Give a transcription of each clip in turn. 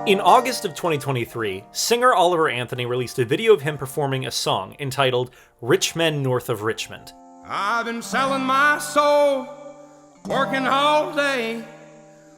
In August of 2023, singer Oliver Anthony released a video of him performing a song entitled Rich Men North of Richmond. I've been selling my soul, working all day.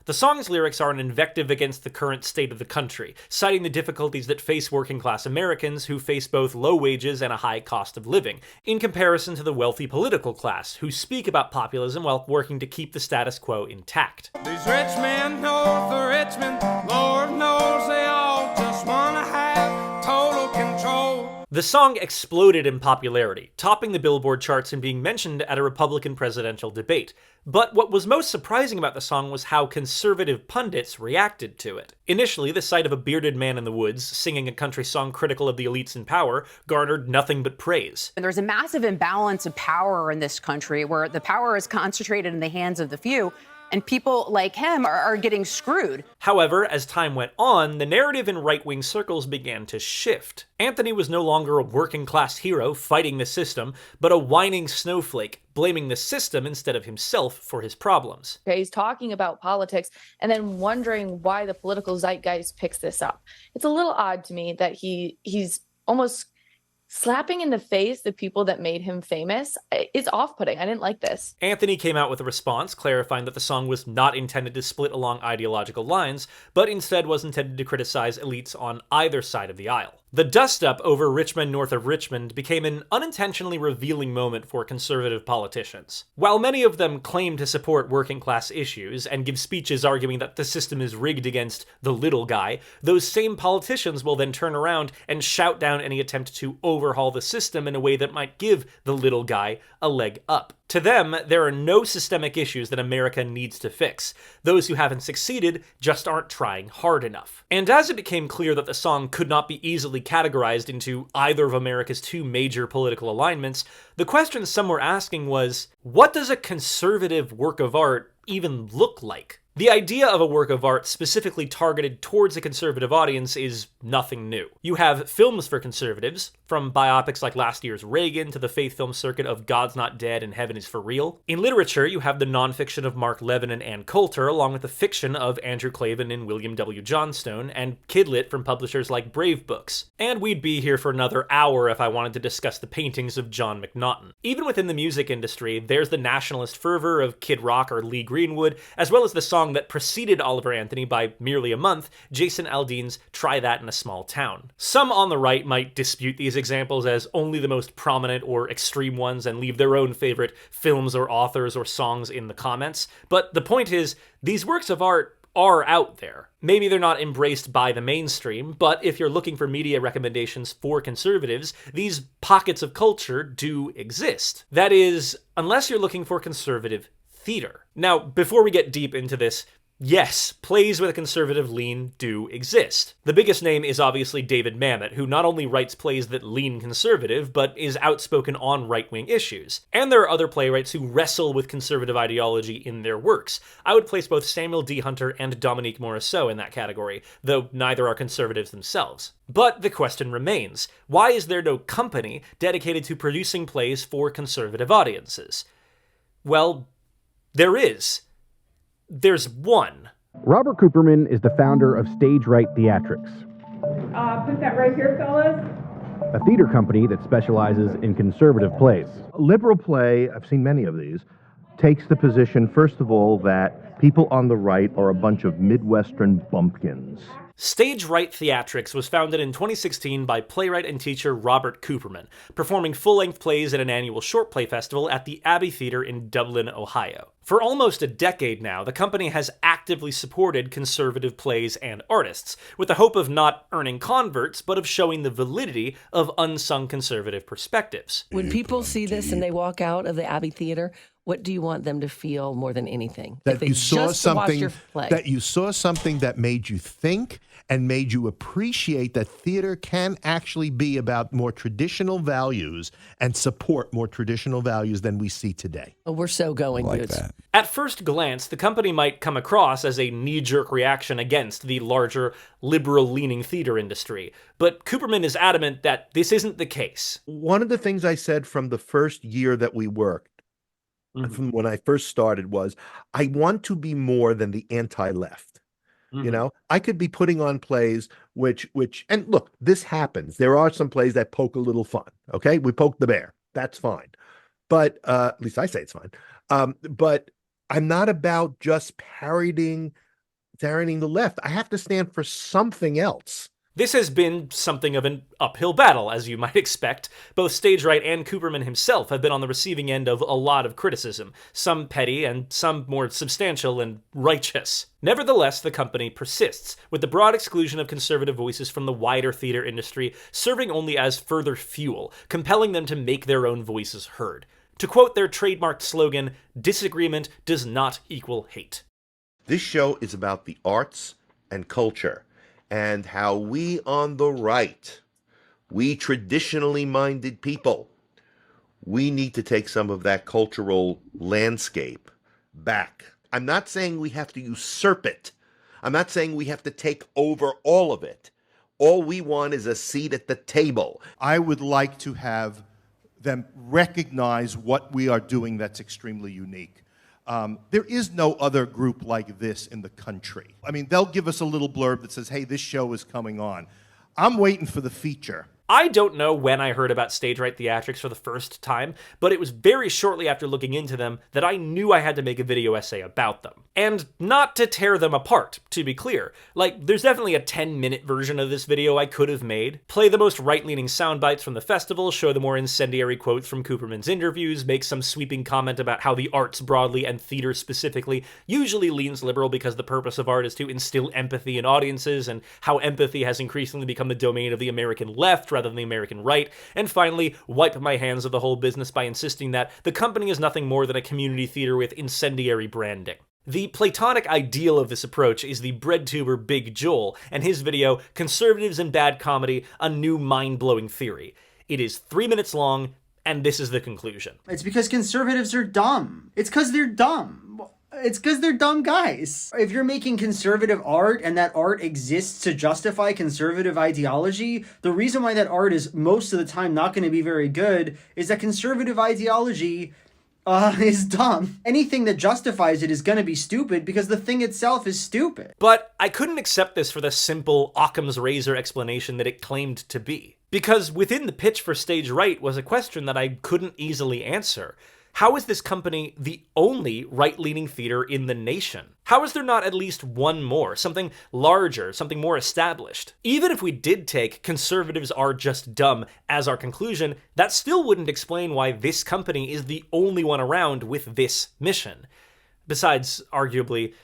The song's lyrics are an invective against the current state of the country, citing the difficulties that face working-class Americans who face both low wages and a high cost of living, in comparison to the wealthy political class, who speak about populism while working to keep the status quo intact. These rich men north of Richmond, Lord knows they all just want to have total control. The song exploded in popularity, topping the Billboard charts and being mentioned at a Republican presidential debate. But what was most surprising about the song was how conservative pundits reacted to it. Initially, the sight of a bearded man in the woods singing a country song critical of the elites in power garnered nothing but praise. And there's a massive imbalance of power in this country where the power is concentrated in the hands of the few, and people like him are getting screwed. However, as time went on, the narrative in right-wing circles began to shift. Anthony was no longer a working-class hero fighting the system, but a whining snowflake, blaming the system instead of himself for his problems. He's talking about politics and then wondering why the political zeitgeist picks this up. It's a little odd to me that he's almost slapping in the face the people that made him famous. It's off-putting. I didn't like this. Anthony came out with a response clarifying that the song was not intended to split along ideological lines, but instead was intended to criticize elites on either side of the aisle. The dust-up over Rich Men North of Richmond became an unintentionally revealing moment for conservative politicians. While many of them claim to support working-class issues and give speeches arguing that the system is rigged against the little guy, those same politicians will then turn around and shout down any attempt to overhaul the system in a way that might give the little guy a leg up. To them, there are no systemic issues that America needs to fix. Those who haven't succeeded just aren't trying hard enough. And as it became clear that the song could not be easily categorized into either of America's two major political alignments, the question some were asking was, what does a conservative work of art even look like? The idea of a work of art specifically targeted towards a conservative audience is nothing new. You have films for conservatives, from biopics like last year's Reagan to the faith film circuit of God's Not Dead and Heaven is for Real. In literature, you have the nonfiction of Mark Levin and Ann Coulter, along with the fiction of Andrew Klavan and William W. Johnstone, and Kidlit from publishers like Brave Books. And we'd be here for another hour if I wanted to discuss the paintings of John McNaughton. Even within the music industry, there's the nationalist fervor of Kid Rock or Lee Greenwood, as well as the song that preceded Oliver Anthony by merely a month, Jason Aldean's Try That in a Small Town. Some on the right might dispute these examples as only the most prominent or extreme ones and leave their own favorite films or authors or songs in the comments, but the point is, these works of art are out there. Maybe they're not embraced by the mainstream, but if you're looking for media recommendations for conservatives, these pockets of culture do exist. That is, unless you're looking for conservative theater. Now, before we get deep into this, yes, plays with a conservative lean do exist. The biggest name is obviously David Mamet, who not only writes plays that lean conservative, but is outspoken on right-wing issues. And there are other playwrights who wrestle with conservative ideology in their works. I would place both Samuel D. Hunter and Dominique Morisseau in that category, though neither are conservatives themselves. But the question remains, why is there no company dedicated to producing plays for conservative audiences? Well, there is. There's one. Robert Cooperman is the founder of Right Theatrics. Put that right here, fellas. A theater company that specializes in conservative plays. Liberal play, I've seen many of these, takes the position, first of all, that people on the right are a bunch of Midwestern bumpkins. Right Theatrics was founded in 2016 by playwright and teacher Robert Cooperman, performing full-length plays at an annual short play festival at the Abbey Theatre in Dublin, Ohio. For almost a decade now, the company has actively supported conservative plays and artists, with the hope of not earning converts, but of showing the validity of unsung conservative perspectives. When people see this and they walk out of the Abbey Theatre, what do you want them to feel more than anything? That you saw something that made you think and made you appreciate that theater can actually be about more traditional values and support more traditional values than we see today. Oh, we're so going, like dudes. That. At first glance, the company might come across as a knee-jerk reaction against the larger, liberal-leaning theater industry, but Cooperman is adamant that this isn't the case. One of the things I said from the first year that we worked, from when I first started, was I want to be more than the anti-left. You know, I could be putting on plays and look, this happens. There are some plays that poke a little fun. Okay. We poke the bear. That's fine. But at least I say it's fine. But I'm not about just parodying the left. I have to stand for something else. This has been something of an uphill battle, as you might expect. Both Stage Right and Cooperman himself have been on the receiving end of a lot of criticism, some petty and some more substantial and righteous. Nevertheless, the company persists, with the broad exclusion of conservative voices from the wider theater industry serving only as further fuel, compelling them to make their own voices heard. To quote their trademarked slogan, disagreement does not equal hate. This show is about the arts and culture, and how we on the right, we traditionally minded people, we need to take some of that cultural landscape back. I'm not saying we have to usurp it. I'm not saying we have to take over all of it. All we want is a seat at the table. I would like to have them recognize what we are doing that's extremely unique. There is no other group like this in the country. I mean, they'll give us a little blurb that says, hey, this show is coming on. I'm waiting for the feature. I don't know when I heard about Stage Right Theatrics for the first time, but it was very shortly after looking into them that I knew I had to make a video essay about them. And not to tear them apart, to be clear. Like, there's definitely a 10-minute version of this video I could have made. Play the most right-leaning sound bites from the festival, show the more incendiary quotes from Cooperman's interviews, make some sweeping comment about how the arts broadly and theater specifically usually leans liberal because the purpose of art is to instill empathy in audiences, and how empathy has increasingly become the domain of the American left rather than the American right, and finally, wipe my hands of the whole business by insisting that the company is nothing more than a community theater with incendiary branding. The platonic ideal of this approach is the breadtuber Big Joel and his video, Conservatives and Bad Comedy, A New Mind-Blowing Theory. It is 3 minutes long, and this is the conclusion. It's because conservatives are dumb. It's because they're dumb. It's because they're dumb guys. If you're making conservative art and that art exists to justify conservative ideology, the reason why that art is most of the time not going to be very good is that conservative ideology is dumb. Anything that justifies it is going to be stupid because the thing itself is stupid. But I couldn't accept this for the simple Occam's razor explanation that it claimed to be. Because within the pitch for Stage Right was a question that I couldn't easily answer. How is this company the only right-leaning theater in the nation? How is there not at least one more, something larger, something more established? Even if we did take conservatives are just dumb as our conclusion, that still wouldn't explain why this company is the only one around with this mission. Besides, arguably,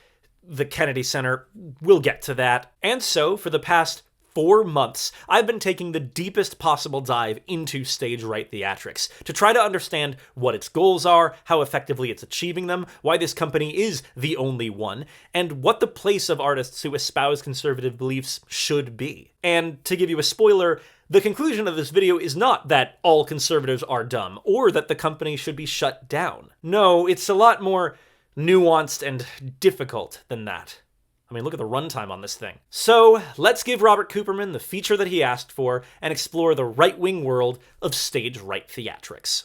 the Kennedy Center. We'll get to that. And so, for the past 4 months, I've been taking the deepest possible dive into Stage Right Theatrics to try to understand what its goals are, how effectively it's achieving them, why this company is the only one, and what the place of artists who espouse conservative beliefs should be. And to give you a spoiler, the conclusion of this video is not that all conservatives are dumb, or that the company should be shut down. No, it's a lot more nuanced and difficult than that. I mean, look at the runtime on this thing. So, let's give Robert Cooperman the feature that he asked for and explore the right-wing world of Stage Right Theatrics.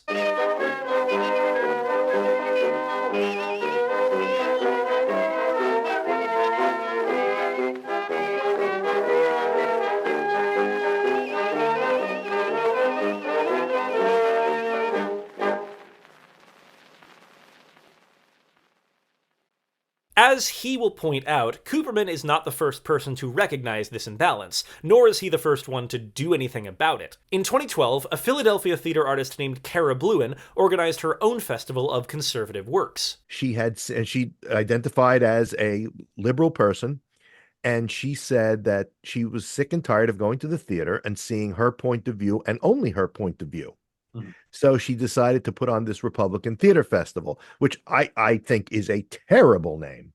As he will point out, Cooperman is not the first person to recognize this imbalance, nor is he the first one to do anything about it. In 2012, a Philadelphia theater artist named Cara Blouin organized her own festival of conservative works. She identified as a liberal person, and she said that she was sick and tired of going to the theater and seeing her point of view and only her point of view. So she decided to put on this Republican Theater Festival, which I think is a terrible name,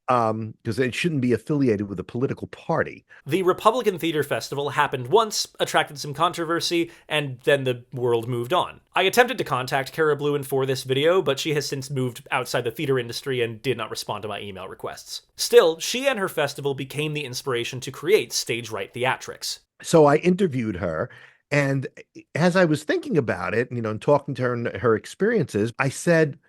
because it shouldn't be affiliated with a political party. The Republican Theater Festival happened once, attracted some controversy, and then the world moved on. I attempted to contact Cara Blouin for this video, but she has since moved outside the theater industry and did not respond to my email requests. Still, she and her festival became the inspiration to create Stage Right Theatrics. So I interviewed her. And as I was thinking about it, and talking to her and her experiences, I said,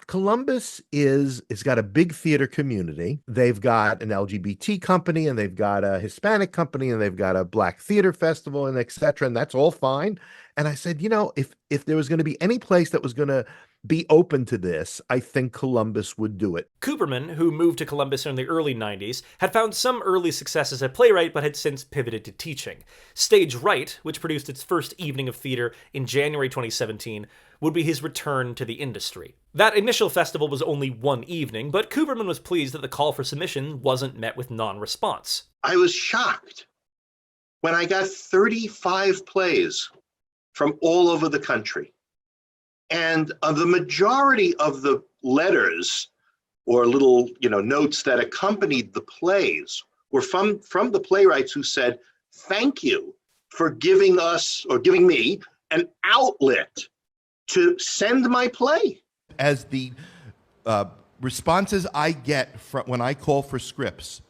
Columbus it's got a big theater community. They've got an LGBT company, and they've got a Hispanic company, and they've got a Black theater festival, and et cetera, and that's all fine. And I said, if there was going to be any place that was going to be open to this, I think Columbus would do it. Cooperman, who moved to Columbus in the early 90s, had found some early success as a playwright but had since pivoted to teaching. Stage Right, which produced its first evening of theater in January 2017, would be his return to the industry. That initial festival was only one evening, but Cooperman was pleased that the call for submission wasn't met with non-response. I was shocked when I got 35 plays from all over the country. And the majority of the letters or little, notes that accompanied the plays were from the playwrights who said, "Thank you for giving us, or giving me, an outlet to send my play." As the responses I get from when I call for scripts,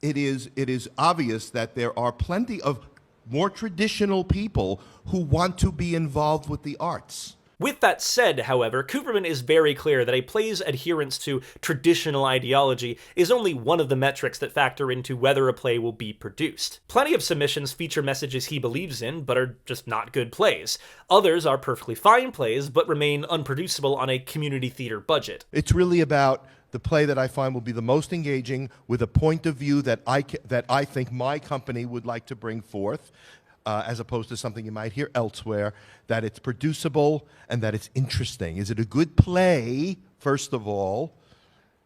it is obvious that there are plenty of more traditional people who want to be involved with the arts. With that said, however, Cooperman is very clear that a play's adherence to traditional ideology is only one of the metrics that factor into whether a play will be produced. Plenty of submissions feature messages he believes in, but are just not good plays. Others are perfectly fine plays, but remain unproducible on a community theater budget. It's really about the play that I find will be the most engaging, with a point of view that I think my company would like to bring forth, as opposed to something you might hear elsewhere, that it's producible and that it's interesting. Is it a good play, first of all,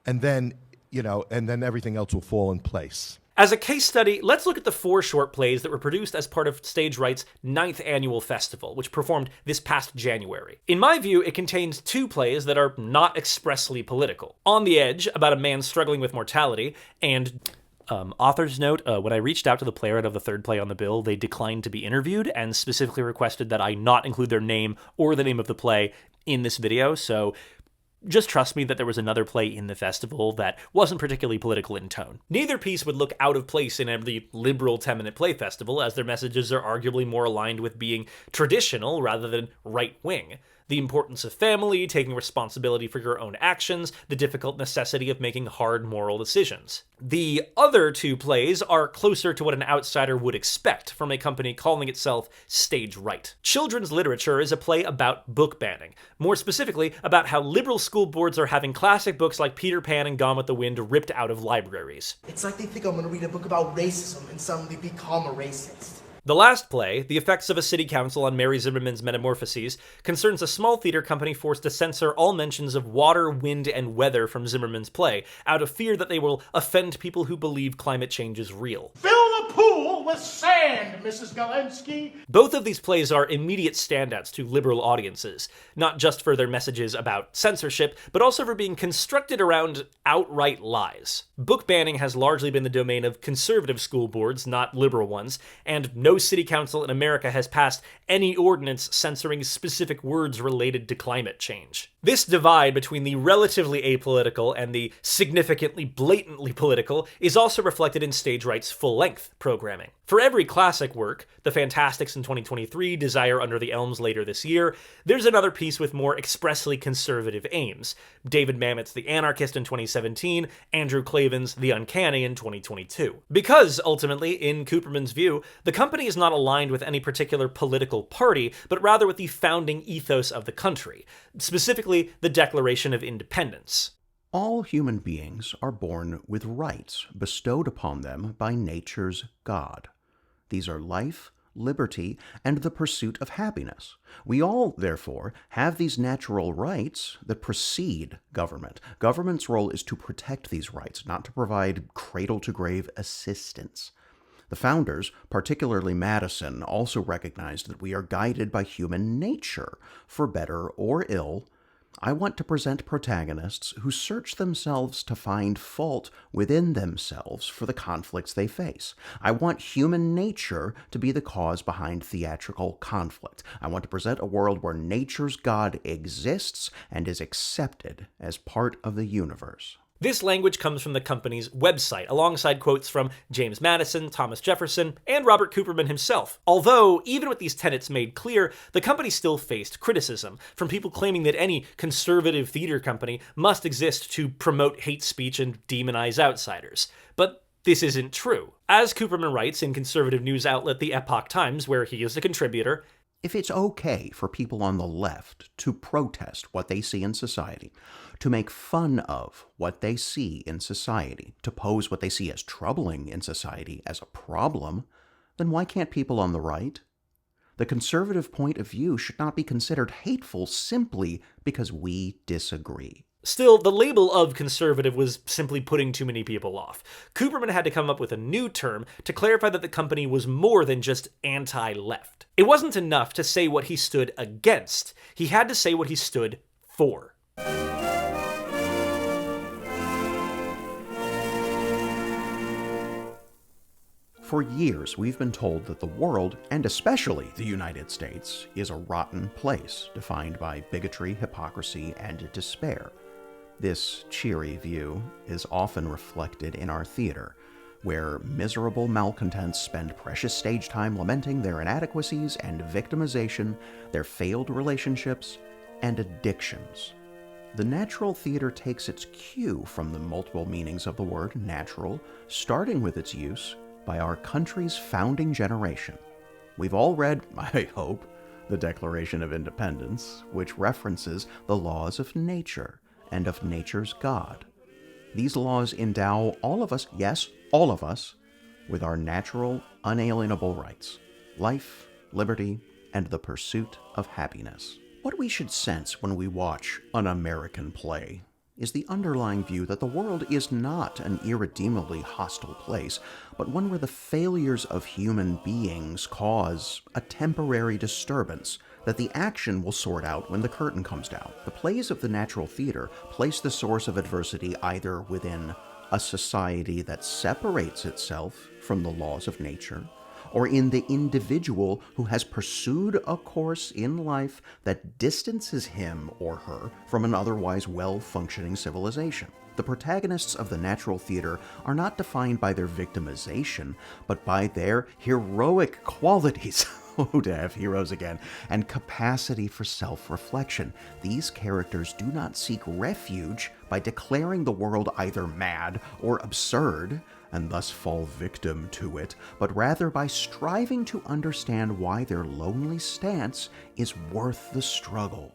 and then everything else will fall in place. As a case study, let's look at the 4 short plays that were produced as part of Stage Right's 9th annual festival, which performed this past January. In my view, it contains 2 plays that are not expressly political. On the Edge, about a man struggling with mortality, and author's note, when I reached out to the playwright of the 3rd play on the bill, they declined to be interviewed and specifically requested that I not include their name or the name of the play in this video, so just trust me that there was another play in the festival that wasn't particularly political in tone. Neither piece would look out of place in the liberal 10-minute play festival, as their messages are arguably more aligned with being traditional rather than right-wing. The importance of family, taking responsibility for your own actions, the difficult necessity of making hard moral decisions. The other 2 plays are closer to what an outsider would expect from a company calling itself Stage Right. Children's Literature is a play about book banning, more specifically about how liberal school boards are having classic books like Peter Pan and Gone with the Wind ripped out of libraries. It's like they think I'm going to read a book about racism and suddenly become a racist. The last play, The Effects of a City Council on Mary Zimmerman's Metamorphoses, concerns a small theater company forced to censor all mentions of water, wind, and weather from Zimmerman's play, out of fear that they will offend people who believe climate change is real. Fill the pool with sand, Mrs. Galensky! Both of these plays are immediate standouts to liberal audiences, not just for their messages about censorship, but also for being constructed around outright lies. Book banning has largely been the domain of conservative school boards, not liberal ones, and no city council in America has passed any ordinance censoring specific words related to climate change. This divide between the relatively apolitical and the significantly blatantly political is also reflected in Stage Right's full-length programming. For every classic work, The Fantastics in 2023, Desire Under the Elms later this year, there's another piece with more expressly conservative aims. David Mamet's The Anarchist in 2017, Andrew Klavan's The Uncanny in 2022. Because, ultimately, in Cooperman's view, the company is not aligned with any particular political party, but rather with the founding ethos of the country, specifically the Declaration of Independence. All human beings are born with rights bestowed upon them by nature's God. These are life, liberty, and the pursuit of happiness. We all, therefore, have these natural rights that precede government. Government's role is to protect these rights, not to provide cradle-to-grave assistance. The founders, particularly Madison, also recognized that we are guided by human nature, for better or ill. I want to present protagonists who search themselves to find fault within themselves for the conflicts they face. I want human nature to be the cause behind theatrical conflict. I want to present a world where nature's God exists and is accepted as part of the universe. This language comes from the company's website, alongside quotes from James Madison, Thomas Jefferson, and Robert Cooperman himself. Although, even with these tenets made clear, the company still faced criticism from people claiming that any conservative theater company must exist to promote hate speech and demonize outsiders. But this isn't true. As Cooperman writes in conservative news outlet The Epoch Times, where he is a contributor, if it's okay for people on the left to protest what they see in society, to make fun of what they see in society, to pose what they see as troubling in society as a problem, then why can't people on the right? The conservative point of view should not be considered hateful simply because we disagree. Still, the label of conservative was simply putting too many people off. Cooperman had to come up with a new term to clarify that the company was more than just anti-left. It wasn't enough to say what he stood against. He had to say what he stood for. For years, we've been told that the world, and especially the United States, is a rotten place, defined by bigotry, hypocrisy, and despair. This cheery view is often reflected in our theater, where miserable malcontents spend precious stage time lamenting their inadequacies and victimization, their failed relationships, and addictions. The natural theater takes its cue from the multiple meanings of the word natural, starting with its use by our country's founding generation. We've all read, I hope, the Declaration of Independence, which references the laws of nature and of nature's God. These laws endow all of us, yes, all of us, with our natural, unalienable rights: life, liberty, and the pursuit of happiness. What we should sense when we watch an American play is the underlying view that the world is not an irredeemably hostile place, but one where the failures of human beings cause a temporary disturbance that the action will sort out when the curtain comes down. The plays of the natural theater place the source of adversity either within a society that separates itself from the laws of nature, or in the individual who has pursued a course in life that distances him or her from an otherwise well-functioning civilization. The protagonists of the natural theater are not defined by their victimization, but by their heroic qualities. Oh, to have heroes again, and capacity for self-reflection. These characters do not seek refuge by declaring the world either mad or absurd, and thus fall victim to it, but rather by striving to understand why their lonely stance is worth the struggle,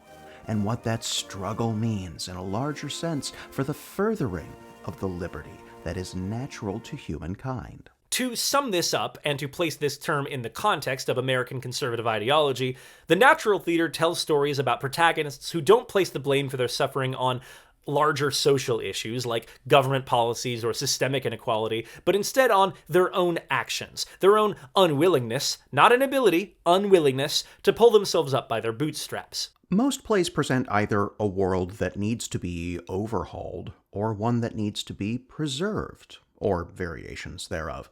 and what that struggle means in a larger sense for the furthering of the liberty that is natural to humankind. To sum this up, and to place this term in the context of American conservative ideology, the natural theater tells stories about protagonists who don't place the blame for their suffering on larger social issues like government policies or systemic inequality, but instead on their own actions, their own unwillingness, not inability, unwillingness, to pull themselves up by their bootstraps. Most plays present either a world that needs to be overhauled or one that needs to be preserved, or variations thereof.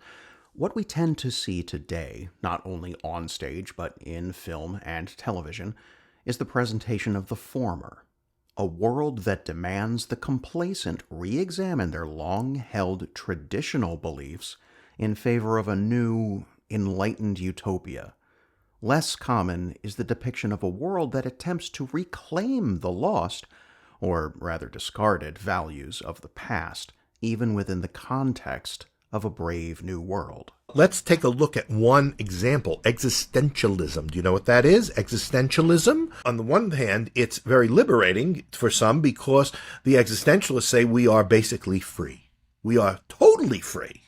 What we tend to see today, not only on stage but in film and television, is the presentation of the former. A world that demands the complacent re-examine their long-held traditional beliefs in favor of a new, enlightened utopia. Less common is the depiction of a world that attempts to reclaim the lost, or rather discarded, values of the past, even within the context of a brave new world. Let's take a look at one example, existentialism. Do you know what that is? Existentialism, on the one hand, it's very liberating for some because the existentialists say we are basically free. We are totally free.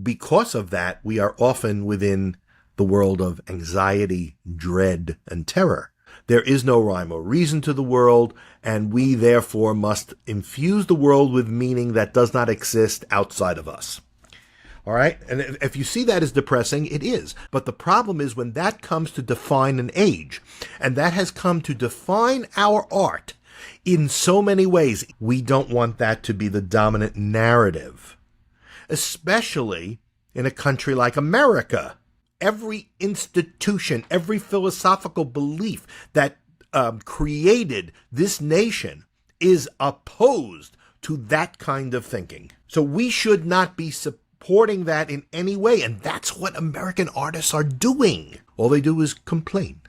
Because of that, we are often within the world of anxiety, dread, and terror. There is no rhyme or reason to the world, and we therefore must infuse the world with meaning that does not exist outside of us. All right? And if you see that as depressing, it is. But the problem is when that comes to define an age, and that has come to define our art in so many ways, we don't want that to be the dominant narrative, especially in a country like America. Every institution, every philosophical belief that created this nation is opposed to that kind of thinking. So we should not be supporting that in any way, and that's what American artists are doing. All they do is complain,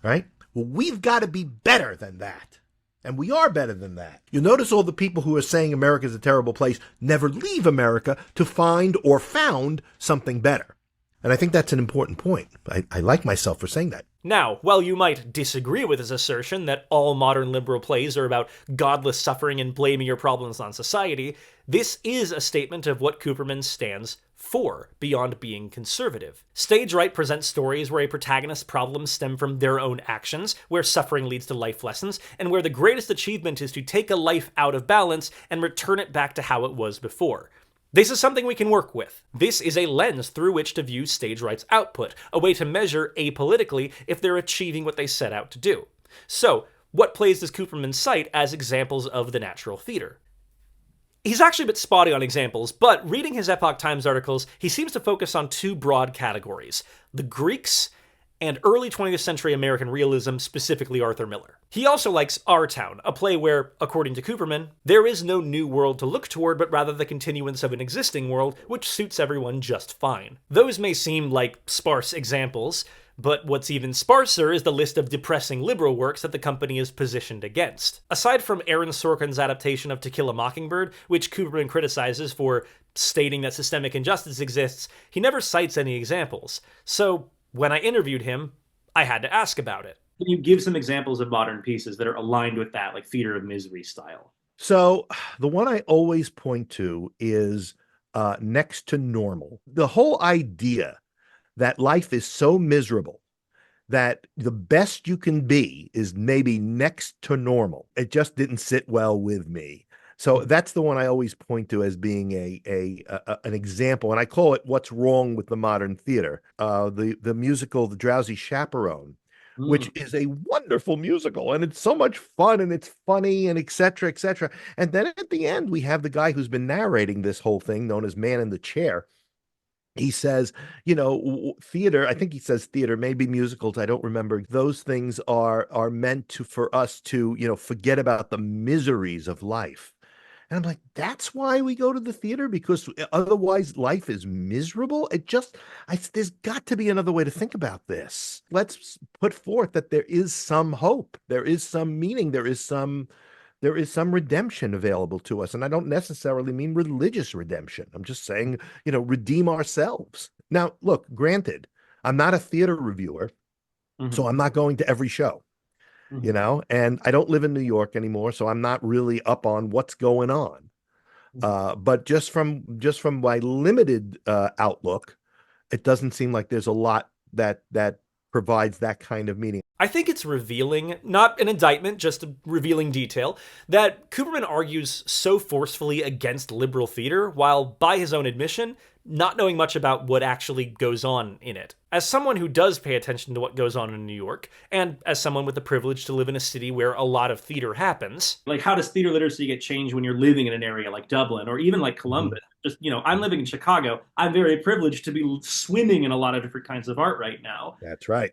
right? Well, we've got to be better than that. And we are better than that. You'll notice all the people who are saying America's a terrible place never leave America to find or found something better. And I think that's an important point. I like myself for saying that. Now, while you might disagree with his assertion that all modern liberal plays are about godless suffering and blaming your problems on society, this is a statement of what Cooperman stands for, beyond being conservative. Stage right presents stories where a protagonist's problems stem from their own actions, where suffering leads to life lessons, and where the greatest achievement is to take a life out of balance and return it back to how it was before. This is something we can work with. This is a lens through which to view stage right's output, a way to measure apolitically if they're achieving what they set out to do. So, what plays does Cooperman cite as examples of the natural theater? He's actually a bit spotty on examples, but reading his Epoch Times articles, he seems to focus on two broad categories: the Greeks and early 20th century American realism, specifically Arthur Miller. He also likes Our Town, a play where, according to Cooperman, there is no new world to look toward, but rather the continuance of an existing world, which suits everyone just fine. Those may seem like sparse examples, but what's even sparser is the list of depressing liberal works that the company is positioned against. Aside from Aaron Sorkin's adaptation of To Kill a Mockingbird, which Cooperman criticizes for stating that systemic injustice exists, he never cites any examples. So, when I interviewed him, I had to ask about it. Can you give some examples of modern pieces that are aligned with that, like Theater of Misery style? So the one I always point to is Next to Normal. The whole idea that life is so miserable that the best you can be is maybe next to normal. It just didn't sit well with me. So that's the one I always point to as being an example, and I call it "What's Wrong with the Modern Theater." The musical "The Drowsy Chaperone," which is a wonderful musical, and it's so much fun, and it's funny, and et cetera, et cetera. And then at the end, we have the guy who's been narrating this whole thing, known as Man in the Chair. He says, theater, I think he says theater, maybe musicals, I don't remember. Those things are meant for us to, forget about the miseries of life. And I'm like, that's why we go to the theater? Because otherwise life is miserable? There's got to be another way to think about this. Let's put forth that there is some hope. There is some meaning. There is some redemption available to us. And I don't necessarily mean religious redemption. I'm just saying, redeem ourselves. Now, look, granted, I'm not a theater reviewer, so I'm not going to every show. And I don't live in New York anymore, so I'm not really up on what's going on. But just from my limited outlook, it doesn't seem like there's a lot that provides that kind of meaning. I think it's revealing, not an indictment, just a revealing detail, that Cooperman argues so forcefully against liberal theater, while by his own admission, not knowing much about what actually goes on in it. As someone who does pay attention to what goes on in New York, and as someone with the privilege to live in a city where a lot of theater happens. Like, how does theater literacy get changed when you're living in an area like Dublin, or even like Columbus? Just, I'm living in Chicago. I'm very privileged to be swimming in a lot of different kinds of art right now. That's right.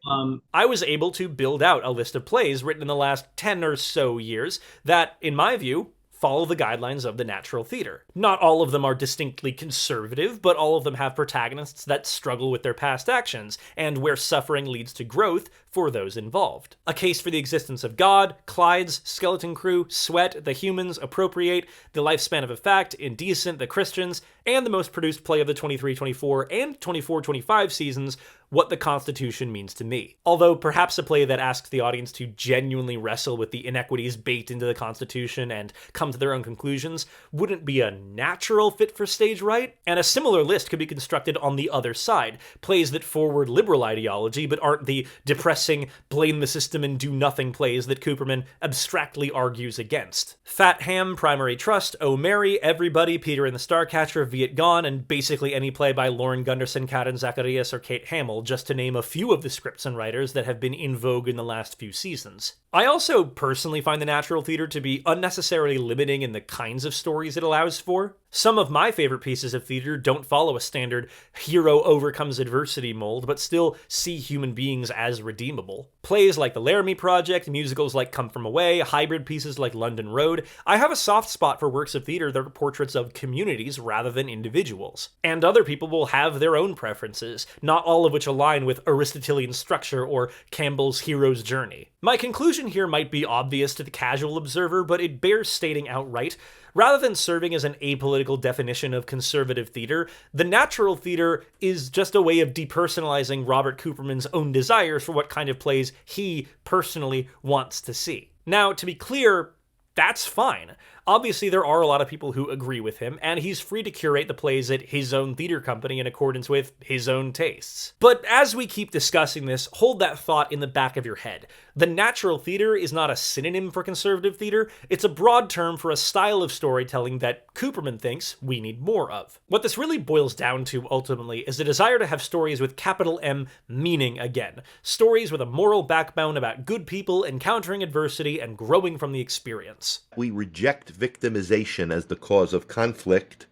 I was able to build out a list of plays written in the last 10 or so years that, in my view, follow the guidelines of the natural theater. Not all of them are distinctly conservative, but all of them have protagonists that struggle with their past actions, and where suffering leads to growth for those involved. A Case for the Existence of God, Clyde's, Skeleton Crew, Sweat, The Humans, Appropriate, The Lifespan of a Fact, Indecent, The Christians, and the most produced play of the 23-24 and 24-25 seasons, What the Constitution Means to Me. Although perhaps a play that asks the audience to genuinely wrestle with the inequities baked into the Constitution and come to their own conclusions wouldn't be a natural fit for stage right. And a similar list could be constructed on the other side, plays that forward liberal ideology but aren't the depressing, blame the system and do nothing plays that Cooperman abstractly argues against. Fat Ham, Primary Trust, Oh Mary, Everybody, Peter and the Starcatcher, Viet Gone, and basically any play by Lauren Gunderson, Karen Zacharias, or Kate Hamill mold, just to name a few of the scripts and writers that have been in vogue in the last few seasons. I also personally find the natural theater to be unnecessarily limiting in the kinds of stories it allows for. Some of my favorite pieces of theater don't follow a standard hero overcomes adversity mold, but still see human beings as redeemable. Plays like The Laramie Project, musicals like Come From Away, hybrid pieces like London Road. I have a soft spot for works of theater that are portraits of communities rather than individuals. And other people will have their own preferences, not all of which align with Aristotelian structure or Campbell's hero's journey. My conclusion here might be obvious to the casual observer, but it bears stating outright. Rather than serving as an apolitical definition of conservative theater, the natural theater is just a way of depersonalizing Robert Cooperman's own desires for what kind of plays he personally wants to see. Now, to be clear, that's fine. Obviously, there are a lot of people who agree with him, and he's free to curate the plays at his own theater company in accordance with his own tastes. But as we keep discussing this, hold that thought in the back of your head. The natural theater is not a synonym for conservative theater, it's a broad term for a style of storytelling that Cooperman thinks we need more of. What this really boils down to, ultimately, is the desire to have stories with capital M meaning again. Stories with a moral backbone about good people encountering adversity and growing from the experience. We reject victimization as the cause of conflict,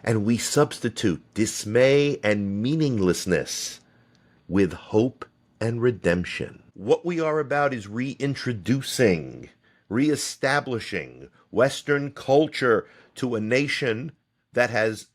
and we substitute dismay and meaninglessness with hope and redemption. What we are about is reintroducing, reestablishing Western culture to a nation that has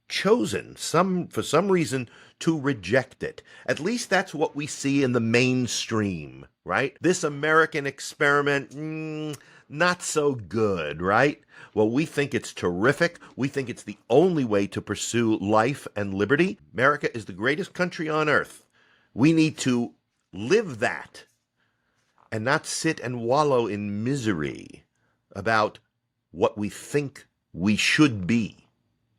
chosen, for some reason, to reject it. At least that's what we see in the mainstream, right? This American experiment, not so good, right? Well, we think it's terrific. We think it's the only way to pursue life and liberty. America is the greatest country on earth. We need to live that and not sit and wallow in misery about what we think we should be.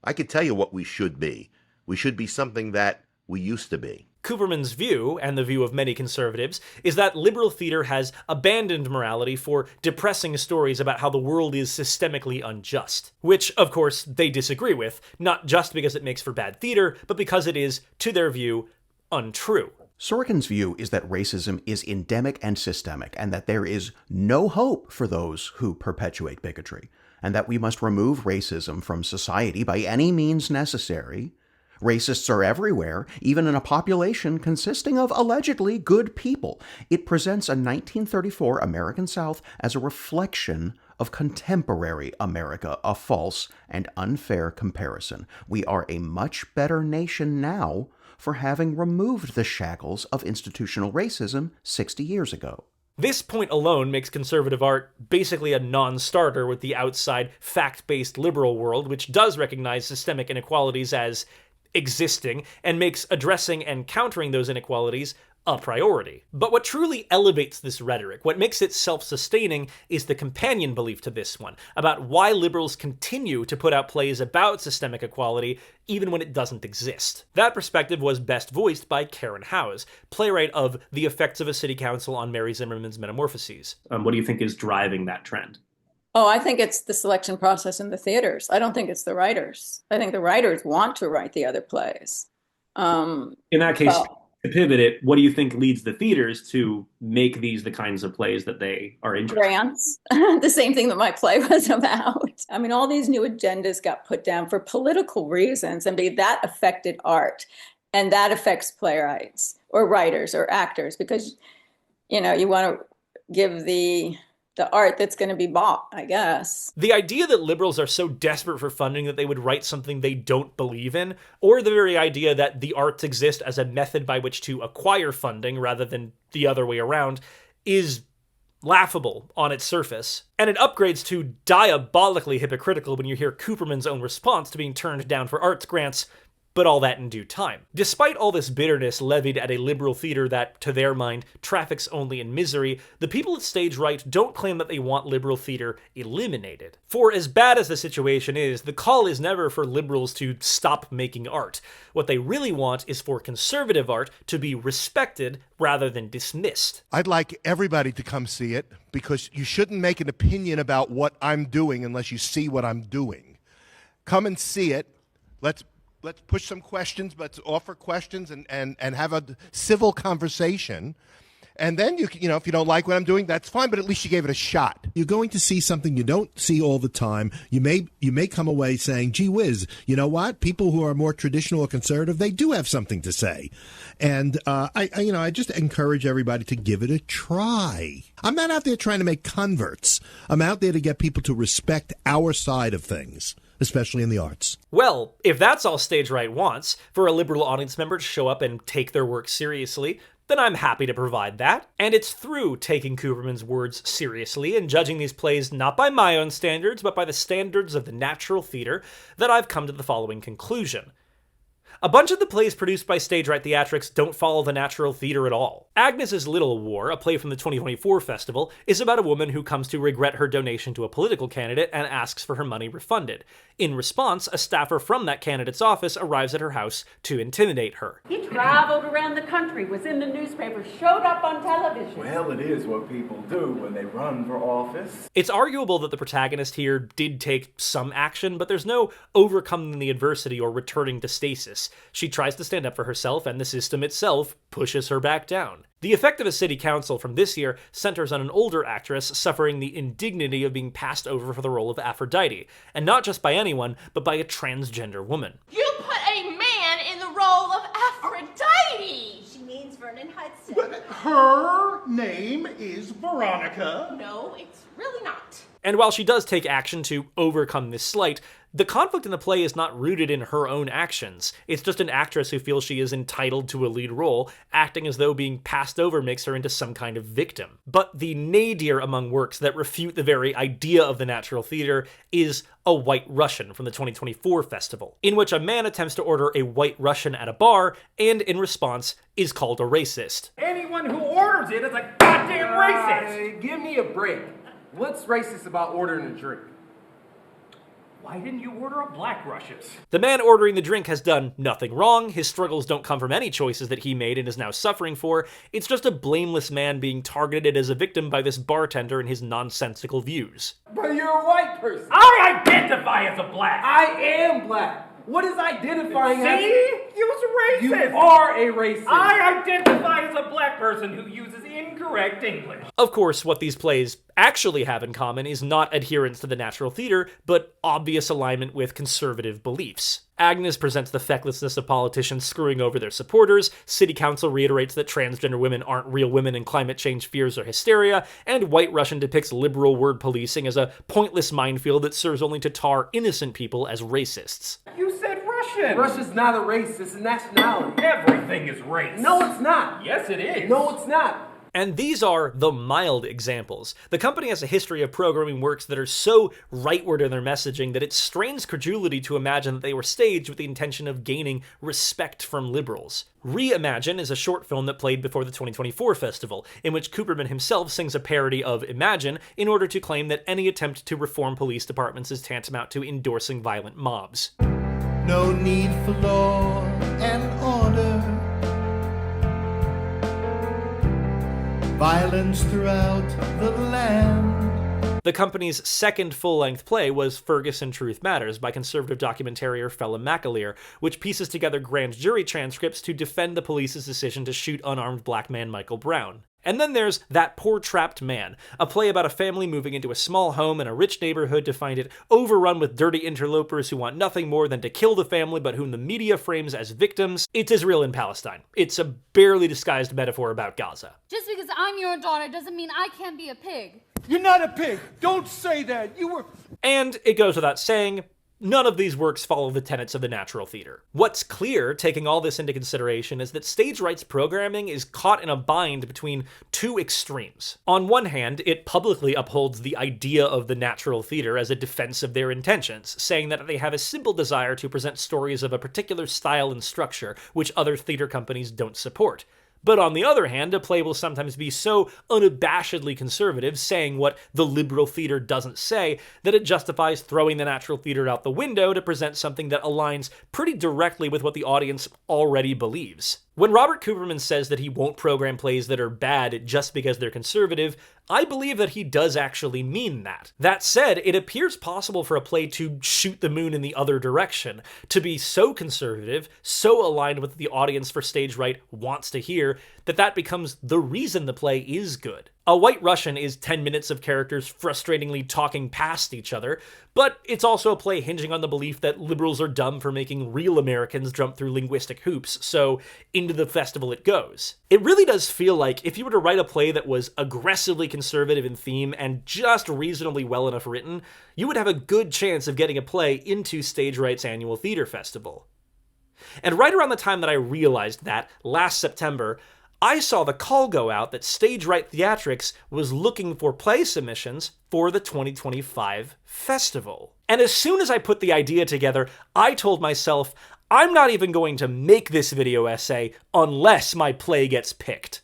I could tell you what we should be. We should be something that we used to be. Cooperman's view, and the view of many conservatives, is that liberal theater has abandoned morality for depressing stories about how the world is systemically unjust. Which, of course, they disagree with, not just because it makes for bad theater, but because it is, to their view, untrue. Sorokin's view is that racism is endemic and systemic, and that there is no hope for those who perpetuate bigotry, and that we must remove racism from society by any means necessary. Racists are everywhere, even in a population consisting of allegedly good people. It presents a 1934 American South as a reflection of contemporary America, a false and unfair comparison. We are a much better nation now for having removed the shackles of institutional racism 60 years ago. This point alone makes conservative art basically a non-starter with the outside, fact-based liberal world, which does recognize systemic inequalities as existing and makes addressing and countering those inequalities a priority. But what truly elevates this rhetoric, what makes it self-sustaining, is the companion belief to this one, about why liberals continue to put out plays about systemic equality even when it doesn't exist. That perspective was best voiced by Karen Howes, playwright of The Effects of a City Council on Mary Zimmerman's Metamorphoses. What do you think is driving that trend? Oh, I think it's the selection process in the theaters. I don't think it's the writers. I think the writers want to write the other plays. In that case, to pivot it, what do you think leads the theaters to make these the kinds of plays that they are interested in? Grants, the same thing that my play was about. I mean, all these new agendas got put down for political reasons, and that affected art, and that affects playwrights or writers or actors, because, you know, you want to give the art that's going to be bought, I guess. The idea that liberals are so desperate for funding that they would write something they don't believe in, or the very idea that the arts exist as a method by which to acquire funding rather than the other way around, is laughable on its surface. And it upgrades to diabolically hypocritical when you hear Cooperman's own response to being turned down for arts grants, but all that in due time. Despite all this bitterness levied at a liberal theater that, to their mind, traffics only in misery, the people at Stage Right don't claim that they want liberal theater eliminated. For as bad as the situation is, the call is never for liberals to stop making art. What they really want is for conservative art to be respected rather than dismissed. I'd like everybody to come see it, because you shouldn't make an opinion about what I'm doing unless you see what I'm doing. Come and see it. Let's let's push some questions, let's offer questions and have a civil conversation. And then, if you don't like what I'm doing, that's fine, but at least you gave it a shot. You're going to see something you don't see all the time. You may come away saying, gee whiz, you know what? People who are more traditional or conservative, they do have something to say. And I just encourage everybody to give it a try. I'm not out there trying to make converts. I'm out there to get people to respect our side of things, especially in the arts. Well, if that's all Stage Right wants, for a liberal audience member to show up and take their work seriously, then I'm happy to provide that. And it's through taking Cooperman's words seriously and judging these plays not by my own standards, but by the standards of the natural theater, that I've come to the following conclusion. A bunch of the plays produced by Stage Right Theatrics don't follow the natural theater at all. Agnes's Little War, a play from the 2024 festival, is about a woman who comes to regret her donation to a political candidate and asks for her money refunded. In response, a staffer from that candidate's office arrives at her house to intimidate her. He traveled around the country, was in the newspaper, showed up on television. Well, it is what people do when they run for office. It's arguable that the protagonist here did take some action, but there's no overcoming the adversity or returning to stasis. She tries to stand up for herself, and the system itself pushes her back down. The effect of a city council from this year centers on an older actress suffering the indignity of being passed over for the role of Aphrodite, and not just by anyone, but by a transgender woman. You put a man in the role of Aphrodite! She means Vernon Hudson. But her name is Veronica. No, it's really not. And while she does take action to overcome this slight, the conflict in the play is not rooted in her own actions. It's just an actress who feels she is entitled to a lead role, acting as though being passed over makes her into some kind of victim. But the nadir among works that refute the very idea of the natural theater is A White Russian from the 2024 festival, in which a man attempts to order a White Russian at a bar, and in response is called a racist. Anyone who orders it is a goddamn racist! Give me a break. What's racist about ordering a drink? Why didn't you order a Black Russians? The man ordering the drink has done nothing wrong. His struggles don't come from any choices that he made and is now suffering for. It's just a blameless man being targeted as a victim by this bartender and his nonsensical views. But you're a white person. I identify as a black. I am black. What is identifying as? See? You was a racist. You are a racist. I identify as a black person who uses incorrect English. Of course, what these plays actually have in common is not adherence to the natural theater, but obvious alignment with conservative beliefs. Agnes presents the fecklessness of politicians screwing over their supporters, City Council reiterates that transgender women aren't real women and climate change fears are hysteria, and White Russian depicts liberal word policing as a pointless minefield that serves only to tar innocent people as racists. You said Russian! Russia's not a race, it's a nationality. Everything is race. No, it's not. Yes, it is. No, it's not. And these are the mild examples. The company has a history of programming works that are so rightward in their messaging that it strains credulity to imagine that they were staged with the intention of gaining respect from liberals. Reimagine is a short film that played before the 2024 festival, in which Cooperman himself sings a parody of Imagine in order to claim that any attempt to reform police departments is tantamount to endorsing violent mobs. No need for law and order. Violence throughout the land. The company's second full-length play was Ferguson Truth Matters by conservative documentarian Fela McAleer, which pieces together grand jury transcripts to defend the police's decision to shoot unarmed black man Michael Brown. And then there's That Poor Trapped Man, a play about a family moving into a small home in a rich neighborhood to find it overrun with dirty interlopers who want nothing more than to kill the family but whom the media frames as victims. It's Israel in Palestine. It's a barely disguised metaphor about Gaza. Just because I'm your daughter doesn't mean I can't be a pig. You're not a pig. Don't say that. You were... And it goes without saying, none of these works follow the tenets of the natural theater. What's clear, taking all this into consideration, is that Stage Right's programming is caught in a bind between two extremes. On one hand, it publicly upholds the idea of the natural theater as a defense of their intentions, saying that they have a simple desire to present stories of a particular style and structure which other theater companies don't support. But on the other hand, a play will sometimes be so unabashedly conservative, saying what the liberal theater doesn't say, that it justifies throwing the natural theater out the window to present something that aligns pretty directly with what the audience already believes. When Robert Cooperman says that he won't program plays that are bad just because they're conservative, I believe that he does actually mean that. That said, it appears possible for a play to shoot the moon in the other direction, to be so conservative, so aligned with what the audience for Stage Right wants to hear, that becomes the reason the play is good. A White Russian is 10 minutes of characters frustratingly talking past each other, but it's also a play hinging on the belief that liberals are dumb for making real Americans jump through linguistic hoops, so into the festival it goes. It really does feel like if you were to write a play that was aggressively conservative in theme and just reasonably well enough written, you would have a good chance of getting a play into Stage Right's annual theater festival. And right around the time that I realized that, last September, I saw the call go out that Stage Right Theatrics was looking for play submissions for the 2025 festival. And as soon as I put the idea together, I told myself, I'm not even going to make this video essay unless my play gets picked.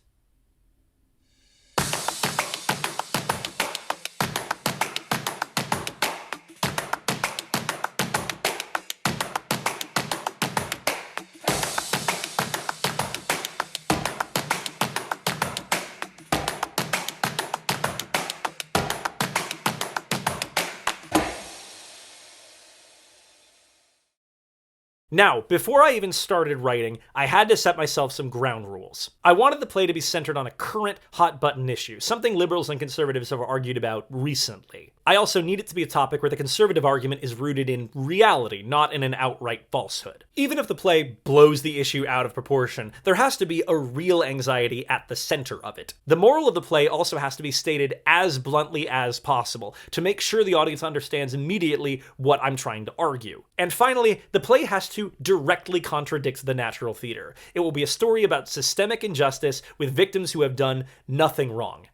Now, before I even started writing, I had to set myself some ground rules. I wanted the play to be centered on a current hot-button issue, something liberals and conservatives have argued about recently. I also need it to be a topic where the conservative argument is rooted in reality, not in an outright falsehood. Even if the play blows the issue out of proportion, there has to be a real anxiety at the center of it. The moral of the play also has to be stated as bluntly as possible, to make sure the audience understands immediately what I'm trying to argue. And finally, the play has to directly contradict the natural theater. It will be a story about systemic injustice with victims who have done nothing wrong.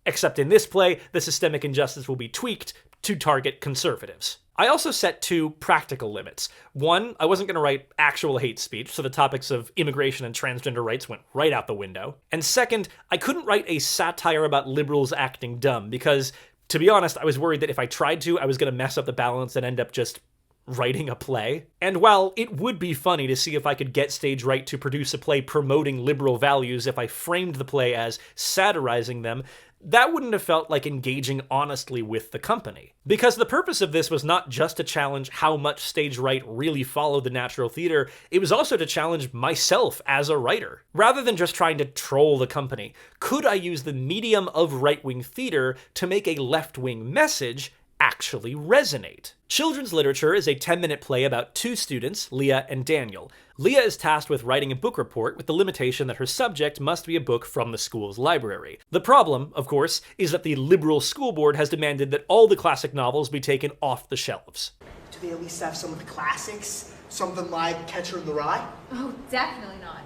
Except in this play, the systemic injustice will be tweaked to target conservatives. I also set 2 practical limits. 1, I wasn't going to write actual hate speech, so the topics of immigration and transgender rights went right out the window. And second, I couldn't write a satire about liberals acting dumb, because, to be honest, I was worried that if I tried to, I was going to mess up the balance and end up just writing a play. And while it would be funny to see if I could get Stage Right to produce a play promoting liberal values if I framed the play as satirizing them, that wouldn't have felt like engaging honestly with the company. Because the purpose of this was not just to challenge how much Stage Right really followed the natural theater, it was also to challenge myself as a writer. Rather than just trying to troll the company, could I use the medium of right-wing theater to make a left-wing message actually resonate? Children's Literature is a 10-minute play about 2 students, Leah and Daniel. Leah is tasked with writing a book report with the limitation that her subject must be a book from the school's library. The problem, of course, is that the liberal school board has demanded that all the classic novels be taken off the shelves. Do they at least have some of the classics? Something like Catcher in the Rye? Oh, definitely not.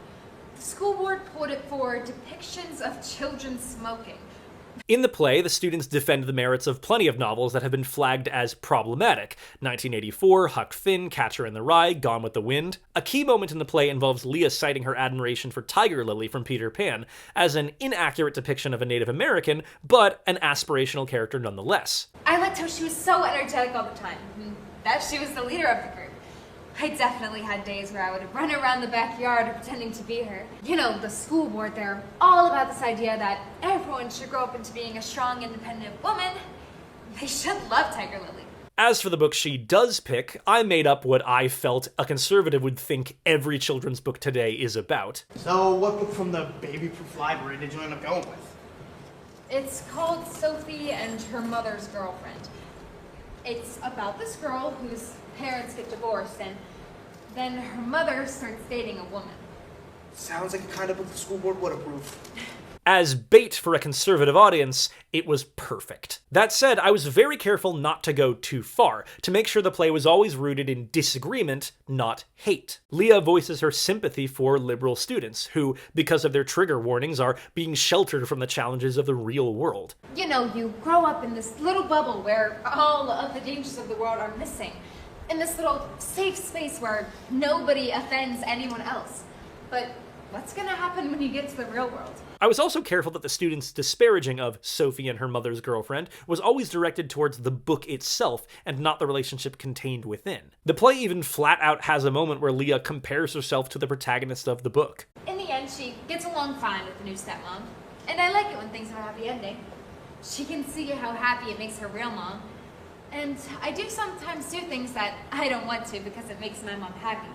The school board put it for depictions of children smoking. In the play, the students defend the merits of plenty of novels that have been flagged as problematic. 1984, Huck Finn, Catcher in the Rye, Gone with the Wind. A key moment in the play involves Leah citing her admiration for Tiger Lily from Peter Pan as an inaccurate depiction of a Native American, but an aspirational character nonetheless. I liked how she was so energetic all the time, that she was the leader of the group. I definitely had days where I would run around the backyard pretending to be her. You know, the school board, they're all about this idea that everyone should grow up into being a strong, independent woman. They should love Tiger Lily. As for the book she does pick, I made up what I felt a conservative would think every children's book today is about. So what book from the baby-proof library did you end up going with? It's called Sophie and Her Mother's Girlfriend. It's about this girl whose parents get divorced, and then her mother starts dating a woman. Sounds like a kind of book the school board would approve. As bait for a conservative audience, it was perfect. That said, I was very careful not to go too far, to make sure the play was always rooted in disagreement, not hate. Leah voices her sympathy for liberal students, who, because of their trigger warnings, are being sheltered from the challenges of the real world. You know, you grow up in this little bubble where all of the dangers of the world are missing. In this little safe space where nobody offends anyone else. But what's gonna happen when you get to the real world? I was also careful that the students' disparaging of Sophie and Her Mother's Girlfriend was always directed towards the book itself and not the relationship contained within. The play even flat out has a moment where Leah compares herself to the protagonist of the book. In the and she gets along fine with the new stepmom. And I like it when things have a happy ending. She can see how happy it makes her real mom. And I do sometimes do things that I don't want to because it makes my mom happy.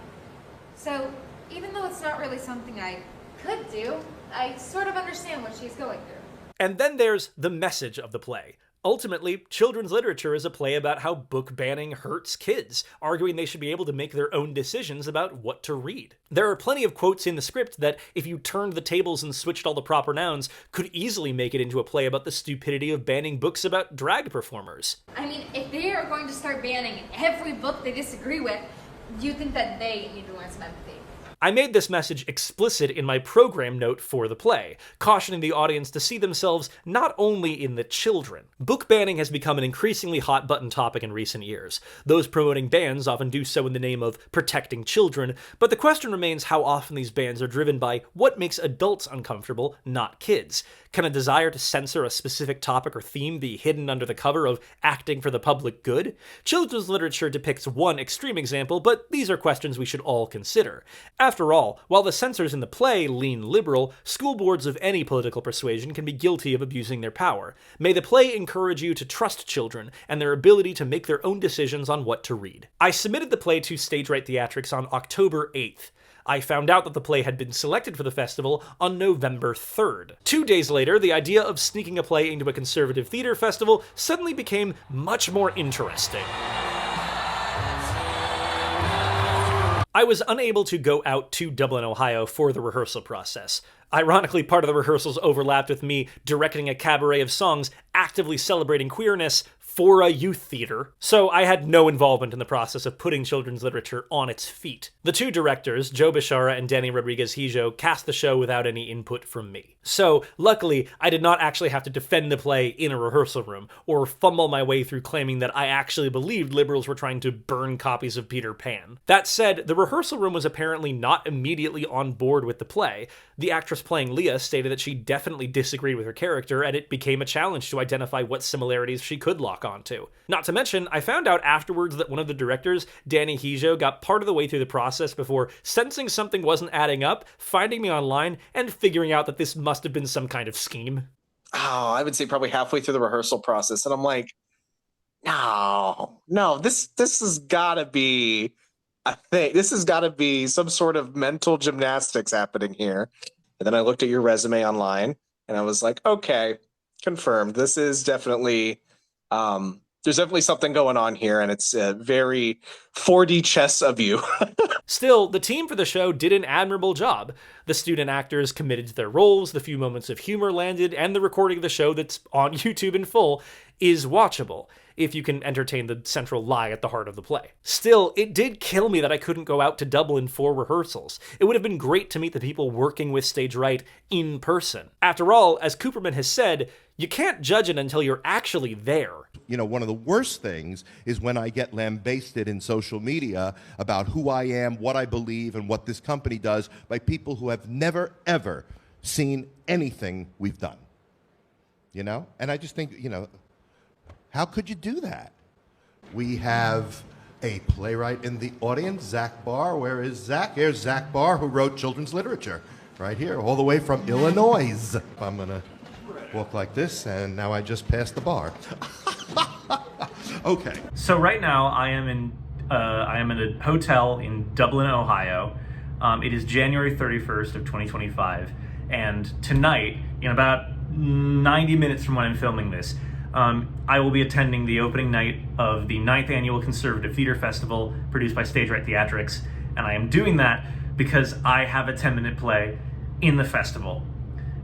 So even though it's not really something I could do, I sort of understand what she's going through. And then there's the message of the play. Ultimately, children's literature is a play about how book banning hurts kids, arguing they should be able to make their own decisions about what to read. There are plenty of quotes in the script that, if you turned the tables and switched all the proper nouns, could easily make it into a play about the stupidity of banning books about drag performers. I mean, if they are going to start banning every book they disagree with, you think that they need to learn some empathy. I made this message explicit in my program note for the play, cautioning the audience to see themselves not only in the children. Book banning has become an increasingly hot-button topic in recent years. Those promoting bans often do so in the name of protecting children, but the question remains how often these bans are driven by what makes adults uncomfortable, not kids. Can a desire to censor a specific topic or theme be hidden under the cover of acting for the public good? Children's literature depicts one extreme example, but these are questions we should all consider. After all, while the censors in the play lean liberal, school boards of any political persuasion can be guilty of abusing their power. May the play encourage you to trust children and their ability to make their own decisions on what to read. I submitted the play to Stage Right Theatrics on October 8th. I found out that the play had been selected for the festival on November 3rd. 2 days later, the idea of sneaking a play into a conservative theater festival suddenly became much more interesting. I was unable to go out to Dublin, Ohio for the rehearsal process. Ironically, part of the rehearsals overlapped with me directing a cabaret of songs actively celebrating queerness for a youth theater, so I had no involvement in the process of putting children's literature on its feet. The two directors, Joe Bishara and Danny Rodriguez-Hijo, cast the show without any input from me. So, luckily, I did not actually have to defend the play in a rehearsal room, or fumble my way through claiming that I actually believed liberals were trying to burn copies of Peter Pan. That said, the rehearsal room was apparently not immediately on board with the play. The actress playing Leah stated that she definitely disagreed with her character, and it became a challenge to identify what similarities she could lock onto. Not to mention, I found out afterwards that one of the directors, Danny Hijo, got part of the way through the process before sensing something wasn't adding up, finding me online, and figuring out that this must have been some kind of scheme. Oh, I would say probably halfway through the rehearsal process, and I'm like, no, this has gotta be a thing. This has gotta be some sort of mental gymnastics happening here. And then I looked at your resume online, and I was like, okay, confirmed. This is definitely, there's definitely something going on here, and it's very 4D chess of you. Still, the team for the show did an admirable job. The student actors committed to their roles, the few moments of humor landed, and the recording of the show that's on YouTube in full is watchable, if you can entertain the central lie at the heart of the play. Still, it did kill me that I couldn't go out to Dublin for rehearsals. It would have been great to meet the people working with Stage Right in person. After all, as Cooperman has said, you can't judge it until you're actually there. You know, one of the worst things is when I get lambasted in social media about who I am, what I believe, and what this company does by people who have never, ever seen anything we've done. You know? And I just think, you know, how could you do that? We have a playwright in the audience, Zach Barr. Where is Zach? Here's Zach Barr, who wrote children's literature, right here, all the way from Illinois. I'm going to walk like this, and now I just passed the bar. Okay. So right now, I am in a hotel in Dublin, Ohio. It is January 31st of 2025, and tonight, in about 90 minutes from when I'm filming this, I will be attending the opening night of the 9th Annual Conservative Theater Festival produced by Stage Right Theatrics, and I am doing that because I have a 10-minute play in the festival.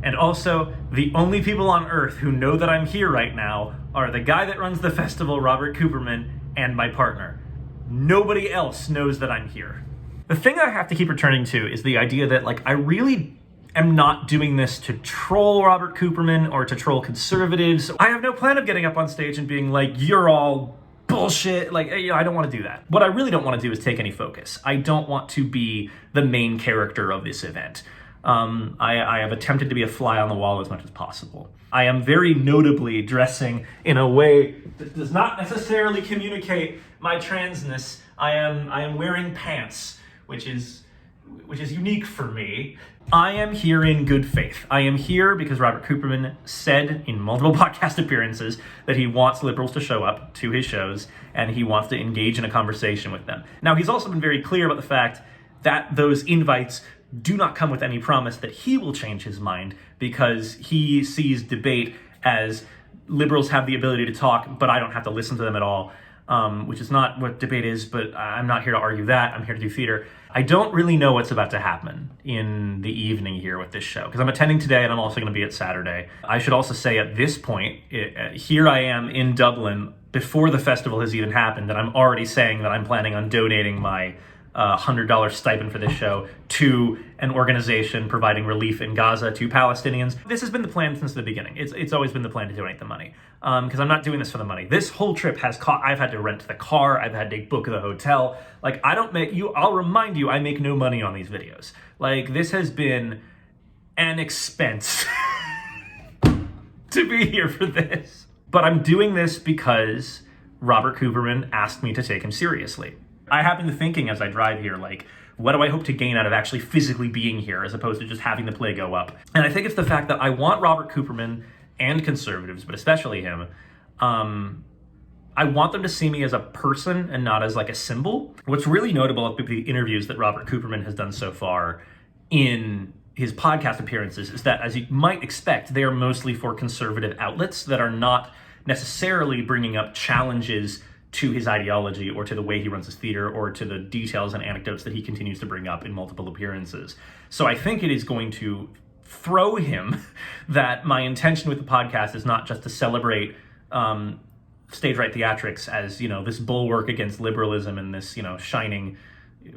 And also, the only people on Earth who know that I'm here right now are the guy that runs the festival, Robert Cooperman, and my partner. Nobody else knows that I'm here. The thing I have to keep returning to is the idea that, like, I really am not doing this to troll Robert Cooperman or to troll conservatives. I have no plan of getting up on stage and being like, you're all bullshit. Like, you know, I don't want to do that. What I really don't want to do is take any focus. I don't want to be the main character of this event. I have attempted to be a fly on the wall as much as possible. I am very notably dressing in a way that does not necessarily communicate my transness. I am wearing pants, which is which is unique for me. I am here in good faith. I am here because Robert Cooperman said in multiple podcast appearances that he wants liberals to show up to his shows and he wants to engage in a conversation with them. Now, he's also been very clear about the fact that those invites do not come with any promise that he will change his mind, because he sees debate as liberals have the ability to talk, but I don't have to listen to them at all, which is not what debate is, but I'm not here to argue that. I'm here to do theater. I don't really know what's about to happen in the evening here with this show, because I'm attending today and I'm also going to be at Saturday. I should also say at this point, here I am in Dublin before the festival has even happened, and I'm already saying that I'm planning on donating my $100 stipend for this show to an organization providing relief in Gaza to Palestinians. This has been the plan since the beginning. It's always been the plan to donate the money, because I'm not doing this for the money. This whole trip has I've had to rent the car, I've had to book the hotel. Like, I'll remind you, I make no money on these videos. Like, this has been an expense to be here for this. But I'm doing this because Robert Cooperman asked me to take him seriously. I have been thinking as I drive here, like, what do I hope to gain out of actually physically being here as opposed to just having the play go up? And I think it's the fact that I want Robert Cooperman and conservatives, but especially him, I want them to see me as a person and not as like a symbol. What's really notable about the interviews that Robert Cooperman has done so far in his podcast appearances is that, as you might expect, they are mostly for conservative outlets that are not necessarily bringing up challenges to his ideology or to the way he runs his theater or to the details and anecdotes that he continues to bring up in multiple appearances. So I think it is going to throw him that my intention with the podcast is not just to celebrate Stage Right Theatrics as, this bulwark against liberalism and this, shining,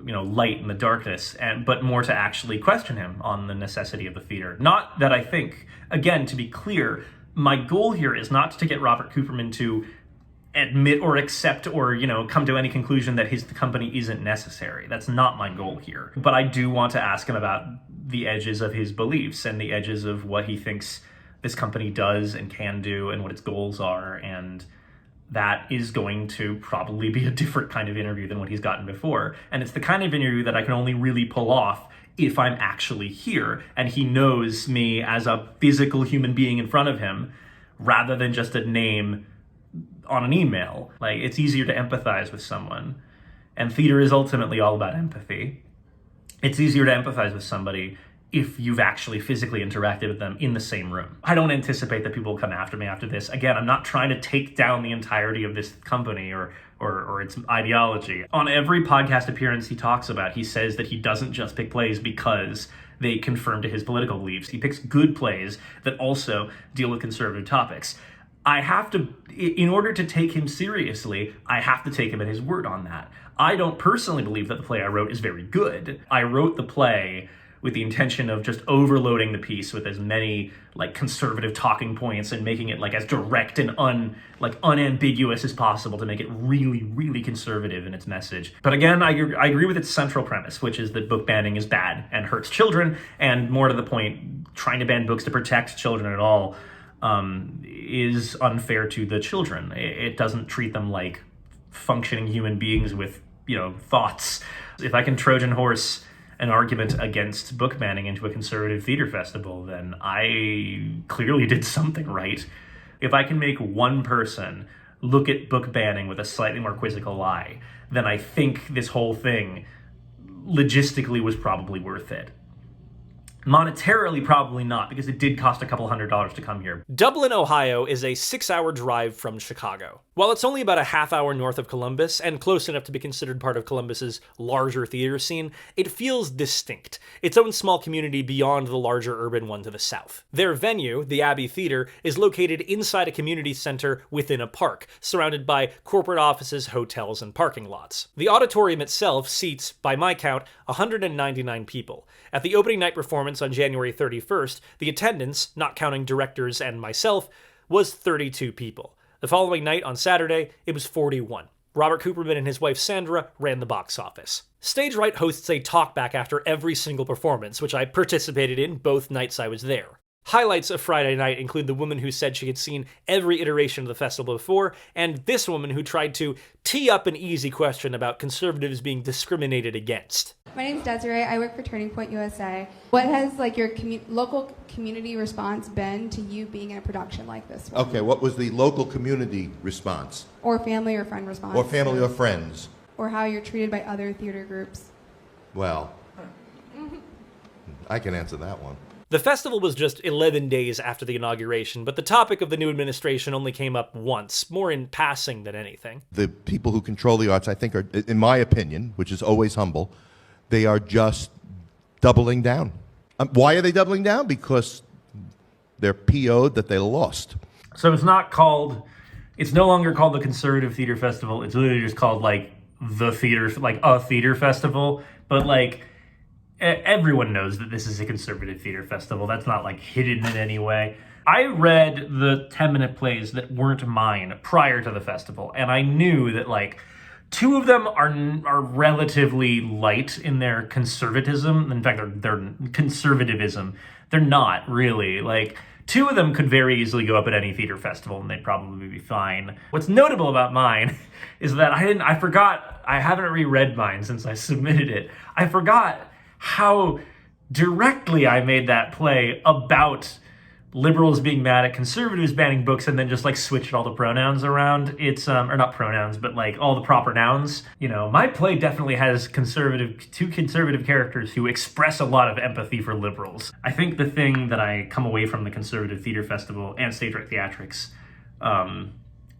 light in the darkness, but more to actually question him on the necessity of the theater. Not that I think, again, to be clear, my goal here is not to get Robert Cooperman to admit or accept or, come to any conclusion that his company isn't necessary. That's not my goal here. But I do want to ask him about the edges of his beliefs and the edges of what he thinks this company does and can do and what its goals are. And that is going to probably be a different kind of interview than what he's gotten before. And it's the kind of interview that I can only really pull off if I'm actually here and he knows me as a physical human being in front of him rather than just a name on an email. Like, it's easier to empathize with someone. And theater is ultimately all about empathy. It's easier to empathize with somebody if you've actually physically interacted with them in the same room. I don't anticipate that people will come after me after this. Again, I'm not trying to take down the entirety of this company or its ideology. On every podcast appearance he talks about, he says that he doesn't just pick plays because they confirm to his political beliefs. He picks good plays that also deal with conservative topics. I have to, in order to take him seriously, I have to take him at his word on that. I don't personally believe that the play I wrote is very good. I wrote the play with the intention of just overloading the piece with as many conservative talking points and making it as direct and unambiguous as possible to make it really, really conservative in its message. But again, I agree with its central premise, which is that book banning is bad and hurts children, and more to the point, trying to ban books to protect children at all is unfair to the children. It doesn't treat them like functioning human beings with, thoughts. If I can Trojan horse an argument against book banning into a conservative theater festival, then I clearly did something right. If I can make one person look at book banning with a slightly more quizzical eye, then I think this whole thing logistically was probably worth it. Monetarily, probably not, because it did cost a couple $100s to come here. Dublin, Ohio is a 6-hour drive from Chicago. While it's only about a half-hour north of Columbus, and close enough to be considered part of Columbus's larger theater scene, it feels distinct, its own small community beyond the larger urban one to the south. Their venue, the Abbey Theater, is located inside a community center within a park, surrounded by corporate offices, hotels, and parking lots. The auditorium itself seats, by my count, 199 people. At the opening night performance on January 31st, the attendance, not counting directors and myself, was 32 people. The following night, on Saturday, it was 41. Robert Cooperman and his wife Sandra ran the box office. Stage Right hosts a talkback after every single performance, which I participated in both nights I was there. Highlights of Friday night include the woman who said she had seen every iteration of the festival before, and this woman who tried to tee up an easy question about conservatives being discriminated against. My name's Desiree. I work for Turning Point USA. What has your local community response been to you being in a production like this one? Okay, what was the local community response? Or family or friend response? Or family or friends? Or how you're treated by other theater groups? Well, I can answer that one. The festival was just 11 days after the inauguration, but the topic of the new administration only came up once, more in passing than anything. The people who control the arts, I think, are, in my opinion, which is always humble, they are just doubling down. Why are they doubling down? Because they're PO'd that they lost. So it's no longer called the Conservative Theater Festival. It's literally just called, the theater, a theater festival. But, everyone knows that this is a conservative theater festival. That's not hidden in any way. I read the 10-minute plays that weren't mine prior to the festival, and I knew that two of them are relatively light in their conservatism. In fact, they're conservativism. They're not really. Two of them could very easily go up at any theater festival and they'd probably be fine. What's notable about mine is that I haven't reread mine since I submitted it. I forgot how directly I made that play about liberals being mad at conservatives banning books and then just switched all the pronouns around. It's or not pronouns, but all the proper nouns. My play definitely has two conservative characters who express a lot of empathy for liberals. I think the thing that I come away from the Conservative Theater Festival and Stage Right Theatrics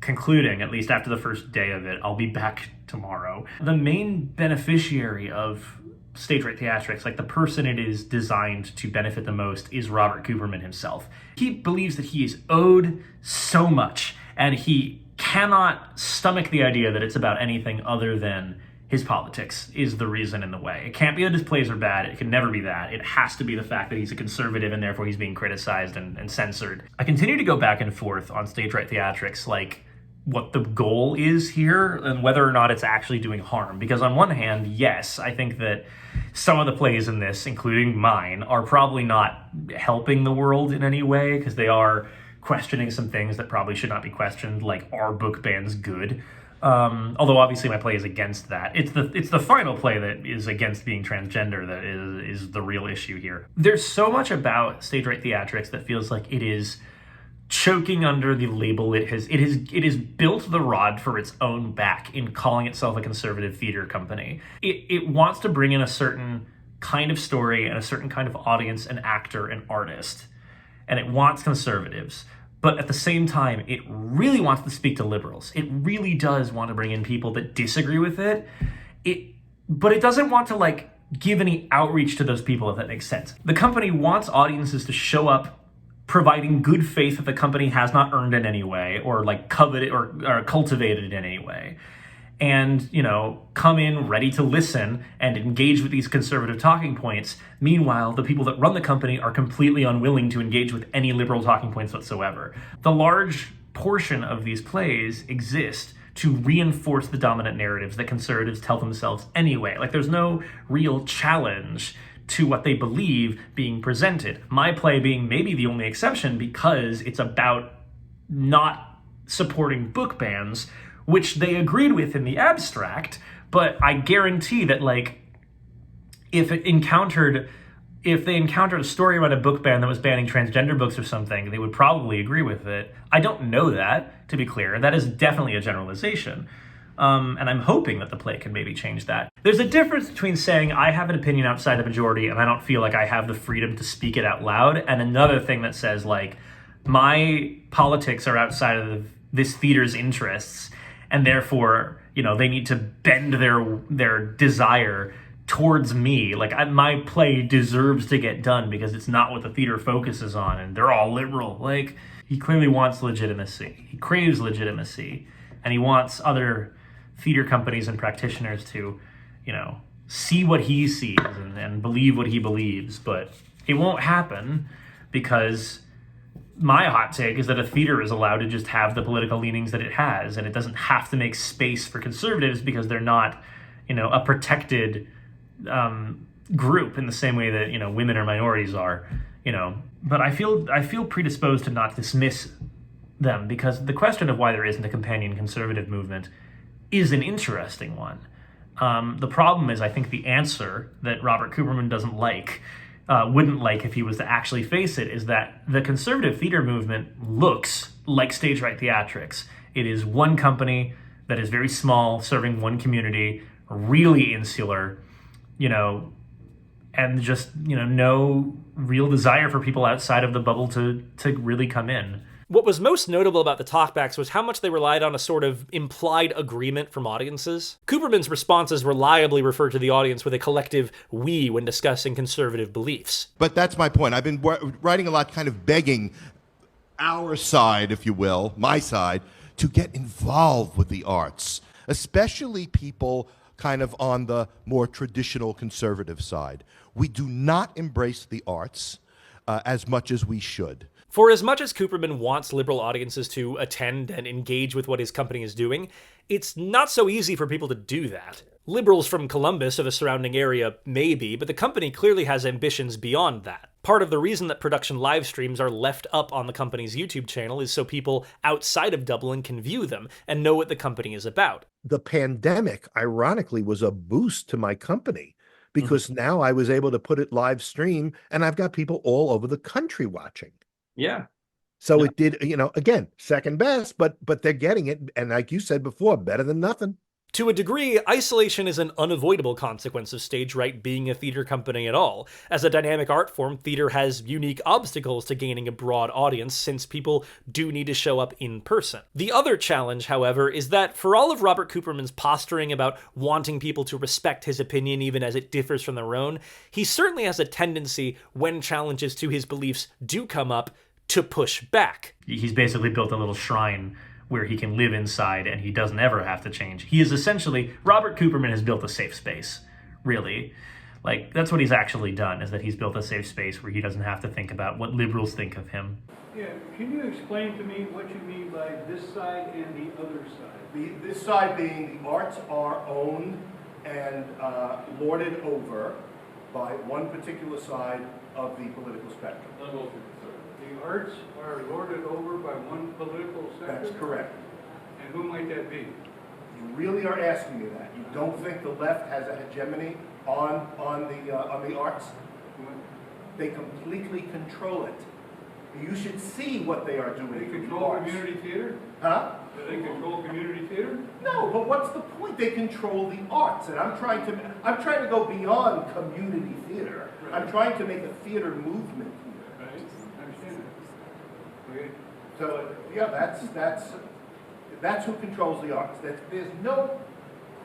concluding, at least after the first day of it, I'll be back tomorrow. The main beneficiary of Stage Right Theatrics, the person it is designed to benefit the most, is Robert Cooperman himself. He believes that he is owed so much, and he cannot stomach the idea that it's about anything other than his politics is the reason in the way. It can't be that his plays are bad. It can never be that. It has to be the fact that he's a conservative and therefore he's being criticized and censored. I continue to go back and forth on Stage Right Theatrics, what the goal is here and whether or not it's actually doing harm. Because on one hand, yes, I think that some of the plays in this, including mine, are probably not helping the world in any way because they are questioning some things that probably should not be questioned, are book bans good? Although obviously my play is against that. It's the final play that is against being transgender that is the real issue here. There's so much about Stage Right Theatrics that feels like it is choking under the label it has built the rod for its own back in calling itself a conservative theater company. It wants to bring in a certain kind of story and a certain kind of audience and actor and artist, and it wants conservatives. But at the same time, it really wants to speak to liberals. It really does want to bring in people that disagree with it. But it doesn't want to give any outreach to those people, if that makes sense. The company wants audiences to show up providing good faith that the company has not earned in any way or coveted or cultivated in any way. And, come in ready to listen and engage with these conservative talking points. Meanwhile, the people that run the company are completely unwilling to engage with any liberal talking points whatsoever. The large portion of these plays exist to reinforce the dominant narratives that conservatives tell themselves anyway. There's no real challenge to what they believe being presented. My play being maybe the only exception because it's about not supporting book bans, which they agreed with in the abstract, but I guarantee that if they encountered a story about a book ban that was banning transgender books or something, they would probably agree with it. I don't know that, to be clear. That is definitely a generalization. And I'm hoping that the play can maybe change that. There's a difference between saying I have an opinion outside the majority and I don't feel like I have the freedom to speak it out loud, and another thing that says my politics are outside of this theater's interests, and therefore, they need to bend their desire towards me. My play deserves to get done because it's not what the theater focuses on, and they're all liberal. He clearly wants legitimacy. He craves legitimacy, and he wants other theater companies and practitioners to, see what he sees and believe what he believes. But it won't happen because my hot take is that a theater is allowed to just have the political leanings that it has, and it doesn't have to make space for conservatives because they're not, a protected group in the same way that, women or minorities are. But I feel predisposed to not dismiss them, because the question of why there isn't a companion conservative movement is an interesting one. The problem is, I think the answer that Robert Cooperman wouldn't like if he was to actually face it, is that the conservative theater movement looks like Stage Right Theatrics. It is one company that is very small, serving one community, really insular, and just, no real desire for people outside of the bubble to really come in. What was most notable about the talkbacks was how much they relied on a sort of implied agreement from audiences. Cooperman's responses reliably referred to the audience with a collective we when discussing conservative beliefs. But that's my point. I've been writing a lot, kind of begging our side, if you will, my side, to get involved with the arts, especially people kind of on the more traditional conservative side. We do not embrace the arts as much as we should. For as much as Cooperman wants liberal audiences to attend and engage with what his company is doing, it's not so easy for people to do that. Liberals from Columbus or the surrounding area maybe, but the company clearly has ambitions beyond that. Part of the reason that production live streams are left up on the company's YouTube channel is so people outside of Dublin can view them and know what the company is about. The pandemic, ironically, was a boost to my company, because now I was able to put it live stream, and I've got people all over the country watching. Yeah. So it did, again, second best, but they're getting it. And like you said before, better than nothing. To a degree, isolation is an unavoidable consequence of Stage Right being a theater company at all. As a dynamic art form, theater has unique obstacles to gaining a broad audience, since people do need to show up in person. The other challenge, however, is that for all of Robert Cooperman's posturing about wanting people to respect his opinion even as it differs from their own, he certainly has a tendency, when challenges to his beliefs do come up, to push back. He's basically built a little shrine where he can live inside and he doesn't ever have to change. He is essentially, Robert Cooperman has built a safe space, really. Like, that's what he's actually done, is that he's built a safe space where he doesn't have to think about what liberals think of him. Yeah, can you explain to me what you mean by this side and the other side? This side being the arts are owned and lorded over by one particular side of the political spectrum. The arts are lorded over by one political sector? That's correct. And who might that be? You really are asking me that. You don't think the left has a hegemony on the arts? They completely control it. You should see what they are doing. They control community theater? Huh? Do they control community theater? No, but what's the point? They control the arts, and I'm trying to go beyond community theater. Right. I'm trying to make a theater movement here. Right. I understand that. Okay. So yeah, that's who controls the arts. There's no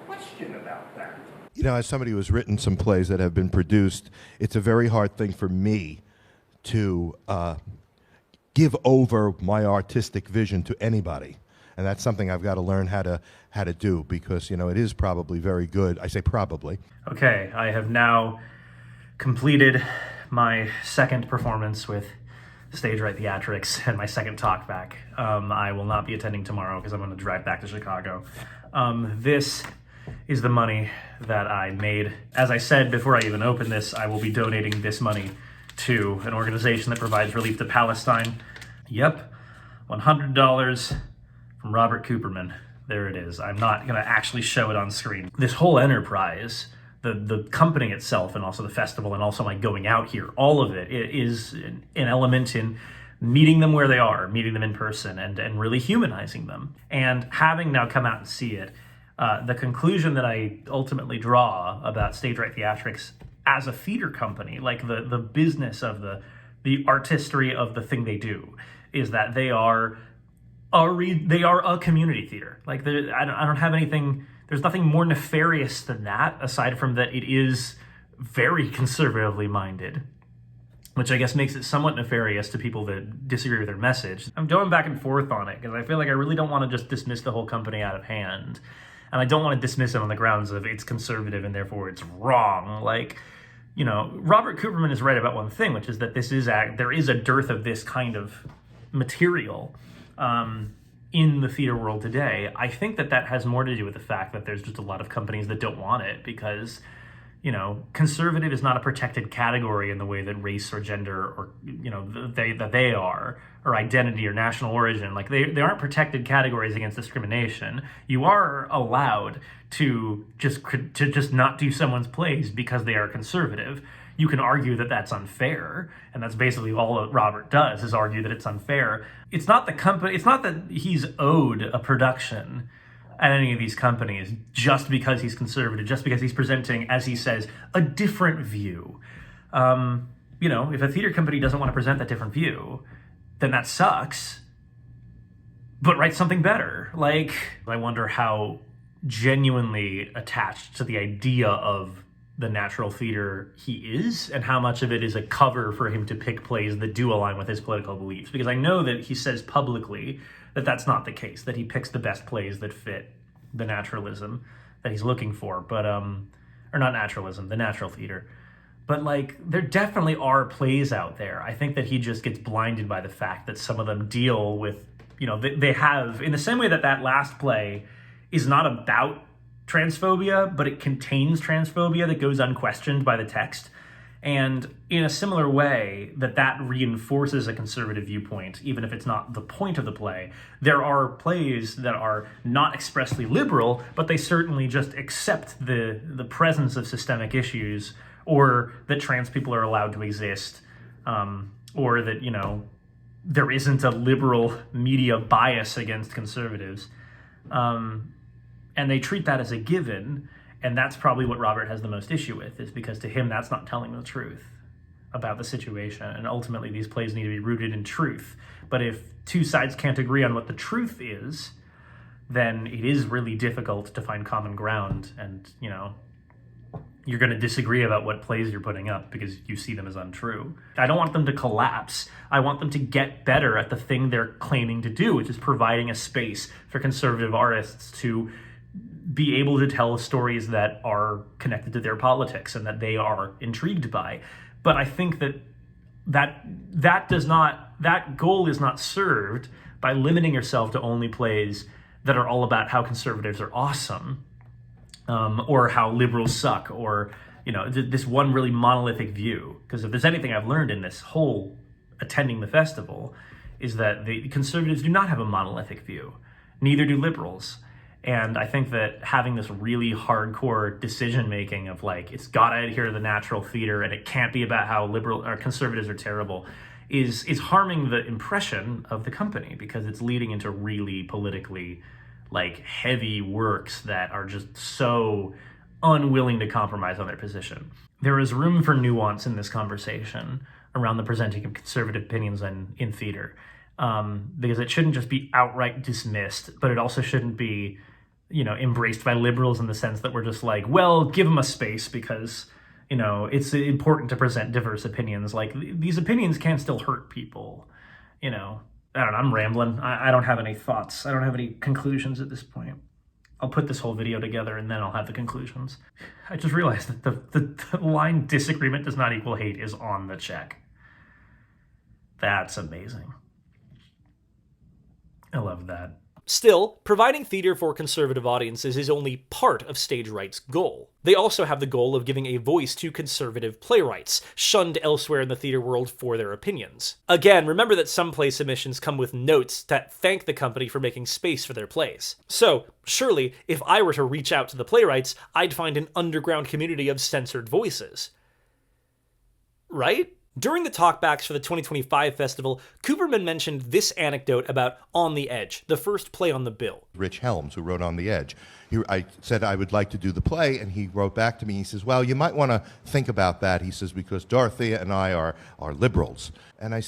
question about that. As somebody who has written some plays that have been produced, it's a very hard thing for me to give over my artistic vision to anybody. And that's something I've got to learn how to do, because, it is probably very good. I say probably. Okay, I have now completed my second performance with Stage Right Theatrics and my second talkback. I will not be attending tomorrow because I'm going to drive back to Chicago. This is the money that I made. As I said before I even opened this, I will be donating this money to an organization that provides relief to Palestine. Yep, $100 from Robert Cooperman. There it is. I'm not going to actually show it on screen. This whole enterprise, the company itself, and also the festival, and also my going out here, all of it is an element in meeting them where they are, meeting them in person, and really humanizing them. And having now come out and see it, the conclusion that I ultimately draw about Stage Right Theatrics as a theater company, like the business of the artistry of the thing they do, is that they are a community theater. Like, I don't have anything. There's nothing more nefarious than that, aside from that it is very conservatively minded, which I guess makes it somewhat nefarious to people that disagree with their message. I'm going back and forth on it because I feel like I really don't want to just dismiss the whole company out of hand, and I don't want to dismiss it on the grounds of it's conservative and therefore it's wrong. Like, Robert Cooperman is right about one thing, which is that there is a dearth of this kind of material in the theater world today. I think that has more to do with the fact that there's just a lot of companies that don't want it because, conservative is not a protected category in the way that race or gender or, they are, or identity or national origin. Like they aren't protected categories against discrimination. You are allowed to just not do someone's plays because they are conservative. You can argue that that's unfair, and that's basically all that Robert does, is argue that it's unfair. It's not that he's owed a production at any of these companies just because he's conservative, just because he's presenting, as he says, a different view. If a theater company doesn't want to present that different view, then that sucks. But write something better. Like, I wonder how genuinely attached to the idea of the natural theater he is, and how much of it is a cover for him to pick plays that do align with his political beliefs. Because I know that he says publicly that that's not the case, that he picks the best plays that fit the naturalism that he's looking for, but or not naturalism, the natural theater. But like, there definitely are plays out there. I think that he just gets blinded by the fact that some of them deal with, they have, in the same way that last play is not about transphobia, but it contains transphobia that goes unquestioned by the text. And in a similar way that reinforces a conservative viewpoint, even if it's not the point of the play, there are plays that are not expressly liberal, but they certainly just accept the presence of systemic issues, or that trans people are allowed to exist, or that, there isn't a liberal media bias against conservatives. And they treat that as a given. And that's probably what Robert has the most issue with, is because to him, that's not telling the truth about the situation. And ultimately, these plays need to be rooted in truth. But if two sides can't agree on what the truth is, then it is really difficult to find common ground. And, you're going to disagree about what plays you're putting up because you see them as untrue. I don't want them to collapse. I want them to get better at the thing they're claiming to do, which is providing a space for conservative artists to be able to tell stories that are connected to their politics and that they are intrigued by. But I think that goal is not served by limiting yourself to only plays that are all about how conservatives are awesome, or how liberals suck, or this one really monolithic view. Because if there's anything I've learned in this whole attending the festival, is that the conservatives do not have a monolithic view. Neither do liberals. And I think that having this really hardcore decision-making of like, it's gotta adhere to the natural theater and it can't be about how liberal or conservatives are terrible is harming the impression of the company, because it's leading into really politically like heavy works that are just so unwilling to compromise on their position. There is room for nuance in this conversation around the presenting of conservative opinions in theater, because it shouldn't just be outright dismissed, but it also shouldn't be embraced by liberals in the sense that we're just like, well, give them a space because, it's important to present diverse opinions. Like, these opinions can still hurt people, I don't know, I'm rambling. I don't have any thoughts. I don't have any conclusions at this point. I'll put this whole video together and then I'll have the conclusions. I just realized that the line "disagreement does not equal hate" is on the check. That's amazing. I love that. Still, providing theater for conservative audiences is only part of Stage Right's goal. They also have the goal of giving a voice to conservative playwrights, shunned elsewhere in the theater world for their opinions. Again, remember that some play submissions come with notes that thank the company for making space for their plays. So, surely, if I were to reach out to the playwrights, I'd find an underground community of censored voices. Right? During the talkbacks for the 2025 festival, Cooperman mentioned this anecdote about On the Edge, the first play on the bill. Rich Helms, who wrote On the Edge. I said I would like to do the play, and he wrote back to me. He says, well, you might want to think about that. He says, because Dorothea and I are liberals. And I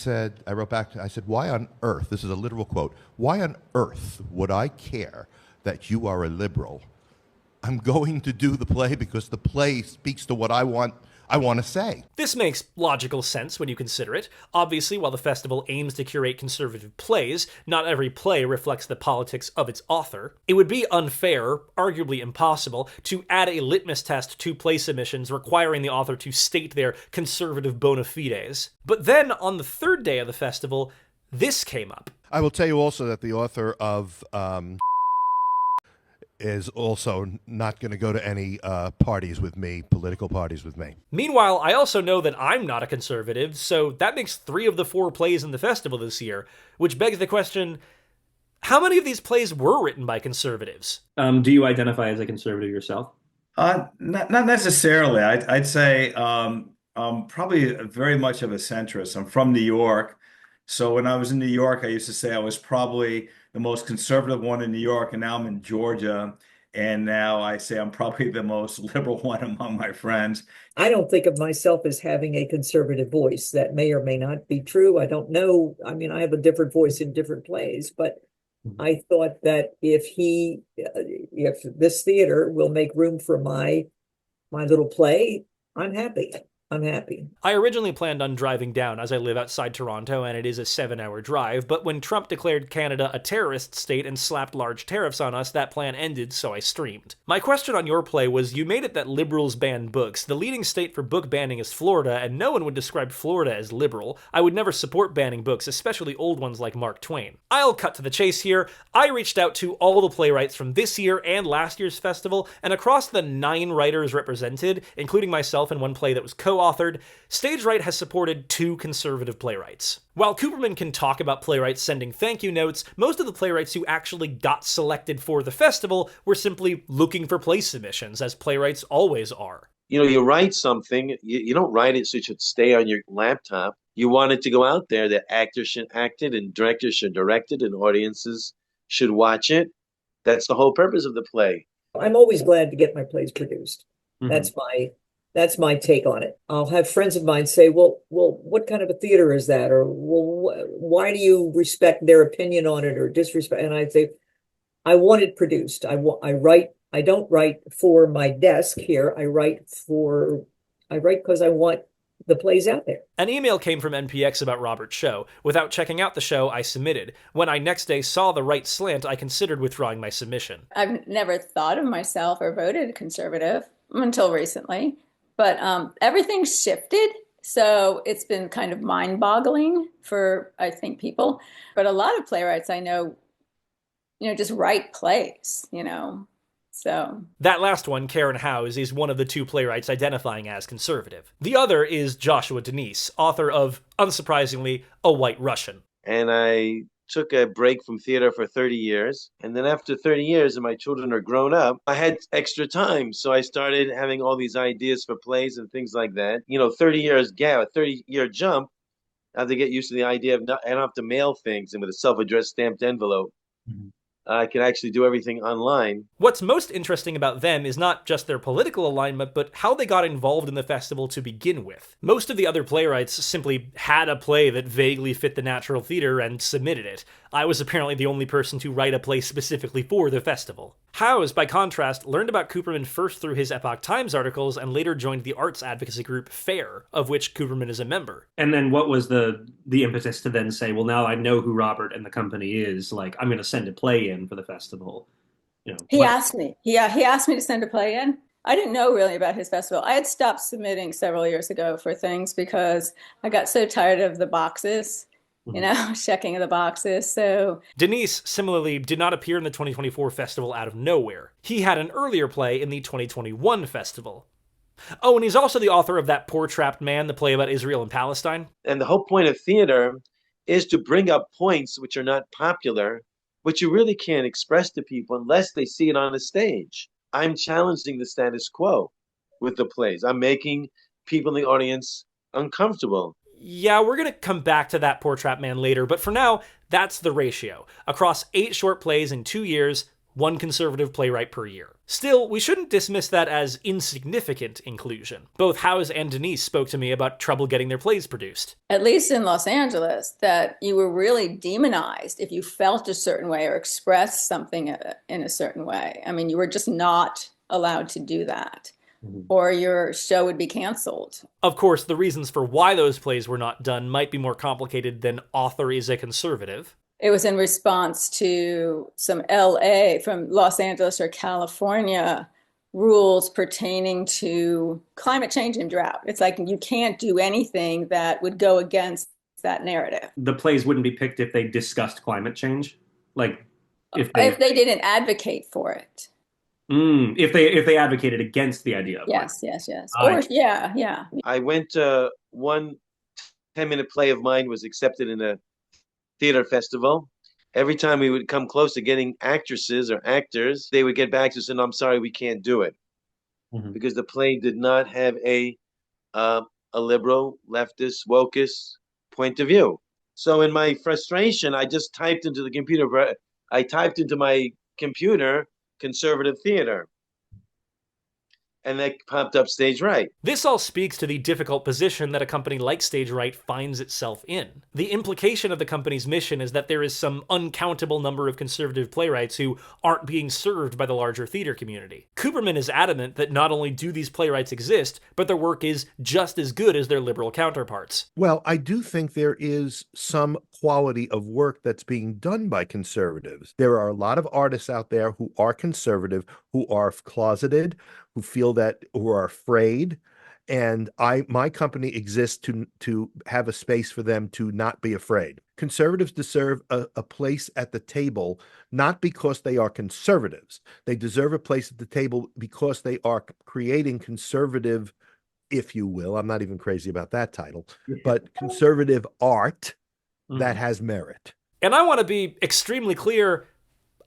wrote back, I said, why on earth, this is a literal quote, why on earth would I care that you are a liberal? I'm going to do the play because the play speaks to what I want to say. This makes logical sense when you consider it. Obviously, while the festival aims to curate conservative plays, not every play reflects the politics of its author. It would be unfair, arguably impossible, to add a litmus test to play submissions requiring the author to state their conservative bona fides. But then, on the third day of the festival, this came up. I will tell you also that the author of is also not going to go to any parties with me, political parties with me. Meanwhile, I also know that I'm not a conservative, so that makes 3 of the 4 plays in the festival this year, which begs the question, how many of these plays were written by conservatives? Do you identify as a conservative yourself? Not necessarily. I'd say probably very much of a centrist. I'm from New York. So when I was in New York, I used to say I was probably the most conservative one in New York, and now I'm in Georgia. And now I say I'm probably the most liberal one among my friends. I don't think of myself as having a conservative voice. That may or may not be true. I don't know. I mean, I have a different voice in different plays, but I thought that if this theater will make room for my little play, I'm happy. I'm happy. I originally planned on driving down, as I live outside Toronto and it is a 7-hour drive, but when Trump declared Canada a terrorist state and slapped large tariffs on us, that plan ended, so I streamed. My question on your play was, you made it that liberals ban books. The leading state for book banning is Florida, and no one would describe Florida as liberal. I would never support banning books, especially old ones like Mark Twain. I'll cut to the chase here. I reached out to all the playwrights from this year and last year's festival, and across the 9 writers represented, including myself in one play that was co-authored, Stage Right has supported 2 conservative playwrights. While Cooperman can talk about playwrights sending thank you notes, most of the playwrights who actually got selected for the festival were simply looking for play submissions, as playwrights always are. You know, you write something, you don't write it so it should stay on your laptop. You want it to go out there, that actors should act it, and directors should direct it, and audiences should watch it. That's the whole purpose of the play. I'm always glad to get my plays produced. Mhm. That's my take on it. I'll have friends of mine say, well, what kind of a theater is that? Or, well, why do you respect their opinion on it or disrespect? And I'd say, I want it produced. I don't write for my desk here. I write because I want the plays out there. An email came from NPX about Robert's show. Without checking out the show, I submitted. When I next day saw the right slant, I considered withdrawing my submission. I've never thought of myself or voted conservative until recently. But everything's shifted, so it's been kind of mind-boggling for, I think, people. But a lot of playwrights I know, just write plays, so. That last one, Karen Howes, is one of the 2 playwrights identifying as conservative. The other is Joshua Denise, author of, unsurprisingly, A White Russian. And I took a break from theater for 30 years. And then after 30 years and my children are grown up, I had extra time. So I started having all these ideas for plays and things like that. 30 years gap, a 30-year jump. I have to get used to the idea of I don't have to mail things and with a self-addressed stamped envelope. Mm-hmm. I can actually do everything online. What's most interesting about them is not just their political alignment, but how they got involved in the festival to begin with. Most of the other playwrights simply had a play that vaguely fit the natural theater and submitted it. I was apparently the only person to write a play specifically for the festival. Howes, by contrast, learned about Cooperman first through his Epoch Times articles and later joined the arts advocacy group FAIR, of which Cooperman is a member. And then what was the impetus to then say, well, now I know who Robert and the company is, I'm going to send a play in for the festival? He asked me. He asked me to send a play in. I didn't know really about his festival. I had stopped submitting several years ago for things because I got so tired of the boxes. Checking the boxes, so. Denise, similarly, did not appear in the 2024 festival out of nowhere. He had an earlier play in the 2021 festival. Oh, and he's also the author of That Poor Trapped Man, the play about Israel and Palestine. And the whole point of theater is to bring up points which are not popular, which you really can't express to people unless they see it on a stage. I'm challenging the status quo with the plays. I'm making people in the audience uncomfortable. Yeah, we're going to come back to That Poor Trapped Man later, but for now, that's the ratio. Across 8 short plays in 2 years, 1 conservative playwright per year. Still, we shouldn't dismiss that as insignificant inclusion. Both Howes and Denise spoke to me about trouble getting their plays produced. At least in Los Angeles, that you were really demonized if you felt a certain way or expressed something in a certain way. I mean, you were just not allowed to do that. Or your show would be canceled. Of course, the reasons for why those plays were not done might be more complicated than author is a conservative. It was in response to some LA from Los Angeles or California rules pertaining to climate change and drought. It's like you can't do anything that would go against that narrative. The plays wouldn't be picked if they discussed climate change? If they didn't advocate for it. If they advocated against the idea of yes, or yeah. I went one 10-minute play of mine was accepted in a theater festival. Every time we would come close to getting actresses or actors, they would get back to us and I'm sorry, we can't do it because the play did not have a liberal, leftist, wokist point of view. So in my frustration, I just typed into the computer. I typed into my computer conservative theater. And that popped up Stage Right. This all speaks to the difficult position that a company like Stage Right finds itself in. The implication of the company's mission is that there is some uncountable number of conservative playwrights who aren't being served by the larger theater community. Cooperman is adamant that not only do these playwrights exist, but their work is just as good as their liberal counterparts. Well, I do think there is some quality of work that's being done by conservatives. There are a lot of artists out there who are conservative, who are closeted, who are afraid, and my company exists to have a space for them to not be afraid. Conservatives deserve a place at the table, not because they are conservatives. They deserve a place at the table because they are creating conservative, if you will, I'm not even crazy about that title, but conservative art that has merit. And I want to be extremely clear,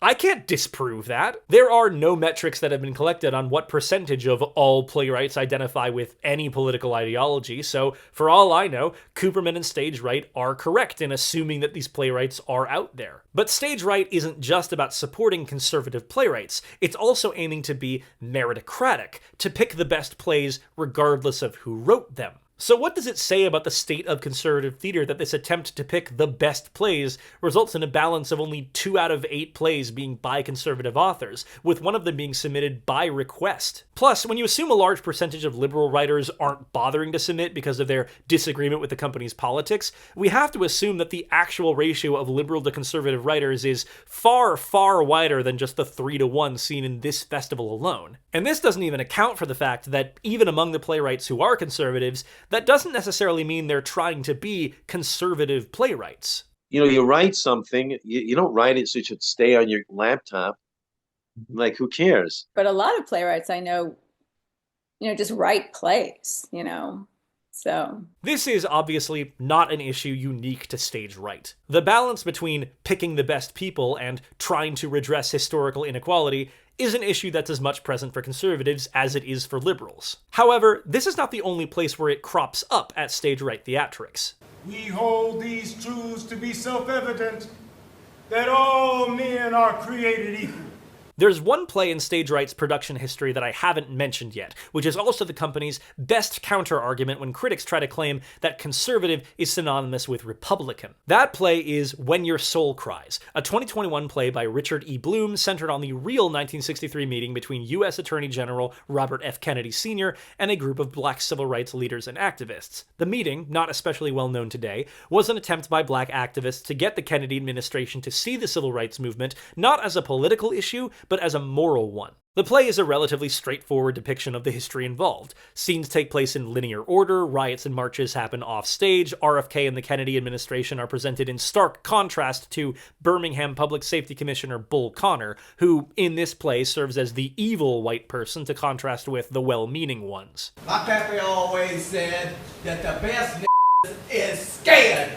I can't disprove that. There are no metrics that have been collected on what percentage of all playwrights identify with any political ideology, so for all I know, Cooperman and Stage Right are correct in assuming that these playwrights are out there. But Stage Right isn't just about supporting conservative playwrights, it's also aiming to be meritocratic, to pick the best plays regardless of who wrote them. So what does it say about the state of conservative theater that this attempt to pick the best plays results in a balance of only 2 out of 8 plays being by conservative authors, with one of them being submitted by request? Plus, when you assume a large percentage of liberal writers aren't bothering to submit because of their disagreement with the company's politics, we have to assume that the actual ratio of liberal to conservative writers is far, far wider than just the 3-to-1 seen in this festival alone. And this doesn't even account for the fact that even among the playwrights who are conservatives, that doesn't necessarily mean they're trying to be conservative playwrights. You know, you write something, you don't write it so it should stay on your laptop. Like, who cares? But a lot of playwrights I know, just write plays, so. This is obviously not an issue unique to Stage Right. The balance between picking the best people and trying to redress historical inequality is an issue that's as much present for conservatives as it is for liberals. However, this is not the only place where it crops up at Stage Right Theatrics. We hold these truths to be self-evident, that all men are created equal. There's one play in Stage Right's production history that I haven't mentioned yet, which is also the company's best counter-argument when critics try to claim that conservative is synonymous with Republican. That play is When Your Soul Cries, a 2021 play by Richard E. Bloom centered on the real 1963 meeting between U.S. Attorney General Robert F. Kennedy Sr. and a group of black civil rights leaders and activists. The meeting, not especially well known today, was an attempt by black activists to get the Kennedy administration to see the civil rights movement not as a political issue, but as a moral one. The play is a relatively straightforward depiction of the history involved. Scenes take place in linear order, riots and marches happen off stage, RFK and the Kennedy administration are presented in stark contrast to Birmingham Public Safety Commissioner Bull Connor, who in this play serves as the evil white person to contrast with the well-meaning ones. My pappy always said that the best is scared.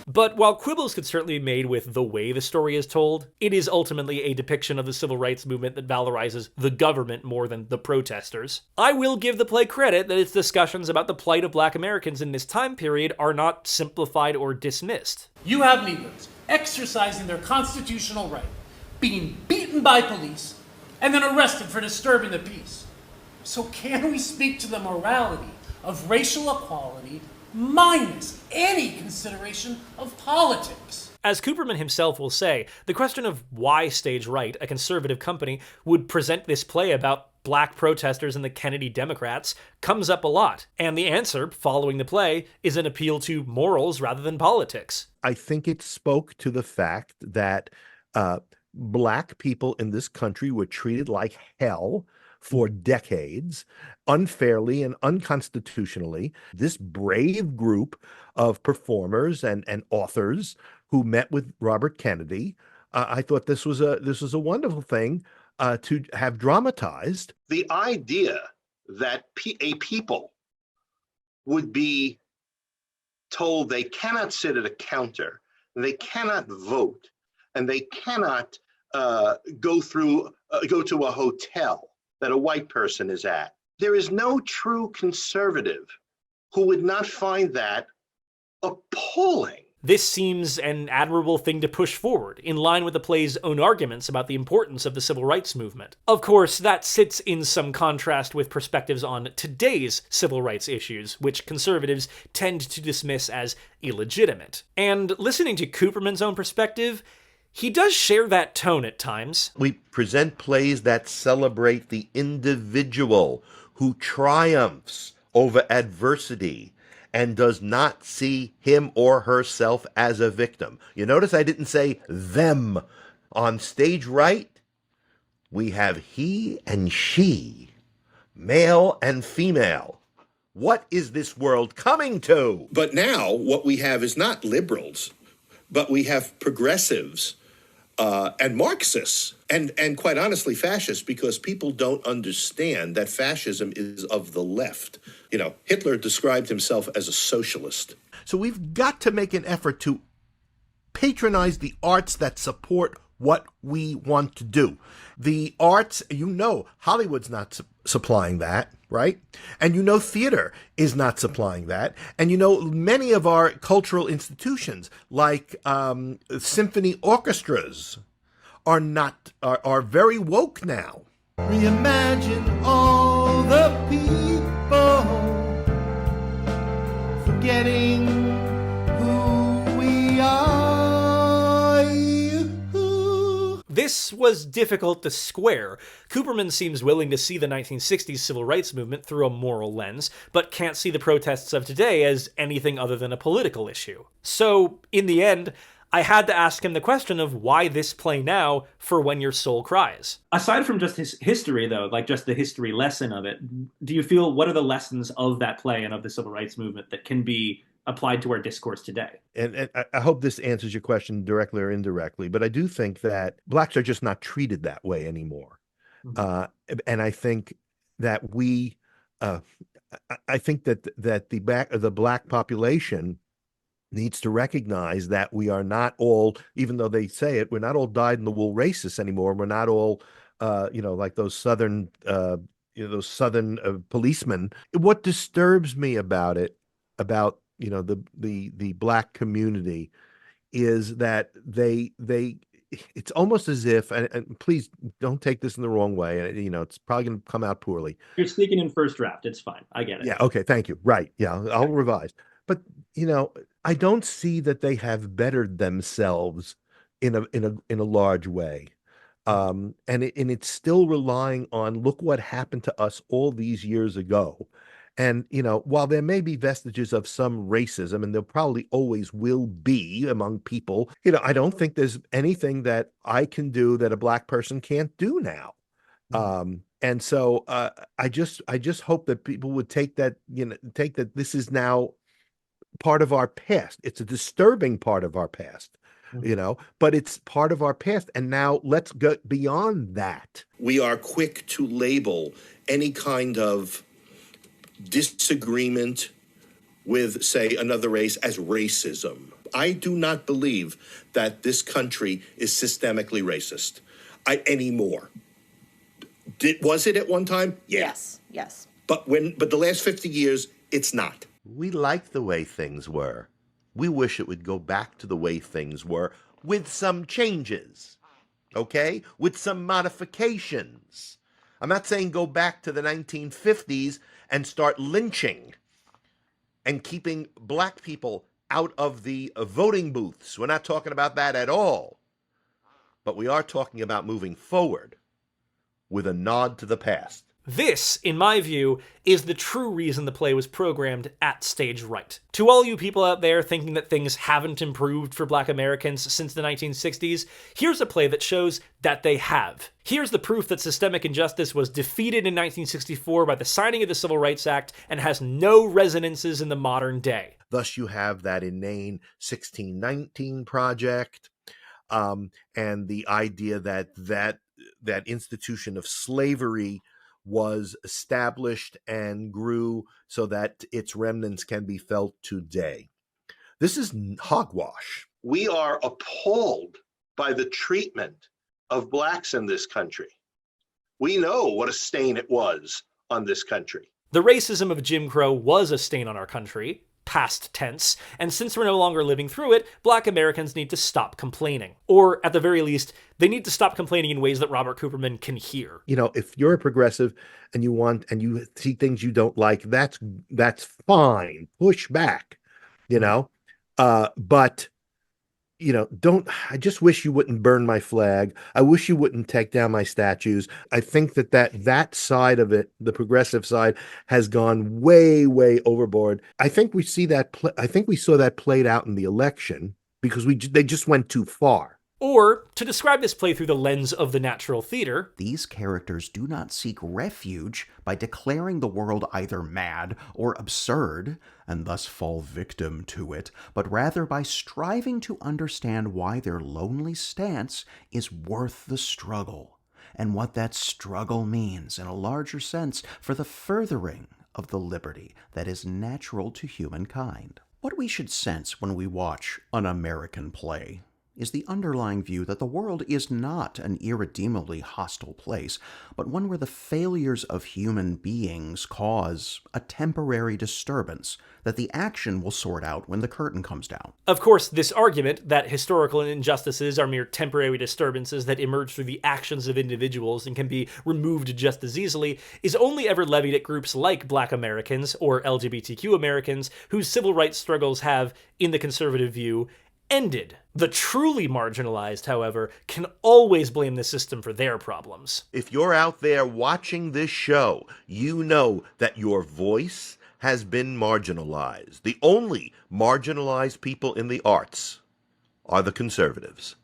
But while quibbles could certainly be made with the way the story is told, it is ultimately a depiction of the civil rights movement that valorizes the government more than the protesters. I will give the play credit that its discussions about the plight of black Americans in this time period are not simplified or dismissed. You have Negroes exercising their constitutional right, being beaten by police, and then arrested for disturbing the peace. So can we speak to the morality of racial equality minus any consideration of politics? As Cooperman himself will say, the question of why Stage Right, a conservative company, would present this play about black protesters and the Kennedy Democrats comes up a lot. And the answer, following the play, is an appeal to morals rather than politics. I think it spoke to the fact that black people in this country were treated like hell for decades, unfairly and unconstitutionally. This brave group of performers and authors who met with Robert Kennedy, I thought this was a wonderful thing. to have dramatized. The idea that a people would be told they cannot sit at a counter, they cannot vote, and they cannot go to a hotel that a white person is at. There is no true conservative who would not find that appalling. This seems an admirable thing to push forward, in line with the play's own arguments about the importance of the civil rights movement. Of course, that sits in some contrast with perspectives on today's civil rights issues, which conservatives tend to dismiss as illegitimate. And listening to Cooperman's own perspective, he does share that tone at times. We present plays that celebrate the individual who triumphs over adversity and does not see him or herself as a victim. You notice I didn't say them. On stage right, we have he and she, male and female. What is this world coming to? But now what we have is not liberals, but we have progressives and Marxists, and quite honestly, fascists, because people don't understand that fascism is of the left. You know, Hitler described himself as a socialist. So we've got to make an effort to patronize the arts that support what we want to do. The arts, you know, Hollywood's not supplying that, right? And you know theater is not supplying that. And you know many of our cultural institutions, like symphony orchestras, are very woke now. Reimagine all the people, forgetting who we are. This was difficult to square. Cooperman seems willing to see the 1960s civil rights movement through a moral lens, but can't see the protests of today as anything other than a political issue. So, in the end, I had to ask him the question of why this play now for When Your Soul Cries. Aside from just his history, though, like just the history lesson of it, do you feel what are the lessons of that play and of the civil rights movement that can be applied to our discourse today? And I hope this answers your question directly or indirectly, but I do think that blacks are just not treated that way anymore. Mm-hmm. And I think that I think that the black population needs to recognize that we are not all, even though they say it, we're not all dyed-in-the-wool racists anymore. We're not all, like those southern policemen. What disturbs me about it, about the black community, is that they it's almost as if, and please don't take this in the wrong way, it's probably going to come out poorly. You're speaking in first draft. It's fine. I get it. Yeah. Okay. Thank you. Right. Yeah. I'll revise. But I don't see that they have bettered themselves in a large way, and it's still relying on, look what happened to us all these years ago. And while there may be vestiges of some racism, and there probably always will be among people, I don't think there's anything that I can do that a black person can't do now. And so I just hope that people would take that this is now part of our past. It's a disturbing part of our past, but it's part of our past. And now let's go beyond that. We are quick to label any kind of disagreement with, say, another race as racism. I do not believe that this country is systemically racist anymore. Was it at one time? Yeah. Yes. But the last 50 years, it's not. We like the way things were. We wish it would go back to the way things were with some changes, okay? With some modifications. I'm not saying go back to the 1950s and start lynching and keeping black people out of the voting booths. We're not talking about that at all. But we are talking about moving forward with a nod to the past. This, in my view, is the true reason the play was programmed at stage right. To all you people out there thinking that things haven't improved for black Americans since the 1960s, here's a play that shows that they have. Here's the proof that systemic injustice was defeated in 1964 by the signing of the Civil Rights Act and has no resonances in the modern day. Thus you have that inane 1619 project, and the idea that institution of slavery was established and grew so that its remnants can be felt today. This is hogwash. We are appalled by the treatment of blacks in this country. We know what a stain it was on this country. The racism of Jim Crow was a stain on our country, past tense, and since we're no longer living through it, Black Americans need to stop complaining. Or, at the very least, they need to stop complaining in ways that Robert Cooperman can hear. You know, if you're a progressive and you see things you don't like, that's fine. Push back, you know? But you know, I just wish you wouldn't burn my flag. I wish you wouldn't take down my statues. I think that side of it, the progressive side, has gone way, way overboard. I think we saw that played out in the election because they just went too far. Or, to describe this play through the lens of the natural theater, these characters do not seek refuge by declaring the world either mad or absurd, and thus fall victim to it, but rather by striving to understand why their lonely stance is worth the struggle, and what that struggle means in a larger sense for the furthering of the liberty that is natural to humankind. What we should sense when we watch an American play is the underlying view that the world is not an irredeemably hostile place, but one where the failures of human beings cause a temporary disturbance that the action will sort out when the curtain comes down. Of course, this argument that historical injustices are mere temporary disturbances that emerge through the actions of individuals and can be removed just as easily is only ever levied at groups like Black Americans or LGBTQ Americans whose civil rights struggles have, in the conservative view, ended. The truly marginalized, however, can always blame the system for their problems. If you're out there watching this show, you know that your voice has been marginalized. The only marginalized people in the arts are the conservatives.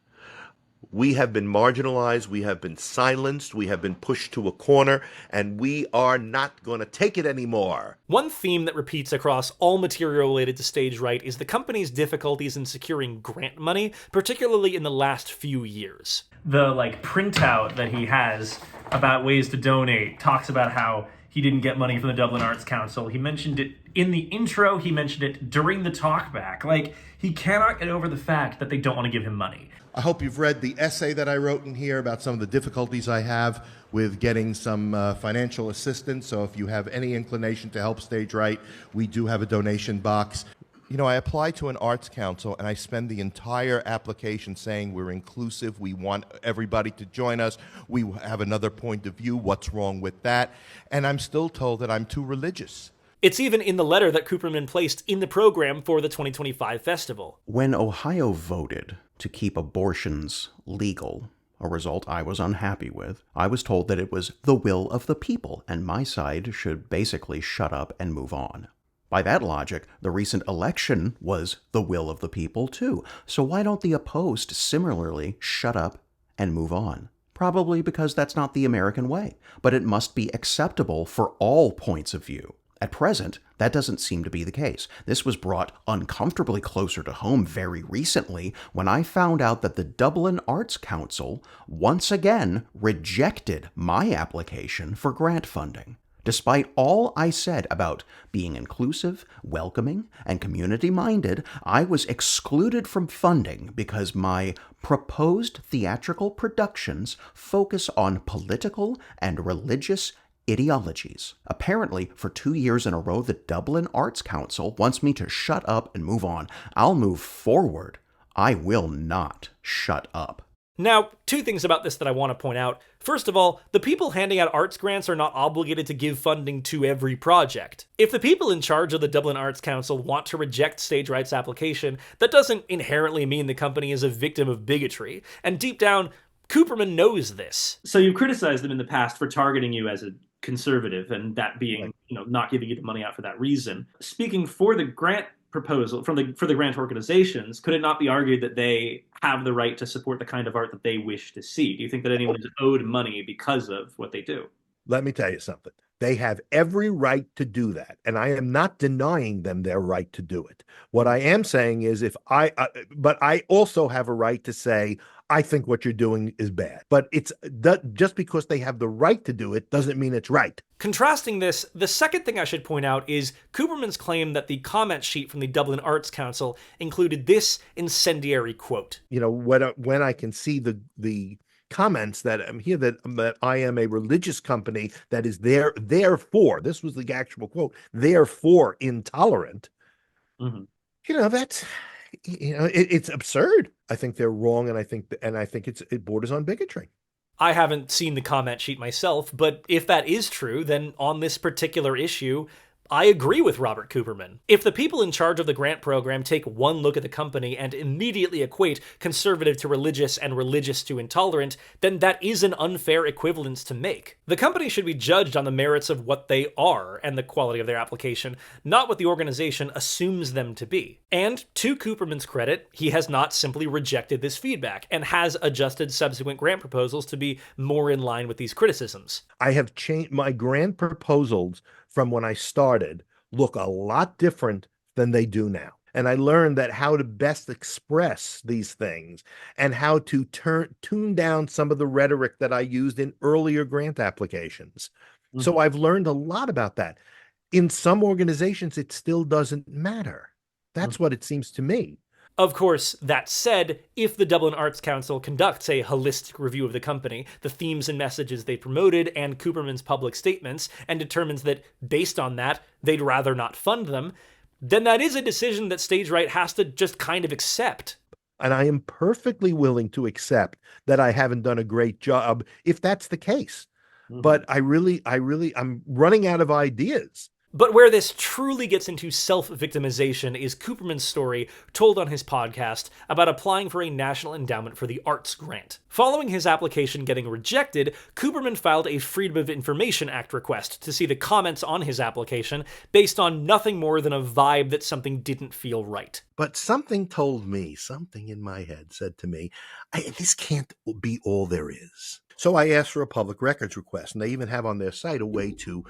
We have been marginalized, we have been silenced, we have been pushed to a corner, and we are not going to take it anymore. One theme that repeats across all material related to Stage Right is the company's difficulties in securing grant money, particularly in the last few years. The printout that he has about ways to donate talks about how he didn't get money from the Dublin Arts Council. He mentioned it in the intro, he mentioned it during the talkback. He cannot get over the fact that they don't want to give him money. I hope you've read the essay that I wrote in here about some of the difficulties I have with getting some financial assistance. So if you have any inclination to help Stage Right, we do have a donation box. You know, I apply to an arts council and I spend the entire application saying we're inclusive, we want everybody to join us, we have another point of view, what's wrong with that? And I'm still told that I'm too religious. It's even in the letter that Cooperman placed in the program for the 2025 festival. When Ohio voted to keep abortions legal, a result I was unhappy with, I was told that it was the will of the people, and my side should basically shut up and move on. By that logic, the recent election was the will of the people too, so why don't the opposed similarly shut up and move on? Probably because that's not the American way, but it must be acceptable for all points of view. At present, that doesn't seem to be the case. This was brought uncomfortably closer to home very recently when I found out that the Dublin Arts Council once again rejected my application for grant funding. Despite all I said about being inclusive, welcoming, and community-minded, I was excluded from funding because my proposed theatrical productions focus on political and religious ideologies. Apparently, for 2 years in a row, the Dublin Arts Council wants me to shut up and move on. I'll move forward. I will not shut up. Now, two things about this that I want to point out. First of all, the people handing out arts grants are not obligated to give funding to every project. If the people in charge of the Dublin Arts Council want to reject Stage Right's application, that doesn't inherently mean the company is a victim of bigotry. And deep down, Cooperman knows this. So you've criticized them in the past for targeting you as a conservative and that being, not giving you the money out for that reason. Speaking for the grant proposal, for the grant organizations, could it not be argued that they have the right to support the kind of art that they wish to see? Do you think that anyone is owed money because of what they do? Let me tell you something. They have every right to do that. And I am not denying them their right to do it. What I am saying is but I also have a right to say, I think what you're doing is bad. But just because they have the right to do it doesn't mean it's right. Contrasting this, the second thing I should point out is Cooperman's claim that the comment sheet from the Dublin Arts Council included this incendiary quote. When I can see the comments that I'm here that I am a religious company that is therefore, this was the actual quote, therefore intolerant. Mm-hmm. It's absurd. I think they're wrong, and I think it borders on bigotry. I haven't seen the comment sheet myself, but if that is true, then on this particular issue, I agree with Robert Cooperman. If the people in charge of the grant program take one look at the company and immediately equate conservative to religious and religious to intolerant, then that is an unfair equivalence to make. The company should be judged on the merits of what they are and the quality of their application, not what the organization assumes them to be. And to Cooperman's credit, he has not simply rejected this feedback and has adjusted subsequent grant proposals to be more in line with these criticisms. I have changed my grant proposals from when I started look a lot different than they do now. And I learned that how to best express these things and how to tune down some of the rhetoric that I used in earlier grant applications. Mm-hmm. So I've learned a lot about that. In some organizations, it still doesn't matter. That's what it seems to me. Of course, that said, if the Dublin Arts Council conducts a holistic review of the company, the themes and messages they promoted, and Cooperman's public statements, and determines that, based on that, they'd rather not fund them, then that is a decision that Stage Right has to just kind of accept. And I am perfectly willing to accept that I haven't done a great job if that's the case. Mm-hmm. But I'm running out of ideas. But where this truly gets into self-victimization is Cooperman's story told on his podcast about applying for a National Endowment for the Arts grant. Following his application getting rejected, Cooperman filed a Freedom of Information Act request to see the comments on his application based on nothing more than a vibe that something didn't feel right. But something told me, something in my head said to me, this can't be all there is. So I asked for a public records request, and they even have on their site a way to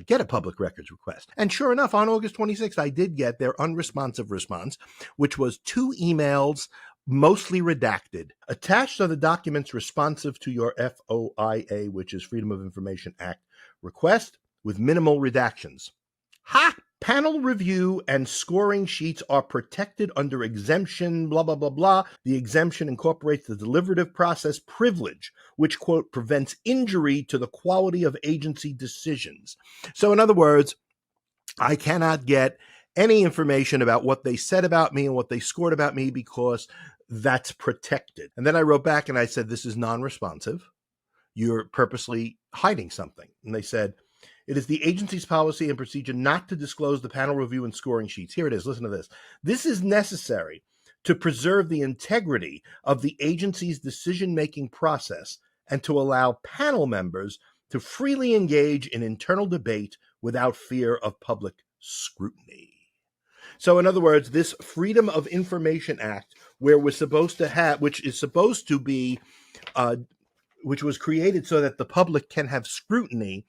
get a public records request. And sure enough, on August 26th, I did get their unresponsive response, which was 2 emails, mostly redacted. Attached are the documents responsive to your FOIA, which is Freedom of Information Act request, with minimal redactions. Ha! Panel review and scoring sheets are protected under exemption, blah, blah, blah, blah. The exemption incorporates the deliberative process privilege, which, quote, prevents injury to the quality of agency decisions. So in other words, I cannot get any information about what they said about me and what they scored about me because that's protected. And then I wrote back and I said, this is non-responsive. You're purposely hiding something. And they said, it is the agency's policy and procedure not to disclose the panel review and scoring sheets. Here it is. Listen to this. This is necessary to preserve the integrity of the agency's decision-making process and to allow panel members to freely engage in internal debate without fear of public scrutiny. So in other words, this Freedom of Information Act, where we're supposed to have, which is supposed to be, which was created so that the public can have scrutiny,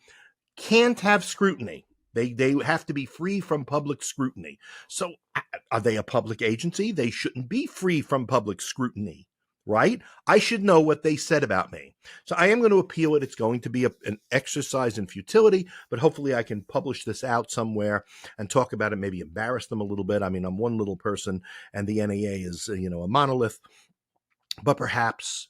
can't have scrutiny. They have to be free from public scrutiny. So are they a public agency? They shouldn't be free from public scrutiny, right? I should know what they said about me. So I am going to appeal it. It's going to be an exercise in futility, but hopefully I can publish this out somewhere and talk about it, maybe embarrass them a little bit. I mean, I'm one little person and the NAA is, a monolith, but perhaps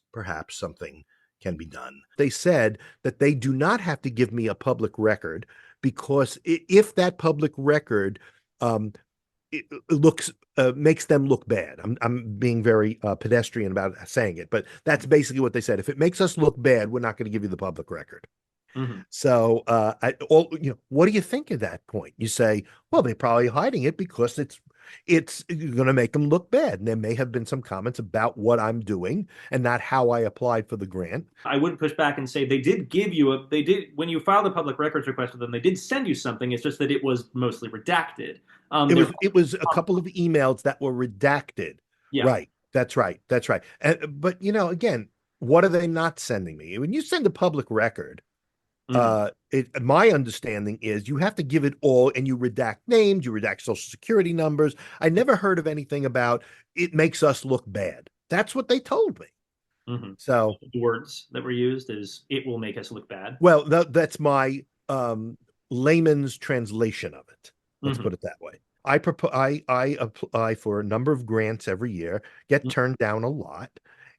something can be done. They said that they do not have to give me a public record because if that public record makes them look bad. I'm being very pedestrian about saying it, but that's basically what they said. If it makes us look bad, we're not going to give you the public record. Mm-hmm. So, what do you think at that point? You say, well, they're probably hiding it because it's going to make them look bad. And there may have been some comments about what I'm doing and not how I applied for the grant. I would push back and say they did when you filed a public records request with them, they did send you something. It's just that it was mostly redacted. It was a couple of emails that were redacted. Yeah. Right. That's right. But again, what are they not sending me? When you send a public record, My understanding is you have to give it all, and you redact names, you redact social security numbers. I never heard of anything about it makes us look bad. That's what they told me. So the words that were used is it will make us look bad. Well, that's my layman's translation of it. Let's put it that way. I apply for a number of grants every year, get turned down a lot.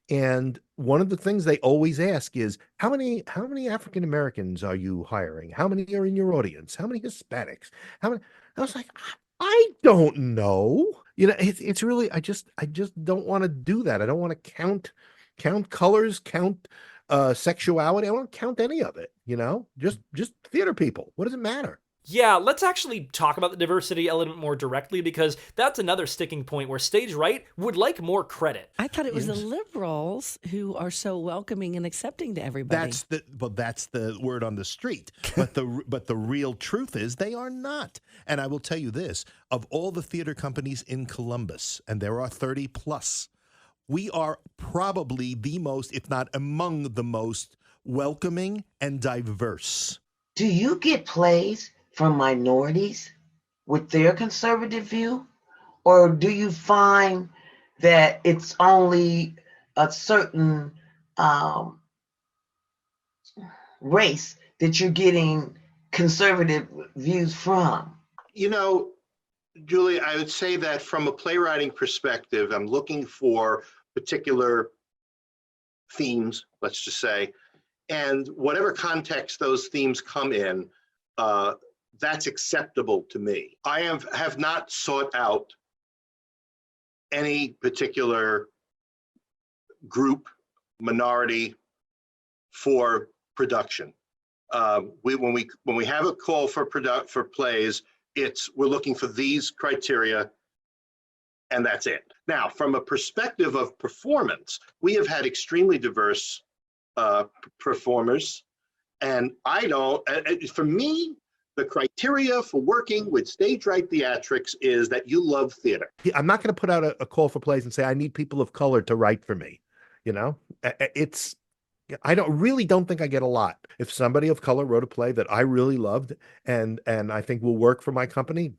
And one of the things they always ask is how many African Americans are you hiring? How many are in your audience? How many Hispanics? How many? I was like, I don't know. It's really I just don't want to do that. I don't want to count colors, count sexuality. I don't count any of it. Just theater people. What does it matter? Yeah, let's actually talk about the diversity element more directly, because that's another sticking point where Stage Right would like more credit. I thought it was the liberals who are so welcoming and accepting to everybody. That's the word on the street. But the real truth is they are not. And I will tell you this, of all the theater companies in Columbus, and there are 30 plus, we are probably the most, if not among the most, welcoming and diverse. Do you get plays from minorities with their conservative view? Or do you find that it's only a certain race that you're getting conservative views from? Julie, I would say that from a playwriting perspective, I'm looking for particular themes, let's just say, and whatever context those themes come in, that's acceptable to me. I have not sought out any particular group, minority for production. When we have a call for plays, we're looking for these criteria, and that's it. Now, from a perspective of performance, we have had extremely diverse performers, and for me, the criteria for working with Stage Right Theatrics is that you love theater. I'm not going to put out a call for plays and say I need people of color to write for me. I don't think I get a lot. If somebody of color wrote a play that I really loved and I think will work for my company,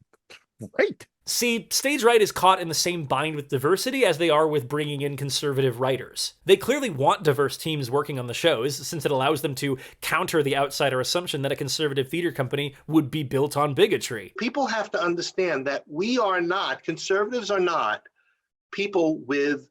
great. See, Stage Right is caught in the same bind with diversity as they are with bringing in conservative writers. They clearly want diverse teams working on the shows, since it allows them to counter the outsider assumption that a conservative theater company would be built on bigotry. People have to understand that conservatives are not people with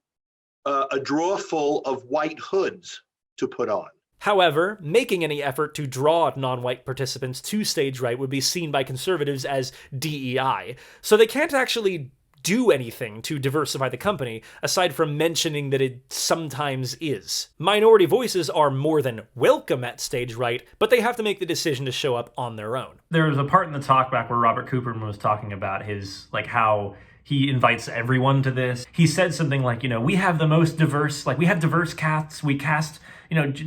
a drawer full of white hoods to put on. However, making any effort to draw non-white participants to Stage Right would be seen by conservatives as DEI, so they can't actually do anything to diversify the company, aside from mentioning that it sometimes is. Minority voices are more than welcome at Stage Right, but they have to make the decision to show up on their own. There was a part in the talkback where Robert Cooperman was talking about his, how he invites everyone to this. He said something like, we have the most diverse, we have diverse casts, we cast,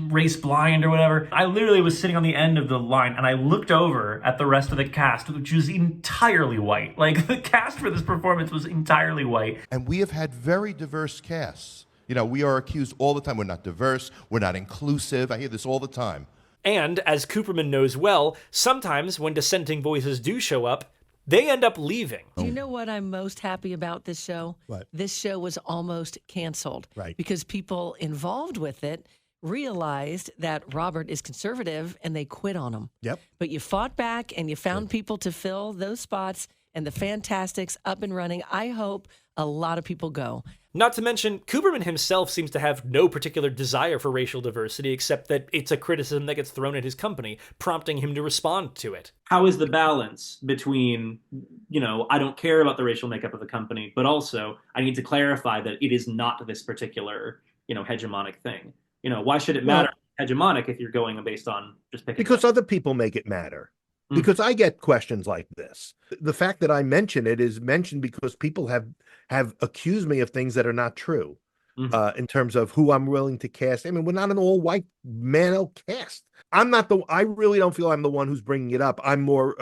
race blind or whatever. I literally was sitting on the end of the line and I looked over at the rest of the cast, which was entirely white. The cast for this performance was entirely white. And we have had very diverse casts. We are accused all the time. We're not diverse. We're not inclusive. I hear this all the time. And as Cooperman knows well, sometimes when dissenting voices do show up, they end up leaving. Do you know what I'm most happy about this show? What? This show was almost canceled. Right. Because people involved with it realized that Robert is conservative and they quit on him. Yep. But you fought back and you found people to fill those spots, and the Fantastics up and running. I hope a lot of people go. Not to mention, Cooperman himself seems to have no particular desire for racial diversity, except that it's a criticism that gets thrown at his company, prompting him to respond to it. How is the balance between, I don't care about the racial makeup of the company, but also I need to clarify that it is not this particular, hegemonic thing? Why should it matter hegemonic if you're going based on just picking? Because other people make it matter. Because I get questions like this. The fact that I mention it is mentioned because people have accused me of things that are not true in terms of who I'm willing to cast. I mean, we're not an all-white male cast. I really don't feel I'm the one who's bringing it up. I'm more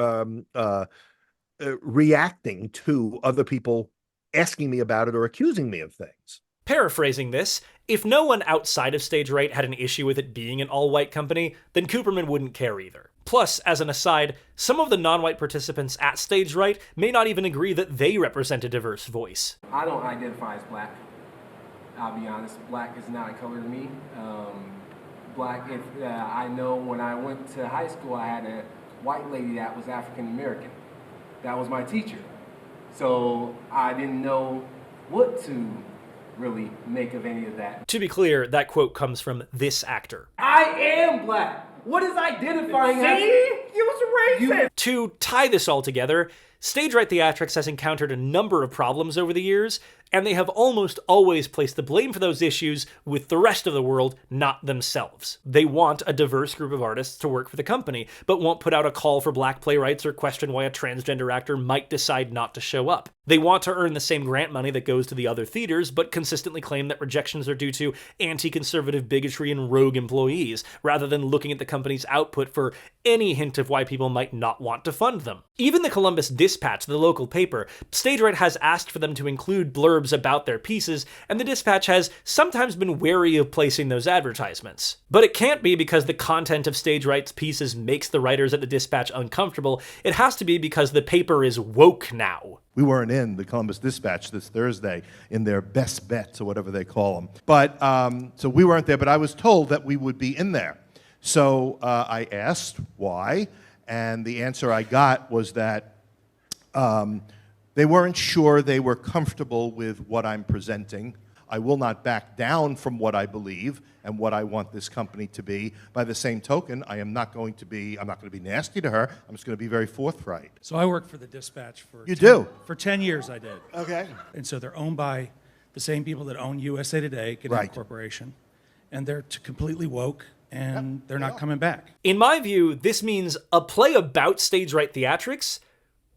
reacting to other people asking me about it or accusing me of things. Paraphrasing this, if no one outside of Stage Right had an issue with it being an all-white company, then Cooperman wouldn't care either. Plus, as an aside, some of the non-white participants at Stage Right may not even agree that they represent a diverse voice. I don't identify as black. I'll be honest, black is not a color to me. I know when I went to high school, I had a white lady that was African American. That was my teacher. So I didn't know what to really make of any of that. To be clear, that quote comes from this actor. I am black. What is identifying as? You was racist. To tie this all together, Stage Right Theatrics has encountered a number of problems over the years, and they have almost always placed the blame for those issues with the rest of the world, not themselves. They want a diverse group of artists to work for the company, but won't put out a call for black playwrights or question why a transgender actor might decide not to show up. They want to earn the same grant money that goes to the other theaters, but consistently claim that rejections are due to anti-conservative bigotry and rogue employees, rather than looking at the company's output for any hint of why people might not want to fund them. Even the Columbus Dispatch, the local paper, Stage Right has asked for them to include blurbs about their pieces, and the Dispatch has sometimes been wary of placing those advertisements. But it can't be because the content of Stage Right's pieces makes the writers at the Dispatch uncomfortable. It has to be because the paper is woke now. We weren't in the Columbus Dispatch this Thursday in their best bets or whatever they call them. But so we weren't there, but I was told that we would be in there. So I asked why, and the answer I got was that they weren't sure they were comfortable with what I'm presenting. I will not back down from what I believe and what I want this company to be. By the same token, I'm not going to be nasty to her. I'm just going to be very forthright. So I worked for the Dispatch for For 10 years I did. Okay. And so they're owned by the same people that own USA Today, Gannett Right. Corporation. And they're completely woke, and they're not coming back. In my view, this means a play about Stage Right Theatrics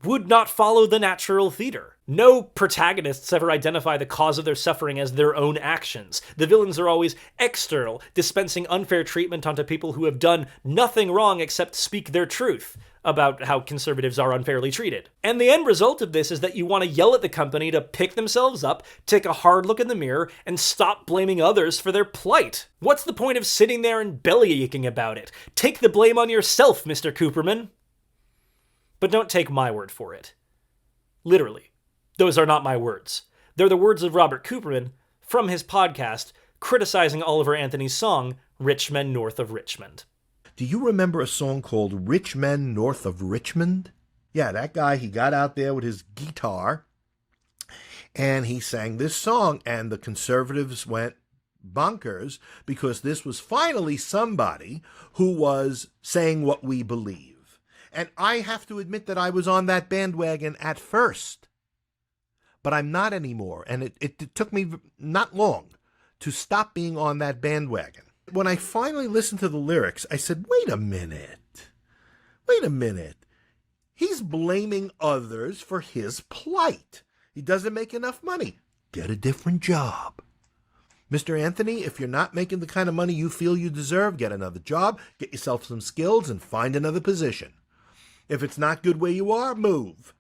would not follow the natural theater. No protagonists ever identify the cause of their suffering as their own actions. The villains are always external, dispensing unfair treatment onto people who have done nothing wrong except speak their truth about how conservatives are unfairly treated. And the end result of this is that you want to yell at the company to pick themselves up, take a hard look in the mirror, and stop blaming others for their plight. What's the point of sitting there and belly aching about it? Take the blame on yourself, Mr. Cooperman. But don't take my word for it. Literally. Those are not my words. They're the words of Robert Cooperman from his podcast criticizing Oliver Anthony's song, Rich Men North of Richmond. Do you remember a song called Rich Men North of Richmond? Yeah, that guy, he got out there with his guitar and he sang this song, and the conservatives went bonkers because this was finally somebody who was saying what we believe. And I have to admit that I was on that bandwagon at first, but I'm not anymore. And it took me not long to stop being on that bandwagon. When I finally listened to the lyrics, I said, wait a minute. He's blaming others for his plight. He doesn't make enough money. Get a different job. Mr. Anthony, if you're not making the kind of money you feel you deserve, get another job, get yourself some skills, and find another position. If it's not good where you are, move.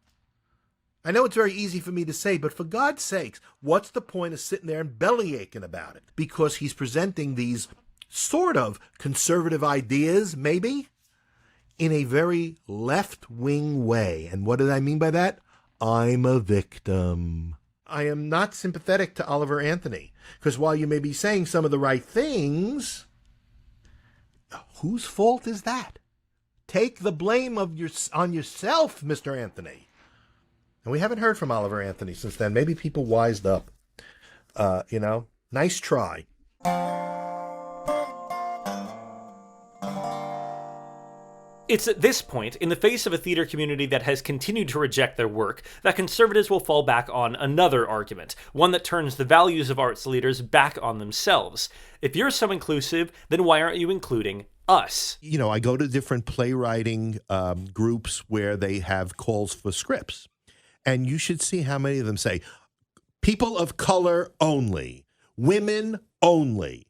I know it's very easy for me to say, but for God's sakes, what's the point of sitting there and belly aching about it? Because he's presenting these sort of conservative ideas, maybe, in a very left-wing way. And what did I mean by that? I'm a victim. I am not sympathetic to Oliver Anthony, because while you may be saying some of the right things, whose fault is that? Take the blame on yourself, Mr. Anthony. And we haven't heard from Oliver Anthony since then. Maybe people wised up. Nice try. It's at this point, in the face of a theater community that has continued to reject their work, that conservatives will fall back on another argument, one that turns the values of arts leaders back on themselves. If you're so inclusive, then why aren't you including us? I go to different playwriting groups where they have calls for scripts. And you should see how many of them say, people of color only, women only,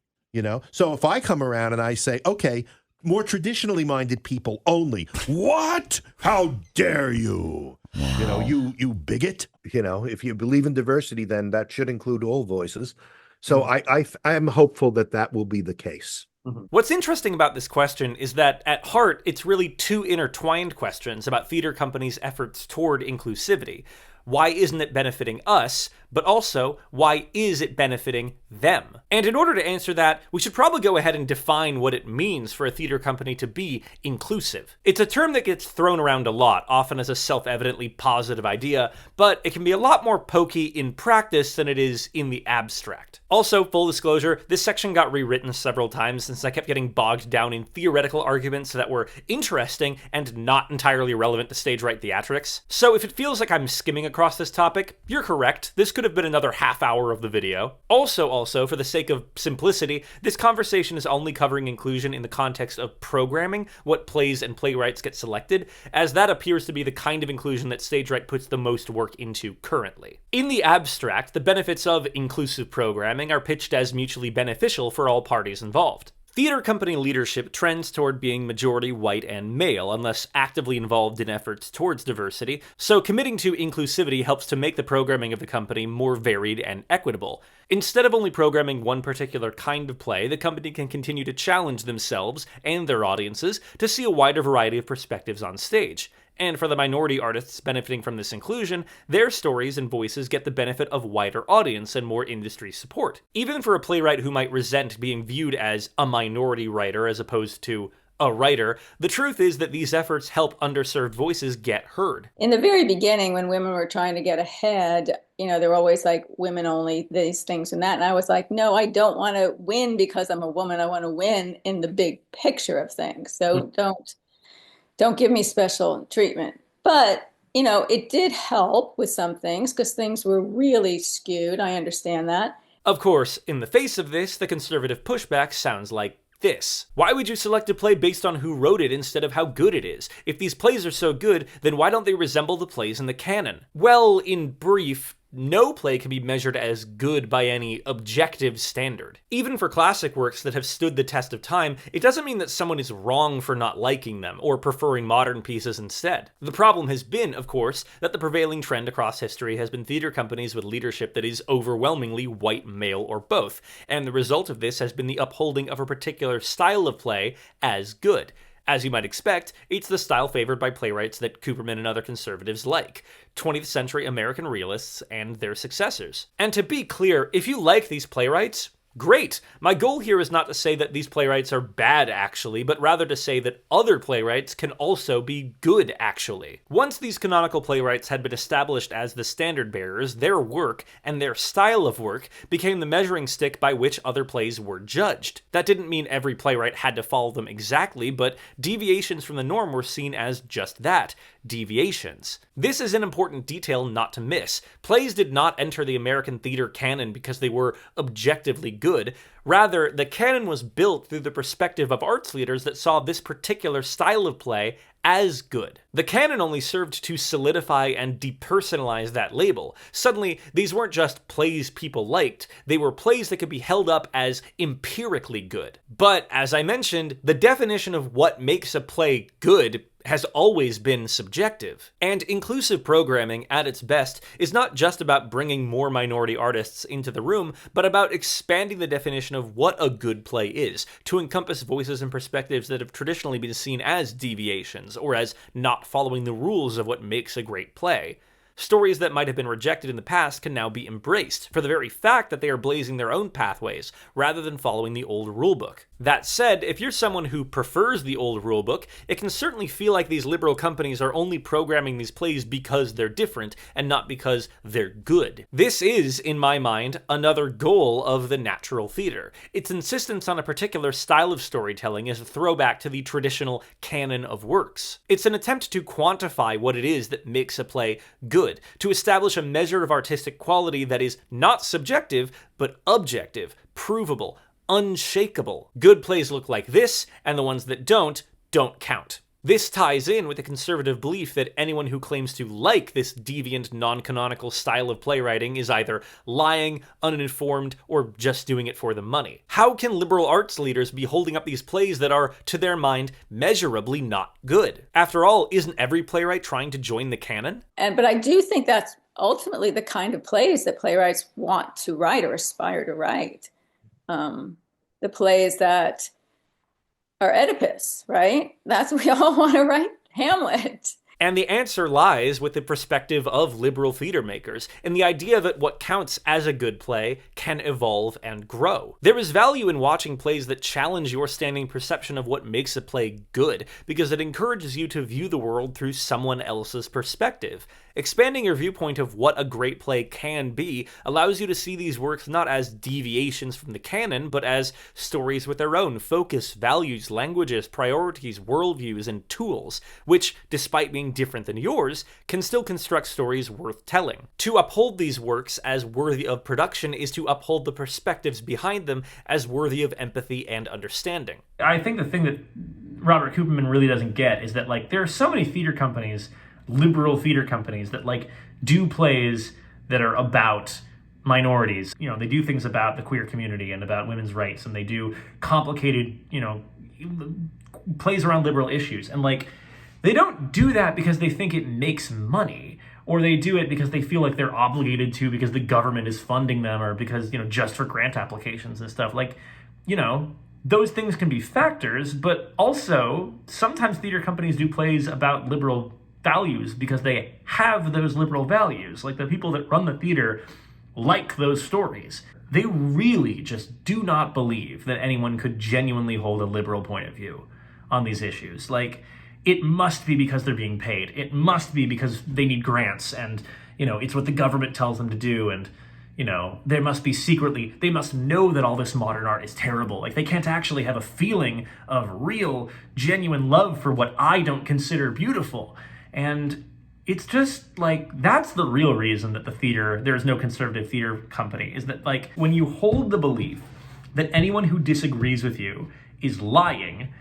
So if I come around and I say, okay, more traditionally minded people only. What? How dare you? You bigot. If you believe in diversity, then that should include all voices. So I am hopeful that that will be the case. What's interesting about this question is that at heart, it's really two intertwined questions about theater companies' efforts toward inclusivity. Why isn't it benefiting us? But also, why is it benefiting them? And in order to answer that, we should probably go ahead and define what it means for a theater company to be inclusive. It's a term that gets thrown around a lot, often as a self-evidently positive idea, but it can be a lot more pokey in practice than it is in the abstract. Also, full disclosure, this section got rewritten several times since I kept getting bogged down in theoretical arguments that were interesting and not entirely relevant to stage right theatrics. So if it feels like I'm skimming across this topic, you're correct. This could have been another half hour of the video. Also, for the sake of simplicity, this conversation is only covering inclusion in the context of programming, what plays and playwrights get selected, as that appears to be the kind of inclusion that Stage Right puts the most work into currently. In the abstract, the benefits of inclusive programming are pitched as mutually beneficial for all parties involved. Theater company leadership trends toward being majority white and male, unless actively involved in efforts towards diversity, so committing to inclusivity helps to make the programming of the company more varied and equitable. Instead of only programming one particular kind of play, the company can continue to challenge themselves and their audiences to see a wider variety of perspectives on stage. And for the minority artists benefiting from this inclusion, their stories and voices get the benefit of wider audience and more industry support. Even for a playwright who might resent being viewed as a minority writer as opposed to a writer, the truth is that these efforts help underserved voices get heard. In the very beginning, when women were trying to get ahead, they were always like, women only, these things and that. And I was like, no, I don't want to win because I'm a woman. I want to win in the big picture of things. So don't give me special treatment. But, it did help with some things because things were really skewed. I understand that. Of course, in the face of this, the conservative pushback sounds like this. Why would you select a play based on who wrote it instead of how good it is? If these plays are so good, then why don't they resemble the plays in the canon? Well, in brief, no play can be measured as good by any objective standard. Even for classic works that have stood the test of time, it doesn't mean that someone is wrong for not liking them, or preferring modern pieces instead. The problem has been, of course, that the prevailing trend across history has been theater companies with leadership that is overwhelmingly white, male, or both, and the result of this has been the upholding of a particular style of play as good. As you might expect, it's the style favored by playwrights that Cooperman and other conservatives like, 20th century American realists and their successors. And to be clear, if you like these playwrights, great! My goal here is not to say that these playwrights are bad, actually, but rather to say that other playwrights can also be good, actually. Once these canonical playwrights had been established as the standard bearers, their work and their style of work became the measuring stick by which other plays were judged. That didn't mean every playwright had to follow them exactly, but deviations from the norm were seen as just that, deviations. This is an important detail not to miss. Plays did not enter the American theater canon because they were objectively good. Rather, the canon was built through the perspective of arts leaders that saw this particular style of play as good. The canon only served to solidify and depersonalize that label. Suddenly, these weren't just plays people liked, they were plays that could be held up as empirically good. But, as I mentioned, the definition of what makes a play good has always been subjective. And inclusive programming, at its best, is not just about bringing more minority artists into the room, but about expanding the definition of what a good play is, to encompass voices and perspectives that have traditionally been seen as deviations, or as not following the rules of what makes a great play. Stories that might have been rejected in the past can now be embraced, for the very fact that they are blazing their own pathways, rather than following the old rulebook. That said, if you're someone who prefers the old rulebook, it can certainly feel like these liberal companies are only programming these plays because they're different, and not because they're good. This is, in my mind, another goal of the natural theater. Its insistence on a particular style of storytelling is a throwback to the traditional canon of works. It's an attempt to quantify what it is that makes a play good, to establish a measure of artistic quality that is not subjective, but objective, provable, unshakable. Good plays look like this, and the ones that don't count. This ties in with the conservative belief that anyone who claims to like this deviant, non-canonical style of playwriting is either lying, uninformed, or just doing it for the money. How can liberal arts leaders be holding up these plays that are, to their mind, measurably not good? After all, isn't every playwright trying to join the canon? But I do think that's ultimately the kind of plays that playwrights want to write or aspire to write. The plays that are Oedipus, right? That's what we all want to write, Hamlet. And the answer lies with the perspective of liberal theater makers, and the idea that what counts as a good play can evolve and grow. There is value in watching plays that challenge your standing perception of what makes a play good, because it encourages you to view the world through someone else's perspective. Expanding your viewpoint of what a great play can be allows you to see these works not as deviations from the canon, but as stories with their own focus, values, languages, priorities, worldviews, and tools, which, despite being different than yours, can still construct stories worth telling. To uphold these works as worthy of production is to uphold the perspectives behind them as worthy of empathy and understanding. I think the thing that Robert Cooperman really doesn't get is that, like, there are so many theater companies, liberal theater companies, that, like, do plays that are about minorities. You know, they do things about the queer community and about women's rights, and they do complicated, you know, plays around liberal issues. And, like, they don't do that because they think it makes money, or they do it because they feel like they're obligated to because the government is funding them, or because, you know, just for grant applications and stuff. Like, you know, those things can be factors, but also sometimes theater companies do plays about liberal values because they have those liberal values. Like, the people that run the theater like those stories. They really just do not believe that anyone could genuinely hold a liberal point of view on these issues. Like, it must be because they're being paid. It must be because they need grants, and, you know, it's what the government tells them to do, and, you know, they must know that all this modern art is terrible. Like, they can't actually have a feeling of real, genuine love for what I don't consider beautiful. And it's just, like, that's the real reason that there's no conservative theater company, is that, like, when you hold the belief that anyone who disagrees with you is lying,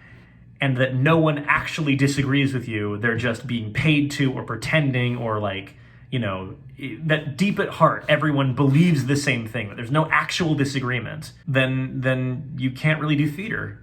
and that no one actually disagrees with you, they're just being paid to or pretending, or, like, you know, that deep at heart everyone believes the same thing, that there's no actual disagreement, then you can't really do theater,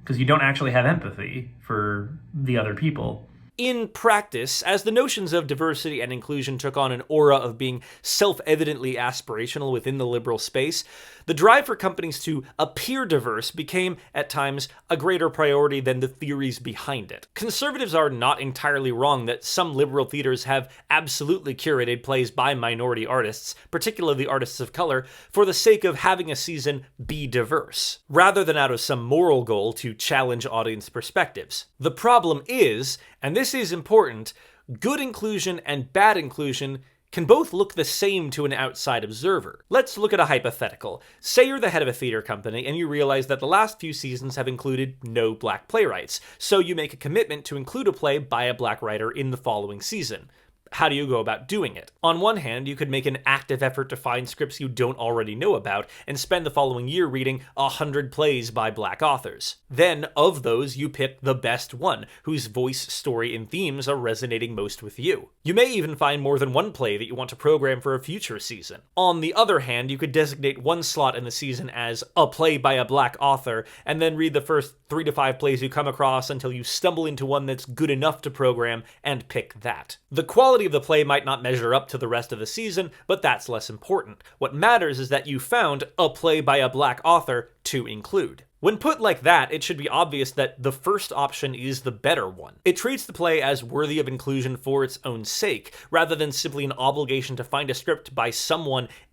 because you don't actually have empathy for the other people. In practice, as the notions of diversity and inclusion took on an aura of being self-evidently aspirational within the liberal space, the drive for companies to appear diverse became, at times, a greater priority than the theories behind it. Conservatives are not entirely wrong that some liberal theaters have absolutely curated plays by minority artists, particularly artists of color, for the sake of having a season be diverse, rather than out of some moral goal to challenge audience perspectives. The problem is, and this is important, good inclusion and bad inclusion can both look the same to an outside observer. Let's look at a hypothetical. Say you're the head of a theater company and you realize that the last few seasons have included no black playwrights, so you make a commitment to include a play by a black writer in the following season. How do you go about doing it? On one hand, you could make an active effort to find scripts you don't already know about and spend the following year reading 100 plays by black authors. Then, of those, you pick the best one, whose voice, story, and themes are resonating most with you. You may even find more than one play that you want to program for a future season. On the other hand, you could designate one slot in the season as a play by a black author, and then read the first 3 to 5 plays you come across until you stumble into one that's good enough to program and pick that. The quality of the play might not measure up to the rest of the season, but that's less important. What matters is that you found a play by a black author to include. When put like that, it should be obvious that the first option is the better one. It treats the play as worthy of inclusion for its own sake, rather than simply an obligation to find a script by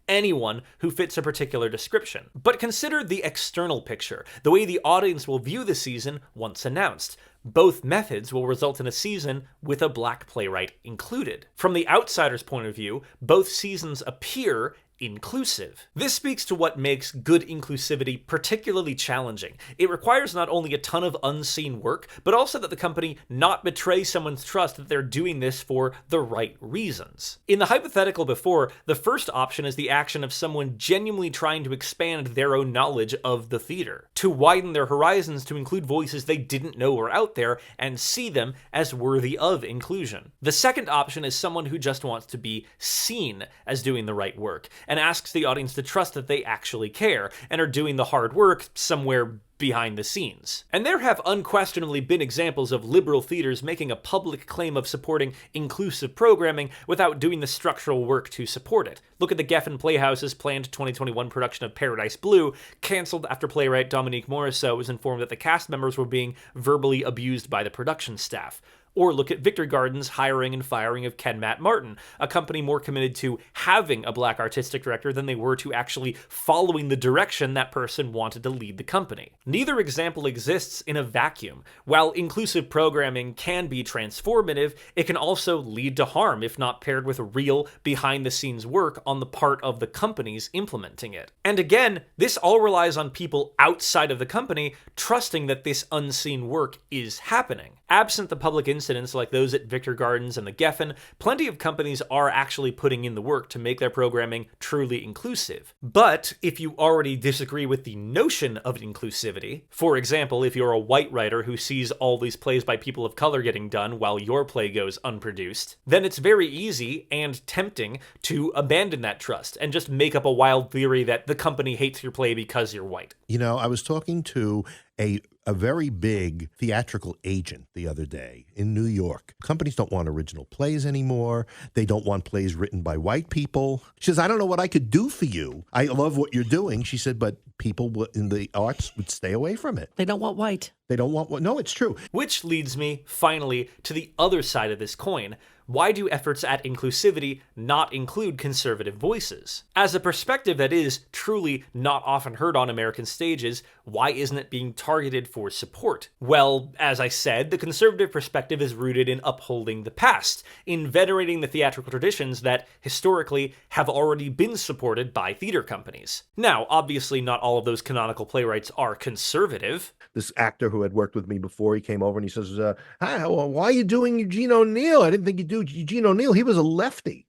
anyone who fits a particular description. But consider the external picture, the way the audience will view the season once announced. Both methods will result in a season with a black playwright included. From the outsider's point of view, both seasons appear inclusive. This speaks to what makes good inclusivity particularly challenging. It requires not only a ton of unseen work, but also that the company not betray someone's trust that they're doing this for the right reasons. In the hypothetical before, the first option is the action of someone genuinely trying to expand their own knowledge of the theater, to widen their horizons to include voices they didn't know were out there and see them as worthy of inclusion. The second option is someone who just wants to be seen as doing the right work, and asks the audience to trust that they actually care and are doing the hard work somewhere behind the scenes. And there have unquestionably been examples of liberal theaters making a public claim of supporting inclusive programming without doing the structural work to support it. Look at the Geffen Playhouse's planned 2021 production of Paradise Blue, cancelled after playwright Dominique Morisseau was informed that the cast members were being verbally abused by the production staff. Or look at Victor Garden's hiring and firing of Ken Matt Martin, a company more committed to having a black artistic director than they were to actually following the direction that person wanted to lead the company. Neither example exists in a vacuum. While inclusive programming can be transformative, it can also lead to harm if not paired with real, behind-the-scenes work on the part of the companies implementing it. And again, this all relies on people outside of the company trusting that this unseen work is happening. Absent the public incidents like those at Victor Gardens and the Geffen, plenty of companies are actually putting in the work to make their programming truly inclusive. But if you already disagree with the notion of inclusivity, for example, if you're a white writer who sees all these plays by people of color getting done while your play goes unproduced, then it's very easy and tempting to abandon that trust and just make up a wild theory that the company hates your play because you're white. You know, I was talking to a very big theatrical agent the other day in New York. Companies don't want original plays anymore. They don't want plays written by white people. She says, I don't know what I could do for you. I love what you're doing. She said, but people in the arts would stay away from it. They don't want white. They don't want what? No, it's true. Which leads me, finally, to the other side of this coin. Why do efforts at inclusivity not include conservative voices? As a perspective that is truly not often heard on American stages, why isn't it being targeted for support? Well, as I said, the conservative perspective is rooted in upholding the past, in venerating the theatrical traditions that, historically, have already been supported by theater companies. Now, obviously not all of those canonical playwrights are conservative. This actor who had worked with me before, he came over and he says, hi, why are you doing Eugene O'Neill? I didn't think you'd do Eugene O'Neill. He was a lefty.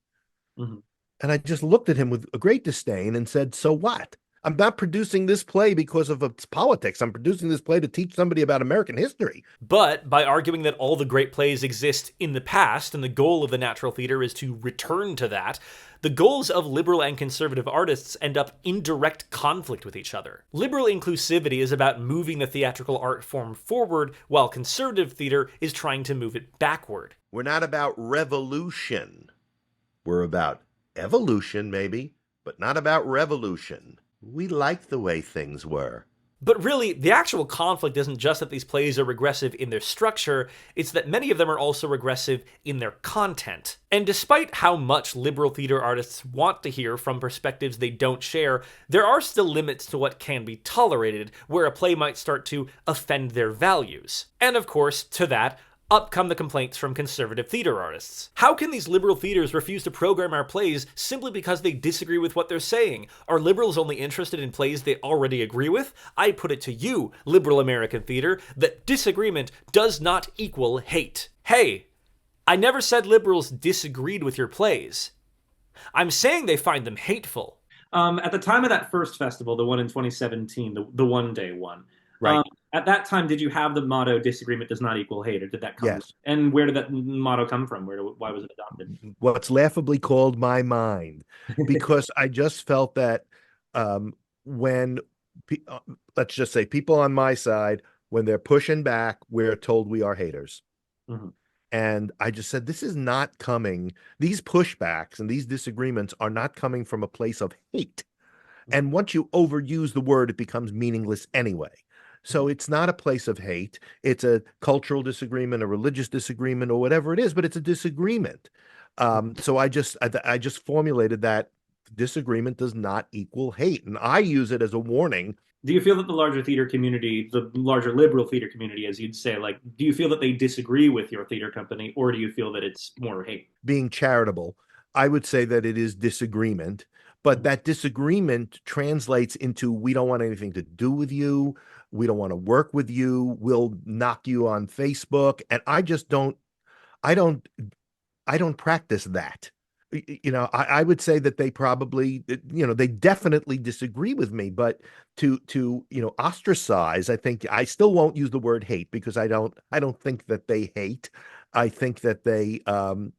Mm-hmm. And I just looked at him with a great disdain and said, so what? I'm not producing this play because of its politics. I'm producing this play to teach somebody about American history. But by arguing that all the great plays exist in the past and the goal of the natural theater is to return to that, the goals of liberal and conservative artists end up in direct conflict with each other. Liberal inclusivity is about moving the theatrical art form forward, while conservative theater is trying to move it backward. We're not about revolution. We're about evolution, maybe, but not about revolution. We like the way things were. But really, the actual conflict isn't just that these plays are regressive in their structure, it's that many of them are also regressive in their content. And despite how much liberal theater artists want to hear from perspectives they don't share, there are still limits to what can be tolerated, where a play might start to offend their values. And of course, to that, up come the complaints from conservative theater artists. How can these liberal theaters refuse to program our plays simply because they disagree with what they're saying? Are liberals only interested in plays they already agree with? I put it to you, liberal American theater, that disagreement does not equal hate. Hey, I never said liberals disagreed with your plays. I'm saying they find them hateful. At the time of that first festival, the one in 2017, the one-day one, right. At that time, did you have the motto "disagreement does not equal hate," or did that come? Yes. And where did that motto come from? Why was it adopted? What's laughably called my mind, because I just felt that when, let's just say, people on my side, when they're pushing back, we're told we are haters. Mm-hmm. And I just said, this is not coming. These pushbacks and these disagreements are not coming from a place of hate. And once you overuse the word, it becomes meaningless anyway. So it's not a place of hate. It's a cultural disagreement, a religious disagreement, or whatever it is, but it's a disagreement. So I just formulated that disagreement does not equal hate. And I use it as a warning. Do you feel that the larger theater community, the larger liberal theater community, as you'd say, like, do you feel that they disagree with your theater company, or do you feel that it's more hate? Being charitable, I would say that it is disagreement, but that disagreement translates into, we don't want anything to do with you. We don't want to work with you. We'll knock you on Facebook. And I just don't practice that. You know, I would say that they probably, they definitely disagree with me, but to ostracize, I think I still won't use the word hate, because I don't think that they hate. I think that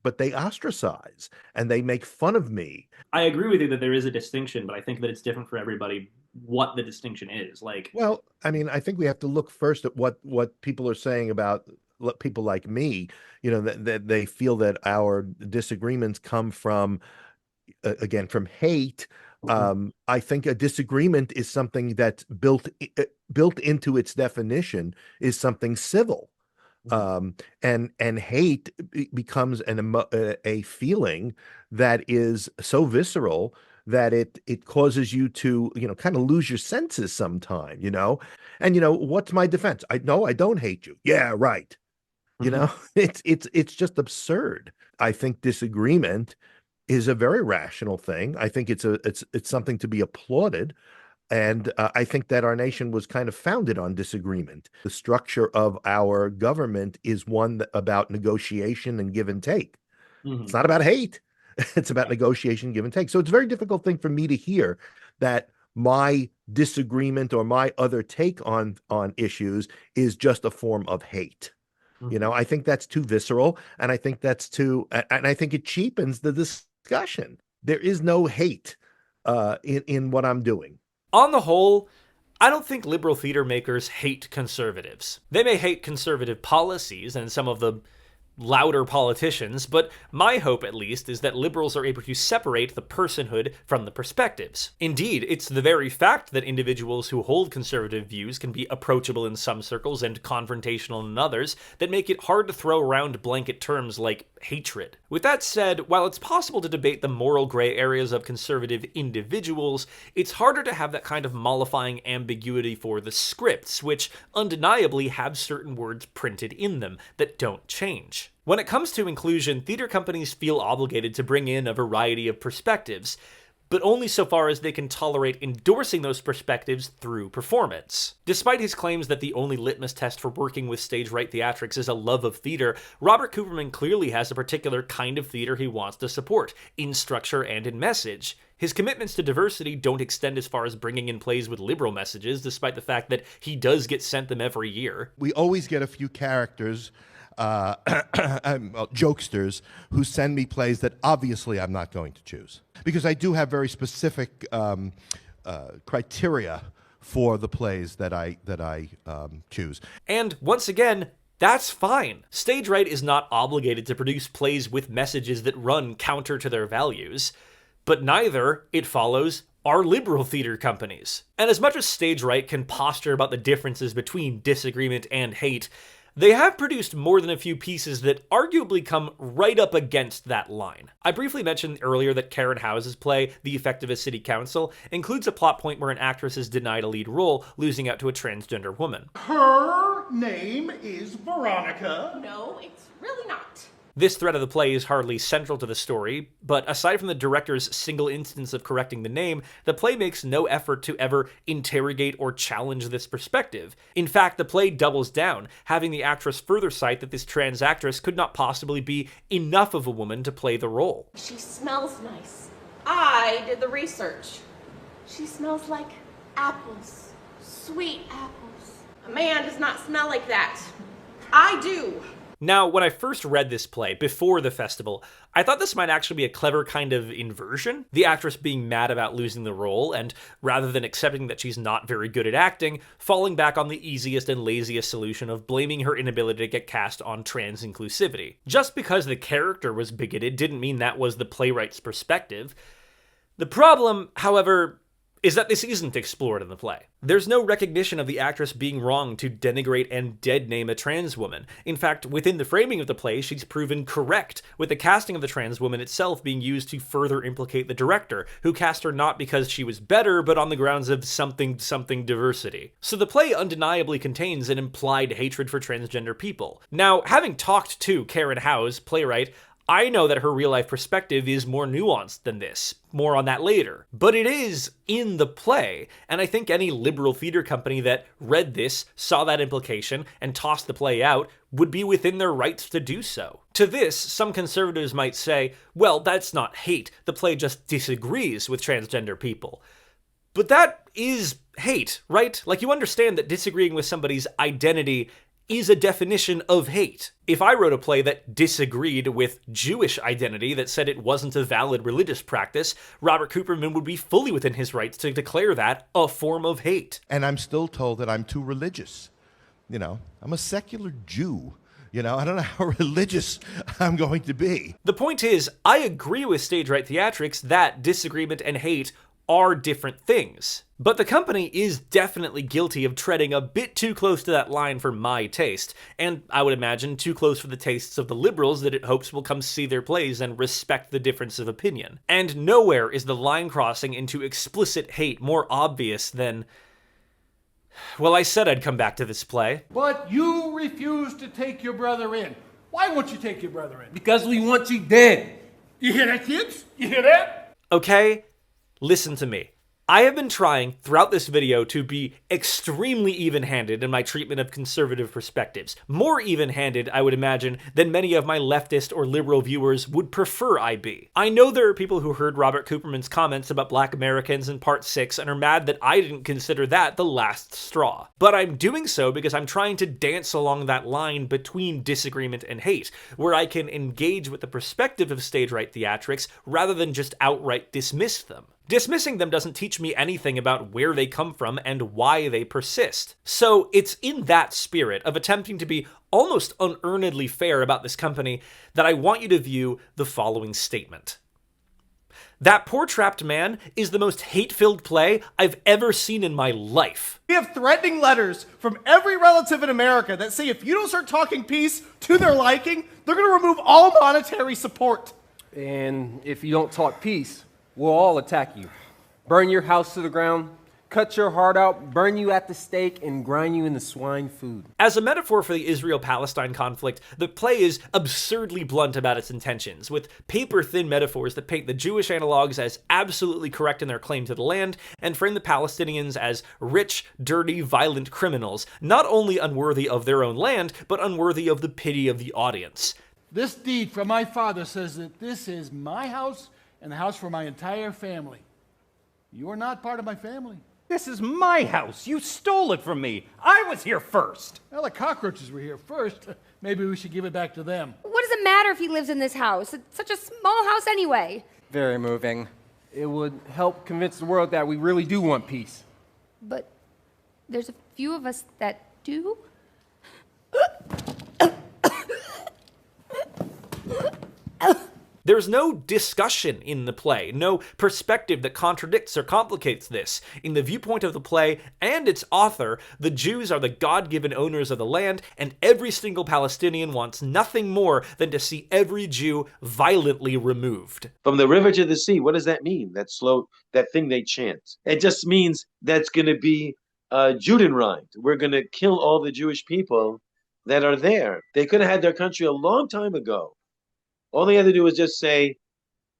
but they ostracize and they make fun of me. I agree with you that there is a distinction, but I think that it's different for everybody what the distinction is. Like, well, I mean, I think we have to look first at what people are saying about people like me. You know, that they feel that our disagreements come from, again, from hate. I think a disagreement is something that's built into its definition is something civil. And hate becomes a feeling that is so visceral that it causes you to, kind of lose your senses sometime, and what's my defense? I don't hate you. Yeah, right. It's just absurd. I think disagreement is a very rational thing. I think it's something to be applauded. And I think that our nation was kind of founded on disagreement. The structure of our government is one about negotiation and give and take. It's not about hate. It's about negotiation, give and take. So it's a very difficult thing for me to hear that my disagreement or my other take on issues is just a form of hate. I think that's too visceral, and I think and I think it cheapens the discussion. There is no hate in what I'm doing. On the whole, I don't think liberal theater makers hate conservatives. They may hate conservative policies and some of the louder politicians, but my hope, at least, is that liberals are able to separate the personhood from the perspectives. Indeed, it's the very fact that individuals who hold conservative views can be approachable in some circles and confrontational in others that make it hard to throw around blanket terms like hatred. With that said, while it's possible to debate the moral gray areas of conservative individuals, it's harder to have that kind of mollifying ambiguity for the scripts, which undeniably have certain words printed in them that don't change. When it comes to inclusion, theater companies feel obligated to bring in a variety of perspectives, but only so far as they can tolerate endorsing those perspectives through performance. Despite his claims that the only litmus test for working with stage right theatrics is a love of theater, Robert Cooperman clearly has a particular kind of theater he wants to support, in structure and in message. His commitments to diversity don't extend as far as bringing in plays with liberal messages, despite the fact that he does get sent them every year. We always get a few characters jokesters who send me plays that obviously I'm not going to choose, because I do have very specific criteria for the plays that I choose. And once again, that's fine. Stage Right is not obligated to produce plays with messages that run counter to their values, but neither, it follows, are liberal theater companies. And as much as Stage Right can posture about the differences between disagreement and hate, they have produced more than a few pieces that arguably come right up against that line. I briefly mentioned earlier that Karen House's play, The Effect of a City Council, includes a plot point where an actress is denied a lead role, losing out to a transgender woman. Her name is Veronica. No, it's really not. This thread of the play is hardly central to the story, but aside from the director's single instance of correcting the name, the play makes no effort to ever interrogate or challenge this perspective. In fact, the play doubles down, having the actress further cite that this trans actress could not possibly be enough of a woman to play the role. She smells nice. I did the research. She smells like apples. Sweet apples. A man does not smell like that. I do. Now, when I first read this play, before the festival, I thought this might actually be a clever kind of inversion, the actress being mad about losing the role, and rather than accepting that she's not very good at acting, falling back on the easiest and laziest solution of blaming her inability to get cast on trans inclusivity. Just because the character was bigoted didn't mean that was the playwright's perspective. The problem, however, is that this isn't explored in the play. There's no recognition of the actress being wrong to denigrate and dead-name a trans woman. In fact, within the framing of the play, she's proven correct, with the casting of the trans woman itself being used to further implicate the director, who cast her not because she was better, but on the grounds of something diversity. So the play undeniably contains an implied hatred for transgender people. Now, having talked to Karen House, playwright, I know that her real-life perspective is more nuanced than this. More on that later. But it is in the play, and I think any liberal theater company that read this, saw that implication, and tossed the play out would be within their rights to do so. To this, some conservatives might say, well, that's not hate, the play just disagrees with transgender people. But that is hate, right? Like, you understand that disagreeing with somebody's identity is a definition of hate. If I wrote a play that disagreed with Jewish identity, that said it wasn't a valid religious practice, Robert Cooperman would be fully within his rights to declare that a form of hate. And I'm still told that I'm too religious. You know, I'm a secular Jew. You know, I don't know how religious I'm going to be. The point is, I agree with Stage Right Theatrics that disagreement and hate are different things. But the company is definitely guilty of treading a bit too close to that line for my taste, and I would imagine too close for the tastes of the liberals that it hopes will come see their plays and respect the difference of opinion. And nowhere is the line crossing into explicit hate more obvious than... Well, I said I'd come back to this play. But you refuse to take your brother in. Why won't you take your brother in? Because we want you dead. You hear that, kids? You hear that? Okay, listen to me. I have been trying throughout this video to be extremely even-handed in my treatment of conservative perspectives. More even-handed, I would imagine, than many of my leftist or liberal viewers would prefer I be. I know there are people who heard Robert Cooperman's comments about Black Americans in Part 6 and are mad that I didn't consider that the last straw. But I'm doing so because I'm trying to dance along that line between disagreement and hate, where I can engage with the perspective of Stage Right Theatrics rather than just outright dismiss them. Dismissing them doesn't teach me anything about where they come from and why they persist. So it's in that spirit of attempting to be almost unearnedly fair about this company that I want you to view the following statement. That Poor Trapped Man is the most hate-filled play I've ever seen in my life. We have threatening letters from every relative in America that say if you don't start talking peace to their liking, they're going to remove all monetary support. And if you don't talk peace, we'll all attack you. Burn your house to the ground, cut your heart out, burn you at the stake, and grind you into swine food. As a metaphor for the Israel-Palestine conflict, the play is absurdly blunt about its intentions, with paper-thin metaphors that paint the Jewish analogs as absolutely correct in their claim to the land, and frame the Palestinians as rich, dirty, violent criminals, not only unworthy of their own land, but unworthy of the pity of the audience. This deed from my father says that this is my house and the house for my entire family. You are not part of my family. This is my house. You stole it from me. I was here first. Well, the cockroaches were here first. Maybe we should give it back to them. What does it matter if he lives in this house? It's such a small house anyway. Very moving. It would help convince the world that we really do want peace. But there's a few of us that do. There's no discussion in the play, no perspective that contradicts or complicates this. In the viewpoint of the play and its author, the Jews are the God-given owners of the land, and every single Palestinian wants nothing more than to see every Jew violently removed. From the river to the sea, what does that mean? That thing they chant. It just means that's going to be Judenrein. We're going to kill all the Jewish people that are there. They could have had their country a long time ago. All they had to do was just say,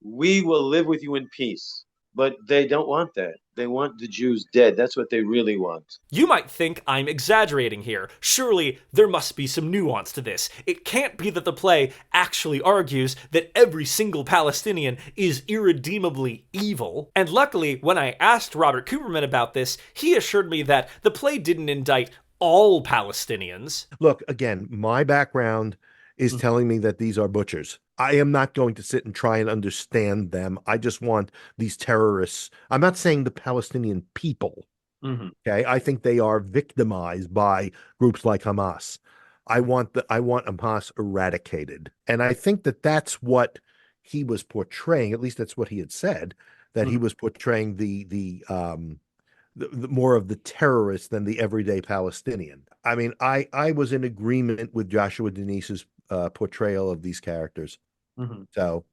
we will live with you in peace. But they don't want that. They want the Jews dead. That's what they really want. You might think I'm exaggerating here. Surely there must be some nuance to this. It can't be that the play actually argues that every single Palestinian is irredeemably evil. And luckily, when I asked Robert Cooperman about this, he assured me that the play didn't indict all Palestinians. Look, again, my background is telling me that these are butchers. I am not going to sit and try and understand them. I just want these terrorists. I'm not saying the Palestinian people. Okay, I think they are victimized by groups like Hamas. I want Hamas eradicated, and I think that that's what he was portraying. At least that's what he had said, that he was portraying the more of the terrorist than the everyday Palestinian. I mean, I was in agreement with Joshua Denise's portrayal of these characters. So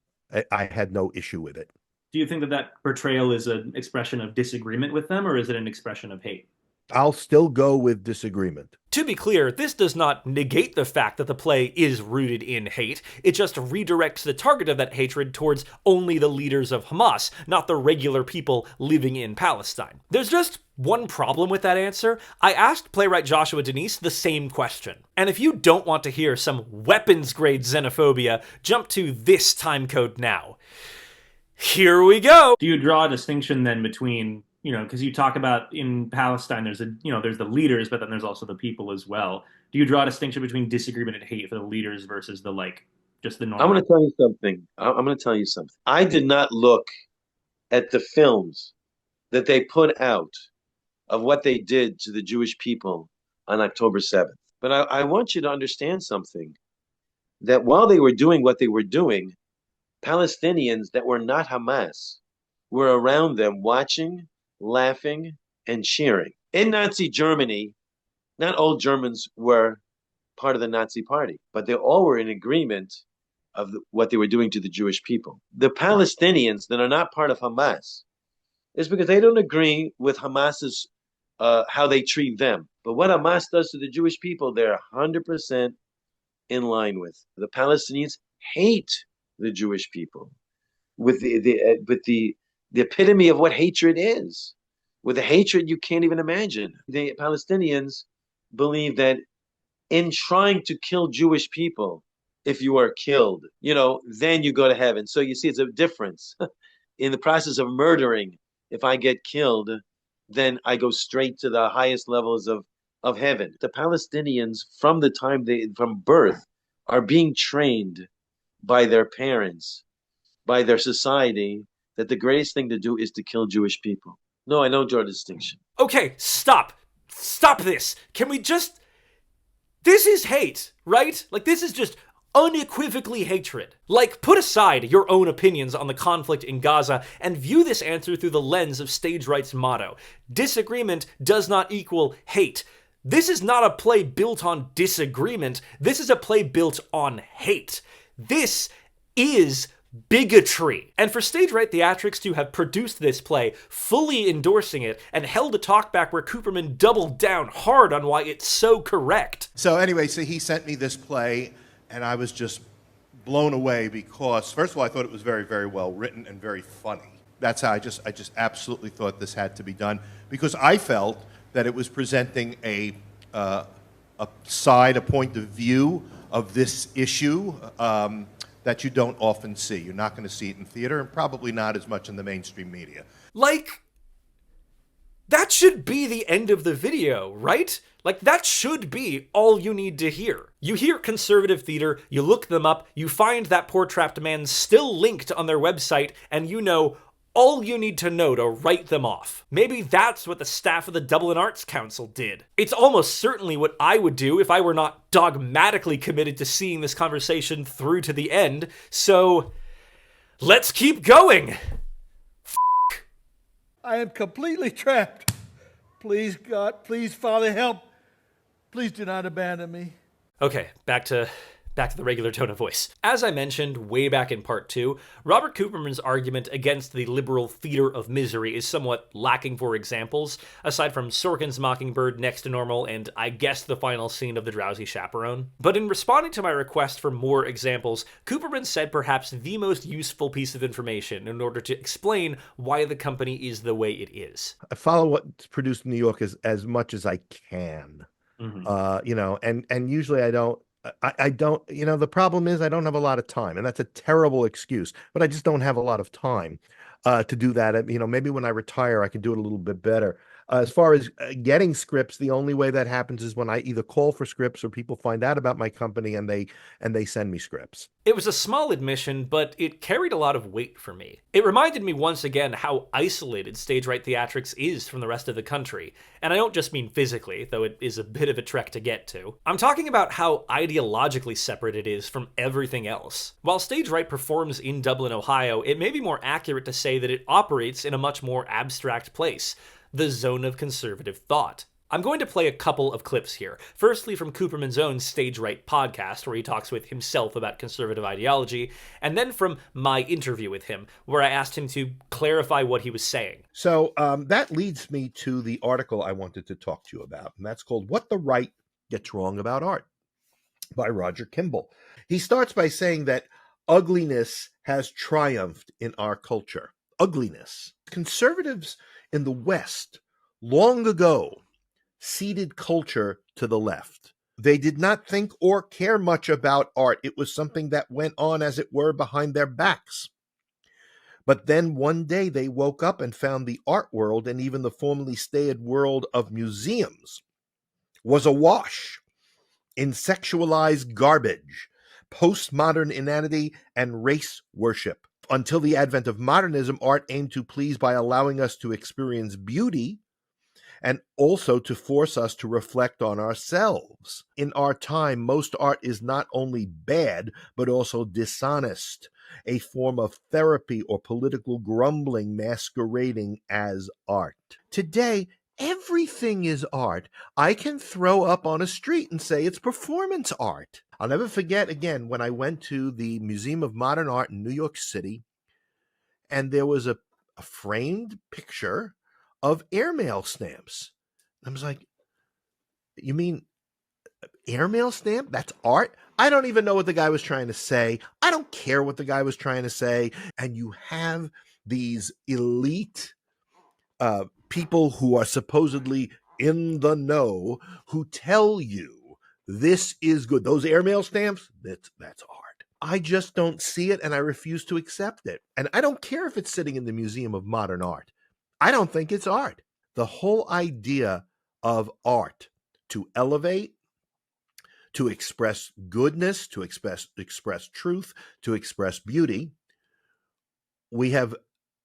I had no issue with it. Do you think that that portrayal is an expression of disagreement with them, or is it an expression of hate? I'll still go with disagreement. To be clear, this does not negate the fact that the play is rooted in hate. It just redirects the target of that hatred towards only the leaders of Hamas, not the regular people living in Palestine. There's just one problem with that answer. I asked playwright Joshua Denise the same question. And if you don't want to hear some weapons-grade xenophobia, jump to this timecode now. Here we go! Do you draw a distinction then between you know, because you talk about in Palestine, there's there's the leaders, but then there's also the people as well. Do you draw a distinction between disagreement and hate for the leaders versus the just the normal? I'm going to tell you something. I'm going to tell you something. I did not look at the films that they put out of what they did to the Jewish people on October 7th. But I want you to understand something, that while they were doing what they were doing, Palestinians that were not Hamas were around them watching, laughing, and cheering. In Nazi Germany, not all Germans were part of the Nazi party, but they all were in agreement of what they were doing to the Jewish people. The Palestinians that are not part of Hamas is because they don't agree with Hamas's how they treat them. But what Hamas does to the Jewish people, they're 100% in line with. The Palestinians hate the Jewish people with the epitome of what hatred is, with a hatred you can't even imagine. The Palestinians believe that in trying to kill Jewish people, if you are killed, then you go to heaven. So you see, it's a difference. In the process of murdering, if I get killed, then I go straight to the highest levels of heaven. The Palestinians, from the time from birth, are being trained by their parents, by their society, that the greatest thing to do is to kill Jewish people. No, I don't draw a distinction. Okay, stop. Stop this. Can we just... This is hate, right? Like, this is just unequivocally hatred. Like, put aside your own opinions on the conflict in Gaza and view this answer through the lens of Stage Right's motto. Disagreement does not equal hate. This is not a play built on disagreement. This is a play built on hate. This is bigotry. And for Stage Right Theatrics to have produced this play, fully endorsing it, and held a talkback where Cooperman doubled down hard on why it's so correct. So anyway, so he sent me this play, and I was just blown away because, first of all, I thought it was very, very well written and very funny. That's how I just absolutely thought this had to be done, because I felt that it was presenting a point of view of this issue that you don't often see. You're not going to see it in theater, and probably not as much in the mainstream media. Like, that should be the end of the video, right? Like, that should be all you need to hear. You hear conservative theater, you look them up, you find that poor trapped man still linked on their website, and you know all you need to know to write them off. Maybe that's what the staff of the Dublin Arts Council did. It's almost certainly what I would do if I were not dogmatically committed to seeing this conversation through to the end, so let's keep going. I am completely trapped. Please, God, please, Father, help. Please do not abandon me. Okay, back to the regular tone of voice. As I mentioned way back in part 2, Robert Cooperman's argument against the liberal theater of misery is somewhat lacking for examples, aside from Sorkin's Mockingbird, Next to Normal, and I guess the final scene of The Drowsy Chaperone. But in responding to my request for more examples, Cooperman said perhaps the most useful piece of information in order to explain why the company is the way it is. I follow what's produced in New York as much as I can. Mm-hmm. And usually I don't, the problem is I don't have a lot of time, and that's a terrible excuse, but I just don't have a lot of time to do that. Maybe when I retire, I can do it a little bit better. As far as getting scripts, the only way that happens is when I either call for scripts or people find out about my company and they send me scripts. It was a small admission, but it carried a lot of weight for me. It reminded me once again how isolated Stage Right Theatrics is from the rest of the country. And I don't just mean physically, though it is a bit of a trek to get to. I'm talking about how ideologically separate it is from everything else. While Stage Right performs in Dublin, Ohio, it may be more accurate to say that it operates in a much more abstract place, the zone of conservative thought. I'm going to play a couple of clips here. Firstly, from Cooperman's own Stage Right podcast, where he talks with himself about conservative ideology, and then from my interview with him, where I asked him to clarify what he was saying. So that leads me to the article I wanted to talk to you about, and that's called What the Right Gets Wrong About Art by Roger Kimball. He starts by saying that ugliness has triumphed in our culture. Ugliness. Conservatives in the West long ago ceded culture to the left. They did not think or care much about art. It was something that went on, as it were, behind their backs. But then one day they woke up and found the art world and even the formerly staid world of museums was awash in sexualized garbage, postmodern inanity, and race worship. Until the advent of modernism, art aimed to please by allowing us to experience beauty and also to force us to reflect on ourselves. In our time, most art is not only bad, but also dishonest, a form of therapy or political grumbling masquerading as art. Today, everything is art. I can throw up on a street and say it's performance art. I'll never forget again when I went to the Museum of Modern Art in New York City, and there was a framed picture of airmail stamps. I was like, you mean airmail stamp? That's art? I don't even know what the guy was trying to say. I don't care what the guy was trying to say. And you have these elite people who are supposedly in the know who tell you this is good. Those airmail stamps, that's art. I just don't see it, and I refuse to accept it. And I don't care if it's sitting in the Museum of Modern Art. I don't think it's art. The whole idea of art to elevate, to express goodness, to express truth, to express beauty, we have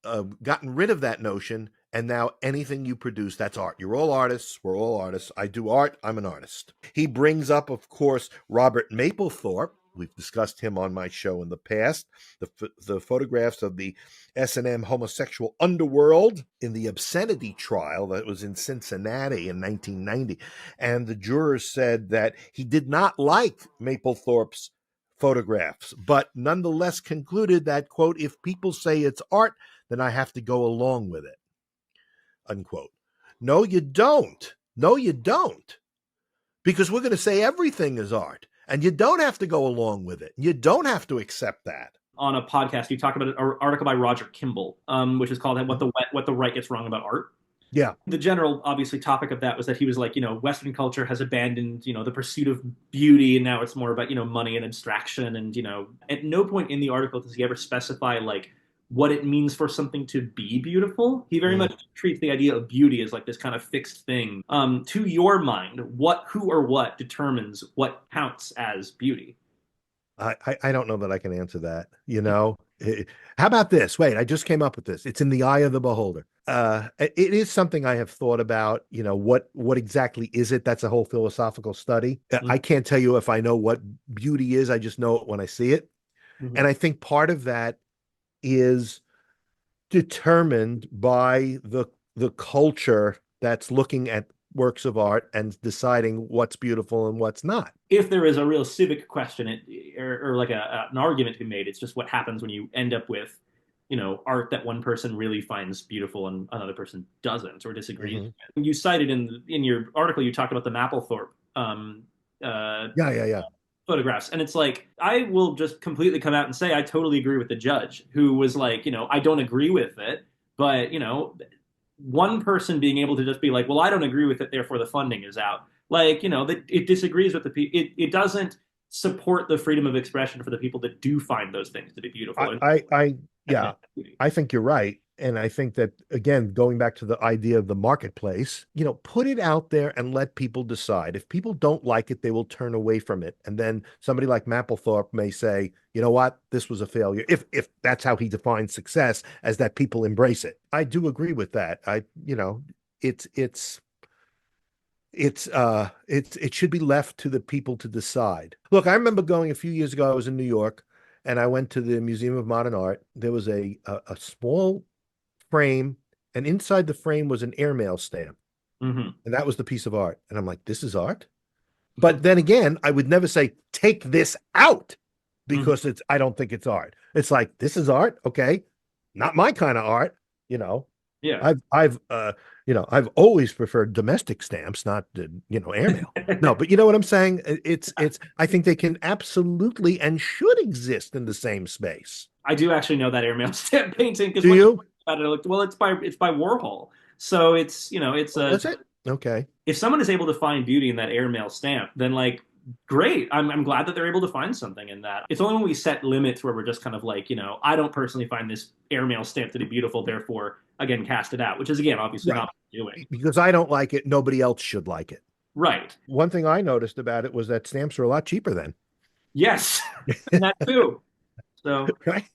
gotten rid of that notion, and now anything you produce, that's art. You're all artists. We're all artists. I do art. I'm an artist. He brings up, of course, Robert Mapplethorpe. We've discussed him on my show in the past. The photographs of the S&M homosexual underworld in the obscenity trial that was in Cincinnati in 1990. And the jurors said that he did not like Mapplethorpe's photographs, but nonetheless concluded that, quote, if people say it's art, then I have to go along with it, unquote. No, you don't. No, you don't. Because we're going to say everything is art. And you don't have to go along with it. You don't have to accept that. On a podcast, you talk about an article by Roger Kimball, which is called "What the Right Gets Wrong About Art." Yeah. The general, obviously, topic of that was that he was like, Western culture has abandoned, the pursuit of beauty, and now it's more about, money and abstraction. And, at no point in the article does he ever specify, like, what it means for something to be beautiful. He very much treats the idea of beauty as like this kind of fixed thing. To your mind, who or what determines what counts as beauty? I don't know that I can answer that. How about this? Wait, I just came up with this. It's in the eye of the beholder. It is something I have thought about. What exactly is it? That's a whole philosophical study. I can't tell you if I know what beauty is. I just know it when I see it. And I think part of that is determined by the culture that's looking at works of art and deciding what's beautiful and what's not. If there is a real civic question or like an argument to be made, it's just what happens when you end up with, art that one person really finds beautiful and another person doesn't or disagrees with. You cited in your article, you talked about the Mapplethorpe photographs. And it's like, I will just completely come out and say, I totally agree with the judge who was like, I don't agree with it, but, one person being able to just be like, well, I don't agree with it, therefore the funding is out. Like, it disagrees with the people. It doesn't support the freedom of expression for the people that do find those things to be beautiful. I think you're right. And I think that, again, going back to the idea of the marketplace, put it out there and let people decide. If people don't like it, they will turn away from it. And then somebody like Mapplethorpe may say, you know what, this was a failure. If that's how he defines success, as that people embrace it. I do agree with that. It should be left to the people to decide. Look, I remember going a few years ago, I was in New York and I went to the Museum of Modern Art. There was a small frame, and inside the frame was an airmail stamp. And that was the piece of art. And I'm like, this is art? But then again, I would never say, take this out, because I don't think it's art. It's like, this is art. Okay. Not my kind of art, Yeah. I've always preferred domestic stamps, not airmail. No, but you know what I'm saying? I think they can absolutely and should exist in the same space. I do actually know that airmail stamp painting. Do you? It's by Warhol. So it's That's it. Okay. If someone is able to find beauty in that airmail stamp, then like great. I'm glad that they're able to find something in that. It's only when we set limits where we're just kind of like, I don't personally find this airmail stamp to be beautiful, therefore, again, cast it out, which is, again, obviously not what we're doing. Because I don't like it, nobody else should like it. Right. One thing I noticed about it was that stamps were a lot cheaper then. Yes, and that too. So, right,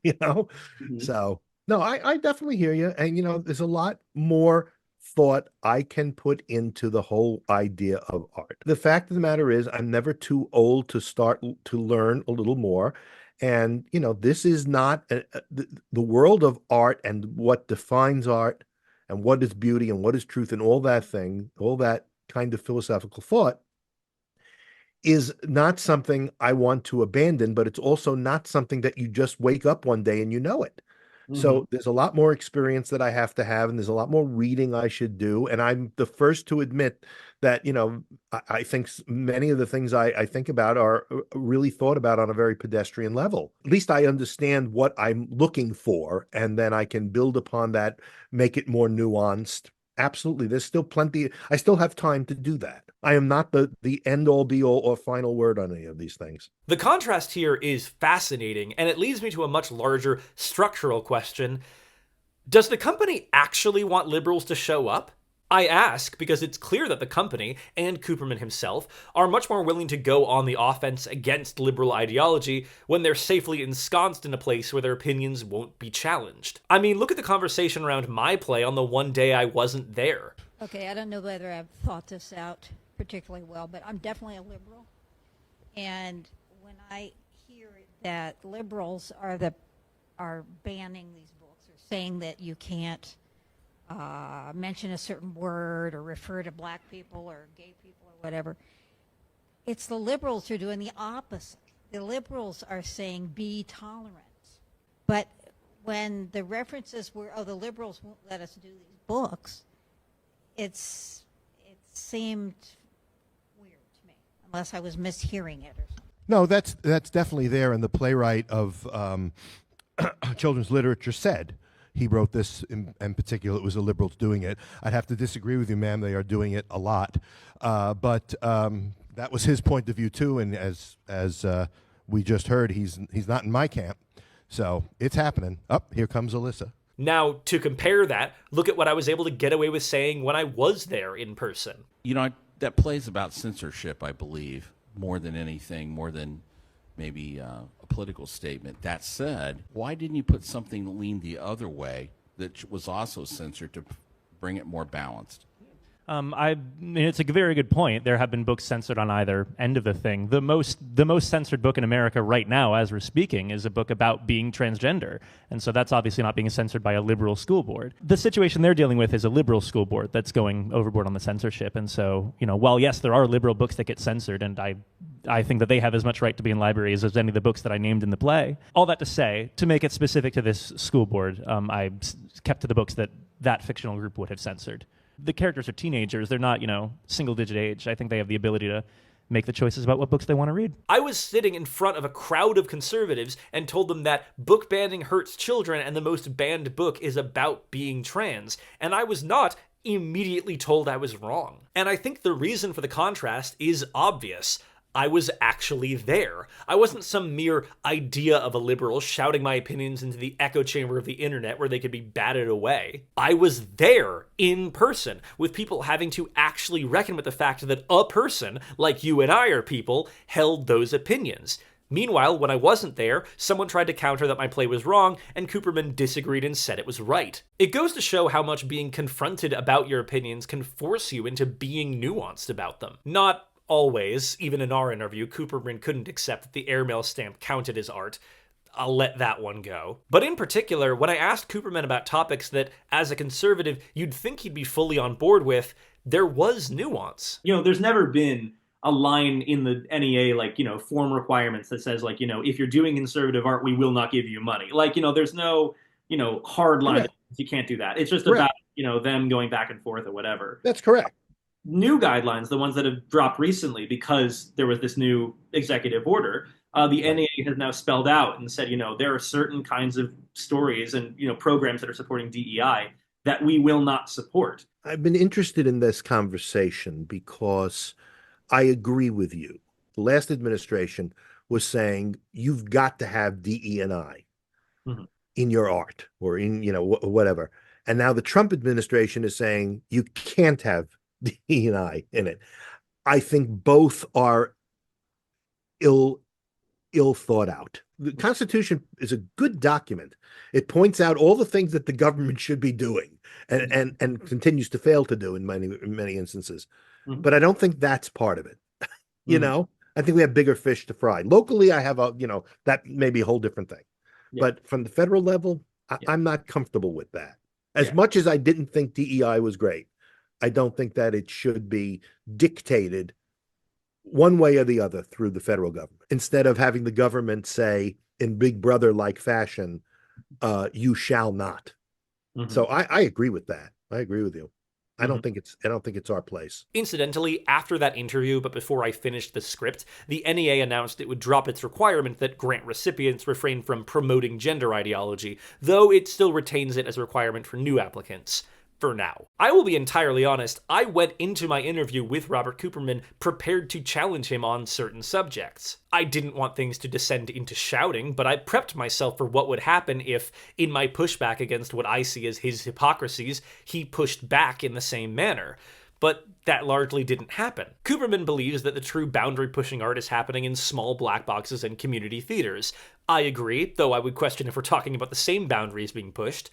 So, no, I definitely hear you. And, there's a lot more thought I can put into the whole idea of art. The fact of the matter is, I'm never too old to start to learn a little more. And, this is not the world of art and what defines art and what is beauty and what is truth and all that kind of philosophical thought is not something I want to abandon, but it's also not something that you just wake up one day and you know it. So there's a lot more experience that I have to have, and there's a lot more reading I should do. And I'm the first to admit that, I think many of the things I think about are really thought about on a very pedestrian level. At least I understand what I'm looking for, and then I can build upon that, make it more nuanced. Absolutely. There's still plenty. I still have time to do that. I am not the end all be all or final word on any of these things. The contrast here is fascinating, and it leads me to a much larger structural question. Does the company actually want liberals to show up? I ask because it's clear that the company, and Cooperman himself, are much more willing to go on the offense against liberal ideology when they're safely ensconced in a place where their opinions won't be challenged. I mean, look at the conversation around my play on the one day I wasn't there. Okay, I don't know whether I've thought this out particularly well, but I'm definitely a liberal. And when I hear that liberals are banning these books or saying that you can't mention a certain word or refer to black people or gay people or whatever, it's the liberals who are doing the opposite. The liberals are saying be tolerant. But when the references were, the liberals won't let us do these books, it seemed weird to me, unless I was mishearing it or something. No, that's definitely there. And the playwright of children's literature said, he wrote this in particular, it was the liberals doing it. I'd have to disagree with you, ma'am. They are doing it a lot. But that was his point of view, too. And as we just heard, he's not in my camp. So it's happening. Here comes Alyssa. Now, to compare that, look at what I was able to get away with saying when I was there in person. That play's about censorship, I believe, more than anything, more than maybe a political statement. That said, why didn't you put something that leaned the other way that was also censored to bring it more balanced? It's a very good point. There have been books censored on either end of the thing. The most censored book in America right now, as we're speaking, is a book about being transgender. And so that's obviously not being censored by a liberal school board. The situation they're dealing with is a liberal school board that's going overboard on the censorship. And so, while yes, there are liberal books that get censored, and I think that they have as much right to be in libraries as any of the books that I named in the play. All that to say, to make it specific to this school board, I kept to the books that fictional group would have censored. The characters are teenagers. They're not, single-digit age. I think they have the ability to make the choices about what books they want to read. I was sitting in front of a crowd of conservatives and told them that book banning hurts children and the most banned book is about being trans, and I was not immediately told I was wrong. And I think the reason for the contrast is obvious. I was actually there. I wasn't some mere idea of a liberal shouting my opinions into the echo chamber of the internet where they could be batted away. I was there in person with people having to actually reckon with the fact that a person, like you and I are people, held those opinions. Meanwhile, when I wasn't there, someone tried to counter that my play was wrong, and Cooperman disagreed and said it was right. It goes to show how much being confronted about your opinions can force you into being nuanced about them. Not always. Even in our interview, Cooperman couldn't accept that the airmail stamp counted as art. I'll let that one go. But in particular, when I asked Cooperman about topics that, as a conservative, you'd think he'd be fully on board with, there was nuance. There's never been a line in the NEA, form requirements that says, if you're doing conservative art, we will not give you money. There's no, hard line that you can't do that. It's just about, them going back and forth or whatever. That's correct. New guidelines, the ones that have dropped recently because there was this new executive order, the NEA has now spelled out and said, there are certain kinds of stories and, programs that are supporting DEI that we will not support. I've been interested in this conversation because I agree with you. the last administration was saying you've got to have DE&I in your art or in, whatever. And now the Trump administration is saying you can't have DE&I in it. I think both are ill thought out. The Constitution is a good document. It points out all the things that the government should be doing and continues to fail to do in many instances. But I don't think that's part of it. I think we have bigger fish to fry. Locally, I have that may be a whole different thing. But from the federal level, I'm not comfortable with that. As much as I didn't think DEI was great, I don't think that it should be dictated one way or the other through the federal government, instead of having the government say in Big Brother-like fashion, you shall not. So I agree with that. I agree with you. I don't think it's our place. Incidentally, after that interview, but before I finished the script, the NEA announced it would drop its requirement that grant recipients refrain from promoting gender ideology, though it still retains it as a requirement for new applicants. For now. I will be entirely honest, I went into my interview with Robert Cooperman prepared to challenge him on certain subjects. I didn't want things to descend into shouting, but I prepped myself for what would happen if, in my pushback against what I see as his hypocrisies, he pushed back in the same manner. But that largely didn't happen. Cooperman believes that the true boundary-pushing art is happening in small black boxes and community theaters. I agree, though I would question if we're talking about the same boundaries being pushed.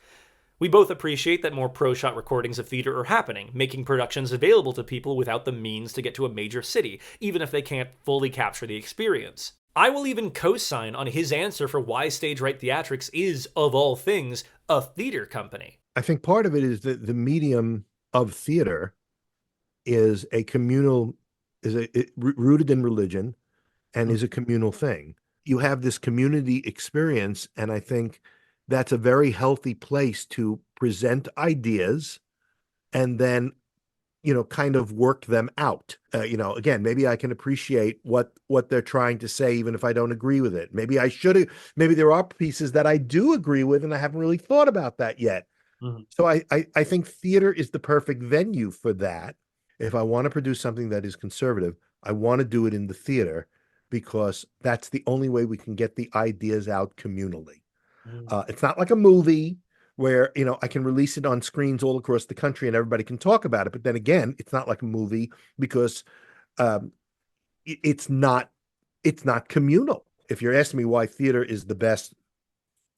We both appreciate that more pro-shot recordings of theater are happening, making productions available to people without the means to get to a major city, even if they can't fully capture the experience. I will even co-sign on his answer for why Stage Right Theatrics is, of all things, a theater company. I think part of it is that the medium of theater is rooted in religion and is a communal thing. You have this community experience, and I think that's a very healthy place to present ideas and then, kind of work them out. Again, maybe I can appreciate what they're trying to say, even if I don't agree with it. Maybe there are pieces that I do agree with, and I haven't really thought about that yet. So I think theater is the perfect venue for that. If I want to produce something that is conservative, I want to do it in the theater because that's the only way we can get the ideas out communally. It's not like a movie where, I can release it on screens all across the country and everybody can talk about it. But then again, it's not like a movie because it's not communal. If you're asking me why theater is the best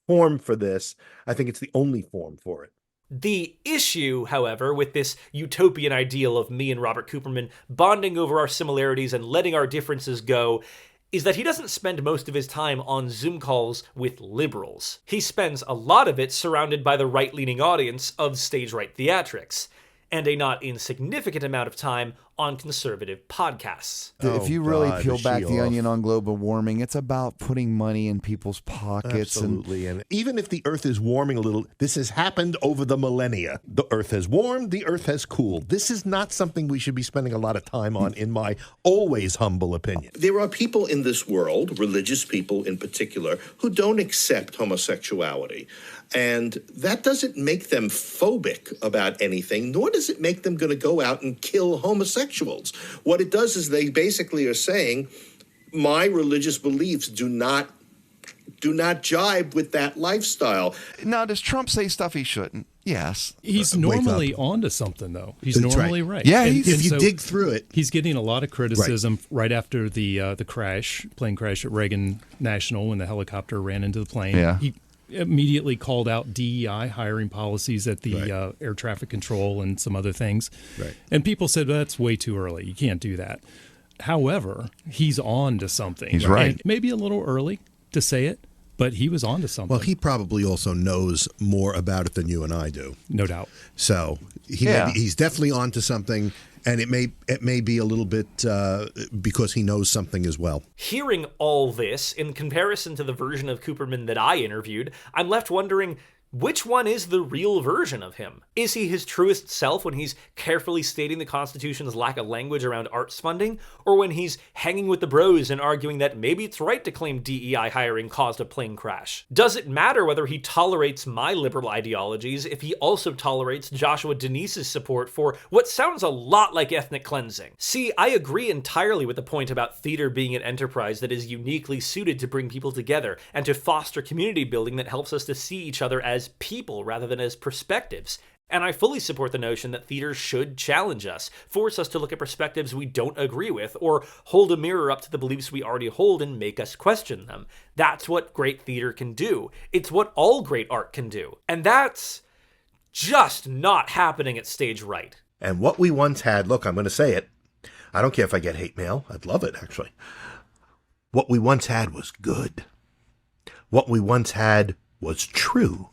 form for this, I think it's the only form for it. The issue, however, with this utopian ideal of me and Robert Cooperman bonding over our similarities and letting our differences go is that he doesn't spend most of his time on Zoom calls with liberals. He spends a lot of it surrounded by the right-leaning audience of Stage Right Theatrics, and a not insignificant amount of time on conservative podcasts. If you really peel back the onion on global warming, it's about putting money in people's pockets. Absolutely. And even if the Earth is warming a little, this has happened over the millennia. The Earth has warmed, the Earth has cooled. This is not something we should be spending a lot of time on, in my always humble opinion. There are people in this world, religious people in particular, who don't accept homosexuality. And that doesn't make them phobic about anything, nor does it make them going to go out and kill homosexuals. What it does is they basically are saying, my religious beliefs do not jibe with that lifestyle. Now, does Trump say stuff he shouldn't? Yes. He's normally onto something, though. He's That's normally right. right. Yeah, if you dig through it. He's getting a lot of criticism right after the plane crash at Reagan National when the helicopter ran into the plane. Yeah. He immediately called out DEI hiring policies at the air traffic control and some other things. Right. And people said, well, that's way too early. You can't do that. However, he's on to something. He's right. And maybe a little early to say it, but he was on to something. Well, he probably also knows more about it than you and I do. No doubt. So he's definitely on to something. And it may be a little bit because he knows something as well. Hearing all this, in comparison to the version of Cooperman that I interviewed, I'm left wondering, Which one is the real version of him? Is he his truest self when he's carefully stating the Constitution's lack of language around arts funding, or when he's hanging with the bros and arguing that maybe it's right to claim DEI hiring caused a plane crash? Does it matter whether he tolerates my liberal ideologies if he also tolerates Joshua Denise's support for what sounds a lot like ethnic cleansing? See, I agree entirely with the point about theater being an enterprise that is uniquely suited to bring people together and to foster community building that helps us to see each other as people rather than as perspectives. And I fully support the notion that theater should challenge us, force us to look at perspectives we don't agree with, or hold a mirror up to the beliefs we already hold and make us question them. That's what great theater can do. It's what all great art can do. And that's just not happening at Stage Right. And what we once had, look, I'm going to say it. I don't care if I get hate mail. I'd love it, actually. What we once had was good. What we once had was true.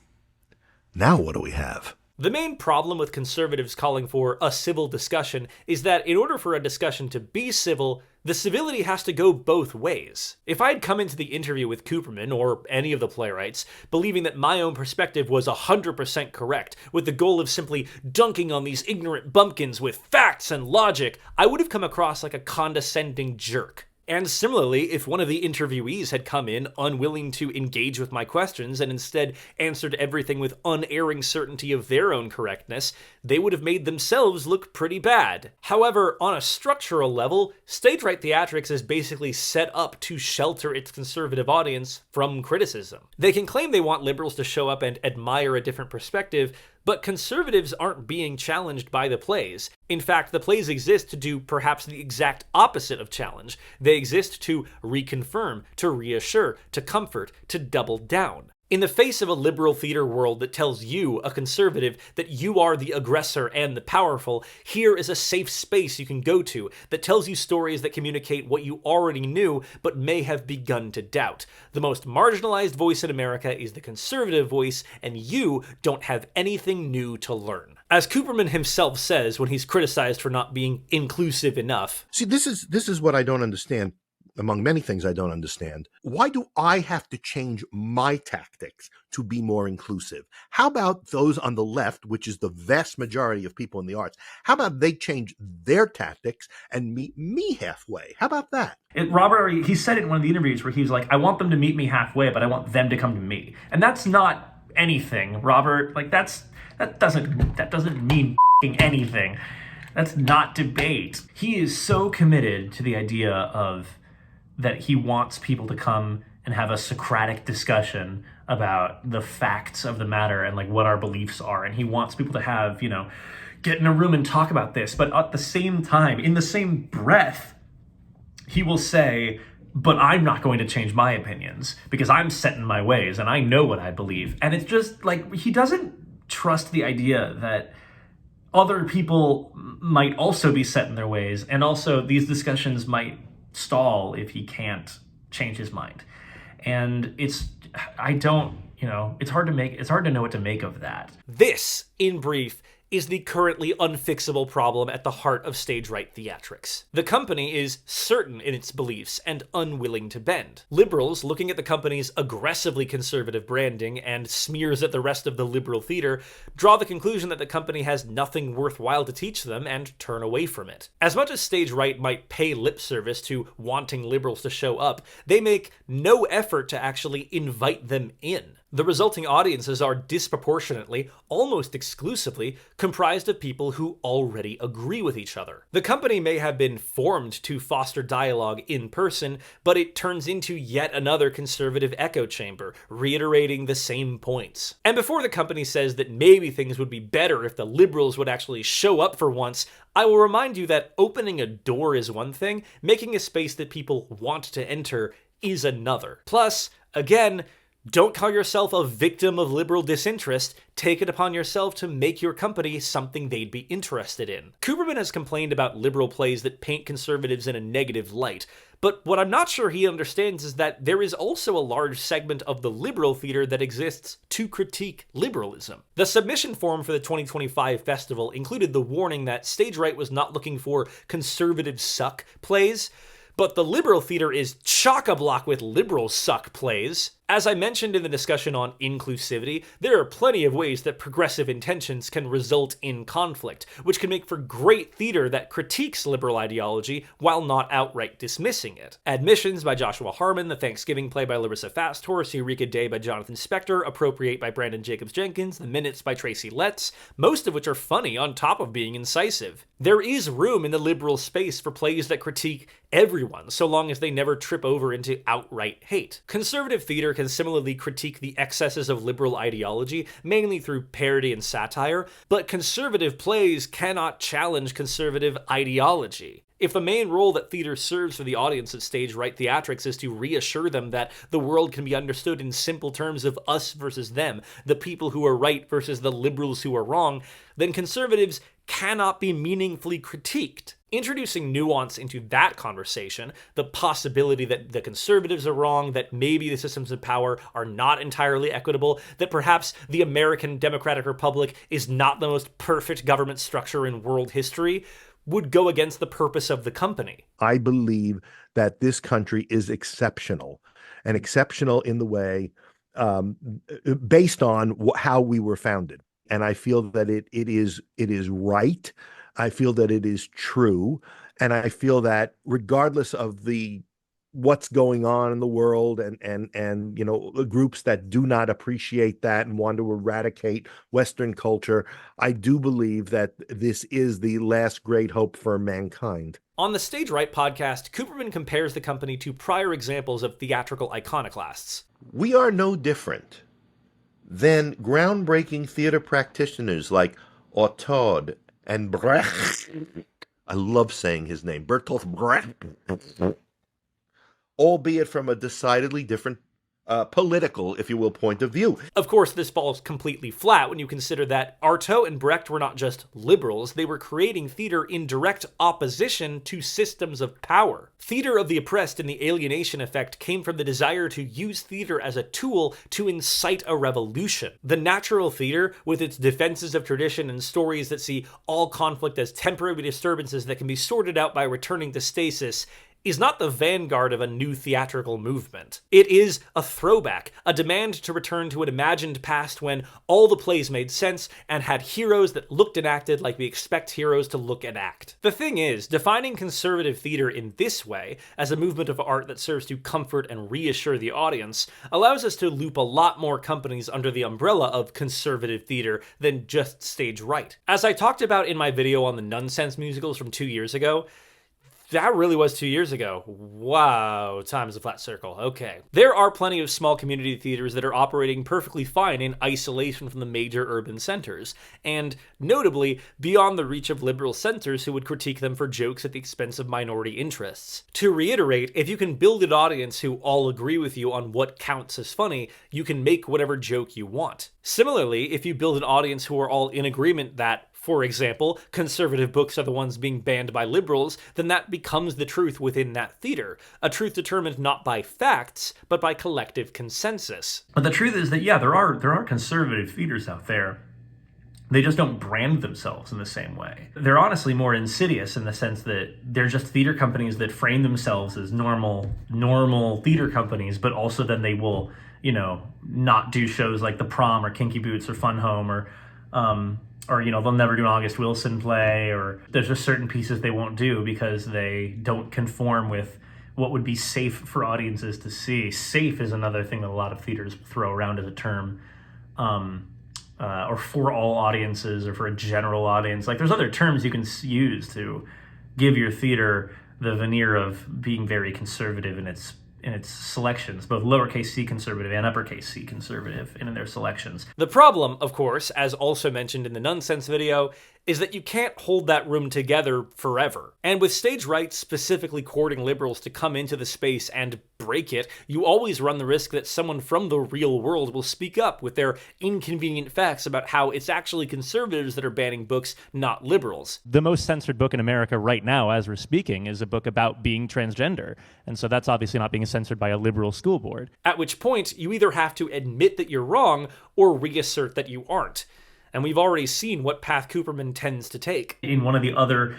Now what do we have? The main problem with conservatives calling for a civil discussion is that in order for a discussion to be civil, the civility has to go both ways. If I'd come into the interview with Cooperman, or any of the playwrights, believing that my own perspective was 100% correct, with the goal of simply dunking on these ignorant bumpkins with facts and logic, I would have come across like a condescending jerk. And similarly, if one of the interviewees had come in unwilling to engage with my questions and instead answered everything with unerring certainty of their own correctness, they would have made themselves look pretty bad. However, on a structural level, Stage Right Theatrics is basically set up to shelter its conservative audience from criticism. They can claim they want liberals to show up and admire a different perspective, but conservatives aren't being challenged by the plays. In fact, the plays exist to do perhaps the exact opposite of challenge. They exist to reconfirm, to reassure, to comfort, to double down. In the face of a liberal theater world that tells you, a conservative, that you are the aggressor and the powerful, here is a safe space you can go to that tells you stories that communicate what you already knew but may have begun to doubt. The most marginalized voice in America is the conservative voice, and you don't have anything new to learn. As Cooperman himself says when he's criticized for not being inclusive enough. See, this is what I don't understand. Among many things I don't understand. Why do I have to change my tactics to be more inclusive? How about those on the left, which is the vast majority of people in the arts? How about they change their tactics and meet me halfway? How about that? Robert, he said it in one of the interviews where he was like, I want them to meet me halfway, but I want them to come to me. And that's not anything, Robert. Like, that doesn't mean anything. That's not debate. He is so committed to the idea of that he wants people to come and have a Socratic discussion about the facts of the matter and like what our beliefs are. And he wants people to have, get in a room and talk about this. But at the same time, in the same breath, he will say, but I'm not going to change my opinions because I'm set in my ways and I know what I believe. And it's just like, he doesn't trust the idea that other people might also be set in their ways. And also these discussions might stall if he can't change his mind. And it's hard to know what to make of that. This, in brief, is the currently unfixable problem at the heart of Stage Right Theatrics. The company is certain in its beliefs and unwilling to bend. Liberals, looking at the company's aggressively conservative branding and smears at the rest of the liberal theater, draw the conclusion that the company has nothing worthwhile to teach them and turn away from it. As much as Stage Right might pay lip service to wanting liberals to show up, they make no effort to actually invite them in. The resulting audiences are disproportionately, almost exclusively, comprised of people who already agree with each other. The company may have been formed to foster dialogue in person, but it turns into yet another conservative echo chamber, reiterating the same points. And before the company says that maybe things would be better if the liberals would actually show up for once, I will remind you that opening a door is one thing, making a space that people want to enter is another. Plus, again, don't call yourself a victim of liberal disinterest. Take it upon yourself to make your company something they'd be interested in. Cooperman has complained about liberal plays that paint conservatives in a negative light, but what I'm not sure he understands is that there is also a large segment of the liberal theater that exists to critique liberalism. The submission form for the 2025 festival included the warning that Stage Right was not looking for conservative suck plays, but the liberal theater is chock-a-block with liberal suck plays. As I mentioned in the discussion on inclusivity, there are plenty of ways that progressive intentions can result in conflict, which can make for great theater that critiques liberal ideology while not outright dismissing it. Admissions by Joshua Harmon, The Thanksgiving Play by Larissa Fasthorse, Eureka Day by Jonathan Spector, Appropriate by Brandon Jacobs-Jenkins, The Minutes by Tracy Letts, most of which are funny on top of being incisive. There is room in the liberal space for plays that critique everyone, so long as they never trip over into outright hate. Conservative theater can similarly critique the excesses of liberal ideology, mainly through parody and satire, but conservative plays cannot challenge conservative ideology. If the main role that theater serves for the audience at stage Right Theatrics is to reassure them that the world can be understood in simple terms of us versus them, the people who are right versus the liberals who are wrong, then conservatives cannot be meaningfully critiqued. Introducing nuance into that conversation, the possibility that the conservatives are wrong, that maybe the systems of power are not entirely equitable, that perhaps the American Democratic Republic is not the most perfect government structure in world history, would go against the purpose of the company. I believe that this country is exceptional, and exceptional in the way based on how we were founded. And I feel that it is right. I feel that it is true. And I feel that regardless of what's going on in the world and you know, groups that do not appreciate that and want to eradicate Western culture, I do believe that this is the last great hope for mankind. On the Stage Right podcast, Cooperman compares the company to prior examples of theatrical iconoclasts. We are no different than groundbreaking theater practitioners like Uphold and Brecht. I love saying his name, Bertolt Brecht. Albeit from a decidedly different political, if you will, point of view. Of course, this falls completely flat when you consider that Artaud and Brecht were not just liberals, they were creating theater in direct opposition to systems of power. Theater of the oppressed and the alienation effect came from the desire to use theater as a tool to incite a revolution. The natural theater, with its defenses of tradition and stories that see all conflict as temporary disturbances that can be sorted out by returning to stasis, is not the vanguard of a new theatrical movement. It is a throwback, a demand to return to an imagined past when all the plays made sense and had heroes that looked and acted like we expect heroes to look and act. The thing is, defining conservative theater in this way, as a movement of art that serves to comfort and reassure the audience, allows us to loop a lot more companies under the umbrella of conservative theater than just Stage Right. As I talked about in my video on the nonsense musicals from 2 years ago, that really was 2 years ago. Wow, time is a flat circle. Okay. There are plenty of small community theaters that are operating perfectly fine in isolation from the major urban centers, and notably beyond the reach of liberal censors who would critique them for jokes at the expense of minority interests. To reiterate, if you can build an audience who all agree with you on what counts as funny, you can make whatever joke you want. Similarly, if you build an audience who are all in agreement that, for example, conservative books are the ones being banned by liberals, then that becomes the truth within that theater, a truth determined not by facts, but by collective consensus. But the truth is that, yeah, there are conservative theaters out there. They just don't brand themselves in the same way. They're honestly more insidious in the sense that they're just theater companies that frame themselves as normal theater companies, but also then they will, you know, not do shows like The Prom or Kinky Boots or Fun Home or you know, they'll never do an August Wilson play, or there's just certain pieces they won't do because they don't conform with what would be safe for audiences to see. Safe is another thing that a lot of theaters throw around as a term, or for all audiences or for a general audience. Like, there's other terms you can use to give your theater the veneer of being very conservative in its selections, both lowercase c conservative and uppercase c conservative in their selections. The problem, of course, as also mentioned in the nonsense video, is that you can't hold that room together forever. And with Stage Right specifically courting liberals to come into the space and break it, you always run the risk that someone from the real world will speak up with their inconvenient facts about how it's actually conservatives that are banning books, not liberals. The most censored book in America right now, as we're speaking, is a book about being transgender. And so that's obviously not being censored by a liberal school board. At which point, you either have to admit that you're wrong or reassert that you aren't. And we've already seen what path Cooperman tends to take. In one of the other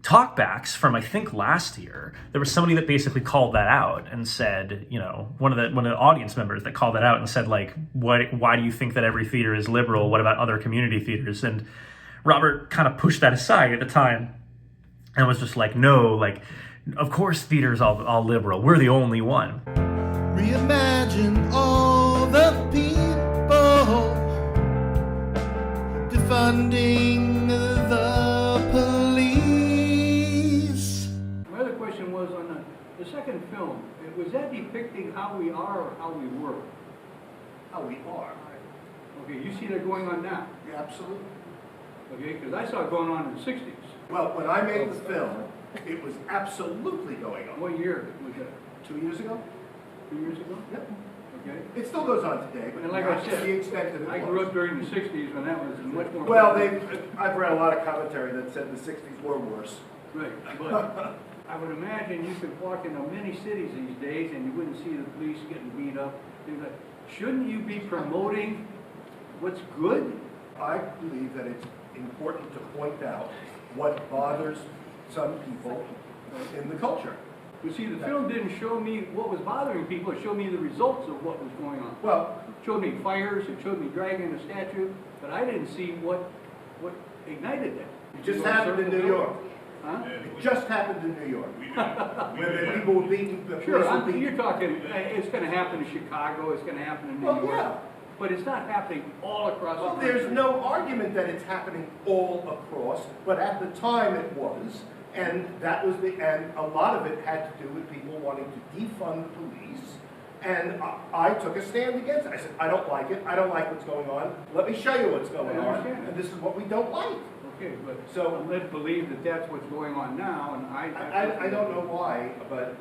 talkbacks from, I think, last year, there was somebody that basically called that out and said, one of the audience members that called that out and said, like, why do you think that every theater is liberal? What about other community theaters? And Robert kind of pushed that aside at the time and was just like, no, like, of course theater's all liberal. We're the only one. Reimagine all the people defunding the police. My other question was on the second film. Was that depicting how we are or how we were? How we are. Okay, you see that going on now? Yeah, absolutely. Okay, because I saw it going on in the 60s. Well, when I made the film, it was absolutely going on. What year was that? 2 years ago? 2 years ago? Yep. Okay. It still goes on today, but And like not I said, to the extent that it I grew up during the 60s when that was much more... Well, I've read a lot of commentary that said the 60s were worse. Right, but I would imagine you could walk into many cities these days and you wouldn't see the police getting beat up. Shouldn't you be promoting what's good? I believe that it's important to point out what bothers some people in the culture. You see, the film didn't show me what was bothering people. It showed me the results of what was going on. Well, it showed me fires. It showed me dragging a statue. But I didn't see what ignited that. It just happened in New York. Huh? It just happened in New York. Where the people were beaten. Sure, you're talking, it's going to happen in Chicago. It's going to happen in New York. Yeah. But it's not happening all across the country. There's no argument that it's happening all across, but at the time it was. And that was and a lot of it had to do with people wanting to defund the police. And I took a stand against it. I said, I don't like it. I don't like what's going on. Let me show you what's going on. And this is what we don't like. Okay, but so I'm led to believe that that's what's going on now, and I don't know why, but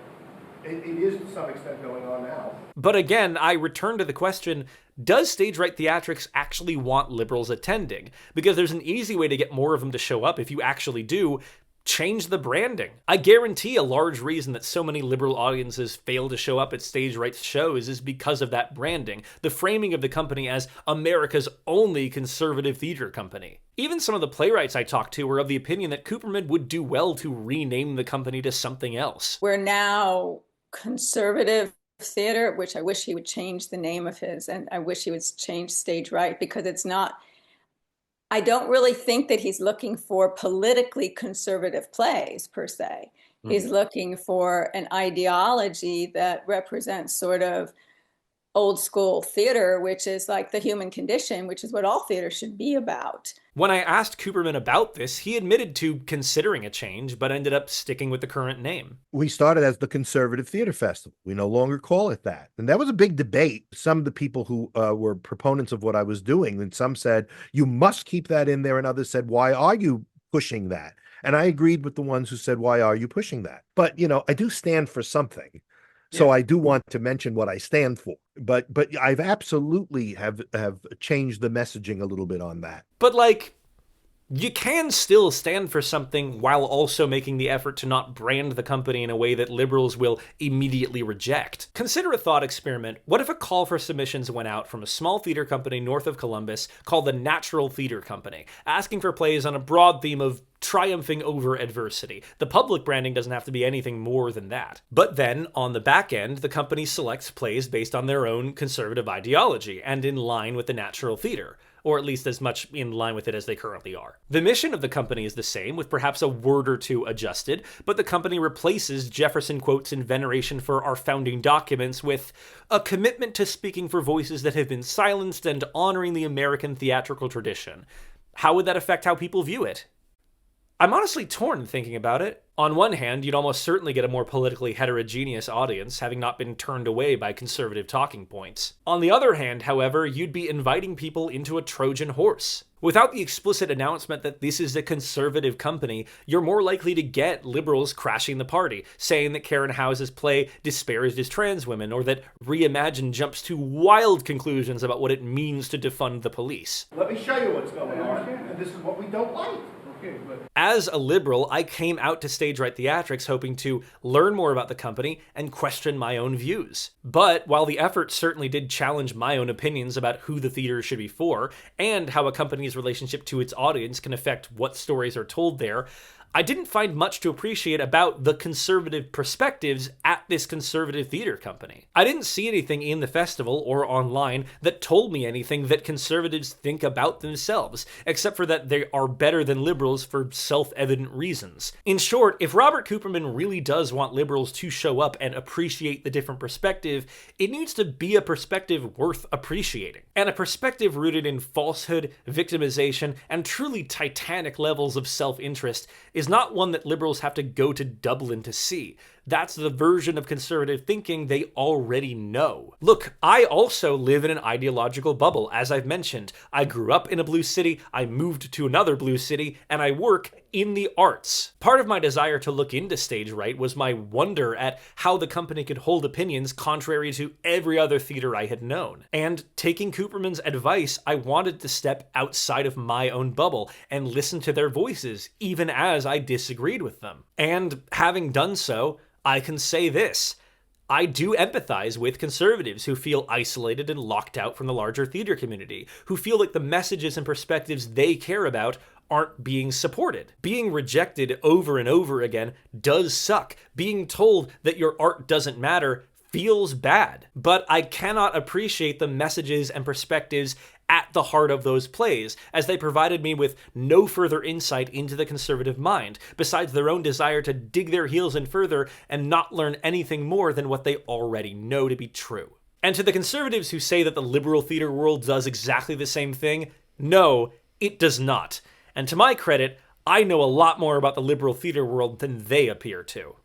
it is to some extent going on now. But again, I return to the question, does Stage Right Theatrics actually want liberals attending? Because there's an easy way to get more of them to show up if you actually do. Change the branding. I guarantee a large reason that so many liberal audiences fail to show up at Stage Right's shows is because of that branding, the framing of the company as America's only conservative theater company. Even some of the playwrights I talked to were of the opinion that Cooperman would do well to rename the company to something else. We're now conservative theater, which I wish he would change the name of his, and I wish he would change Stage Right, because it's not... I don't really think that he's looking for politically conservative plays, per se. He's looking for an ideology that represents sort of old school theater, which is like the human condition, which is what all theater should be about. When I asked Cooperman about this, he admitted to considering a change, but ended up sticking with the current name. We started as the Conservative Theater Festival. We no longer call it that. And that was a big debate. Some of the people who were proponents of what I was doing, and some said, you must keep that in there. And others said, why are you pushing that? And I agreed with the ones who said, why are you pushing that? But, I do stand for something. So I do want to mention what I stand for, but I've absolutely have changed the messaging a little bit on that. But you can still stand for something while also making the effort to not brand the company in a way that liberals will immediately reject. Consider a thought experiment. What if a call for submissions went out from a small theater company north of Columbus called the Natural Theater Company, asking for plays on a broad theme of triumphing over adversity? The public branding doesn't have to be anything more than that. But then, on the back end, the company selects plays based on their own conservative ideology and in line with the natural theater, or at least as much in line with it as they currently are. The mission of the company is the same, with perhaps a word or two adjusted, but the company replaces Jefferson quotes in veneration for our founding documents with a commitment to speaking for voices that have been silenced and honoring the American theatrical tradition. How would that affect how people view it? I'm honestly torn thinking about it. On one hand, you'd almost certainly get a more politically heterogeneous audience, having not been turned away by conservative talking points. On the other hand, however, you'd be inviting people into a Trojan horse. Without the explicit announcement that this is a conservative company, you're more likely to get liberals crashing the party, saying that Karen House's play disparages trans women, or that Reimagine jumps to wild conclusions about what it means to defund the police. Let me show you what's going on, and this is what we don't like. As a liberal, I came out to Stage Right Theatrics hoping to learn more about the company and question my own views. But while the effort certainly did challenge my own opinions about who the theater should be for, and how a company's relationship to its audience can affect what stories are told there, I didn't find much to appreciate about the conservative perspectives at this conservative theater company. I didn't see anything in the festival or online that told me anything that conservatives think about themselves, except for that they are better than liberals for self-evident reasons. In short, if Robert Cooperman really does want liberals to show up and appreciate the different perspective, it needs to be a perspective worth appreciating. And a perspective rooted in falsehood, victimization, and truly titanic levels of self-interest is not one that liberals have to go to Dublin to see. That's the version of conservative thinking they already know. Look, I also live in an ideological bubble, as I've mentioned. I grew up in a blue city, I moved to another blue city, and I work in the arts. Part of my desire to look into Stage Right was my wonder at how the company could hold opinions contrary to every other theater I had known. And taking Cooperman's advice, I wanted to step outside of my own bubble and listen to their voices, even as I disagreed with them. And having done so, I can say this. I do empathize with conservatives who feel isolated and locked out from the larger theater community, who feel like the messages and perspectives they care about aren't being supported. Being rejected over and over again does suck. Being told that your art doesn't matter feels bad. But I cannot appreciate the messages and perspectives at the heart of those plays, as they provided me with no further insight into the conservative mind, besides their own desire to dig their heels in further and not learn anything more than what they already know to be true. And to the conservatives who say that the liberal theater world does exactly the same thing, no, it does not. And to my credit, I know a lot more about the liberal theater world than they appear to.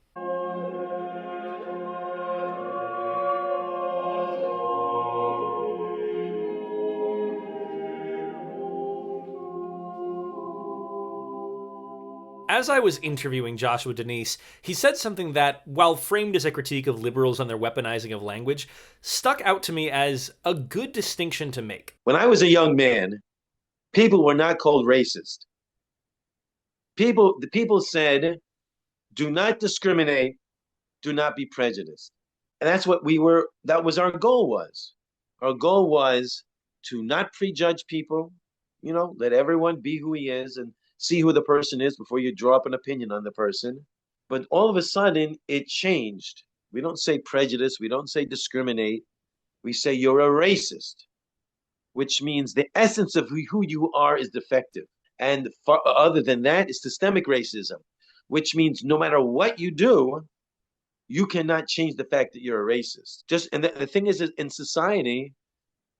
As I was interviewing Joshua Denise, he said something that, while framed as a critique of liberals and their weaponizing of language, stuck out to me as a good distinction to make. When I was a young man, people were not called racist. The people said, do not discriminate, do not be prejudiced. And that's what that was our goal was. Our goal was to not prejudge people, let everyone be who he is and see who the person is before you draw up an opinion on the person. But all of a sudden, it changed. We don't say prejudice. We don't say discriminate. We say you're a racist, which means the essence of who you are is defective. And other than that, it's systemic racism, which means no matter what you do, you cannot change the fact that you're a racist. And the thing is, in society,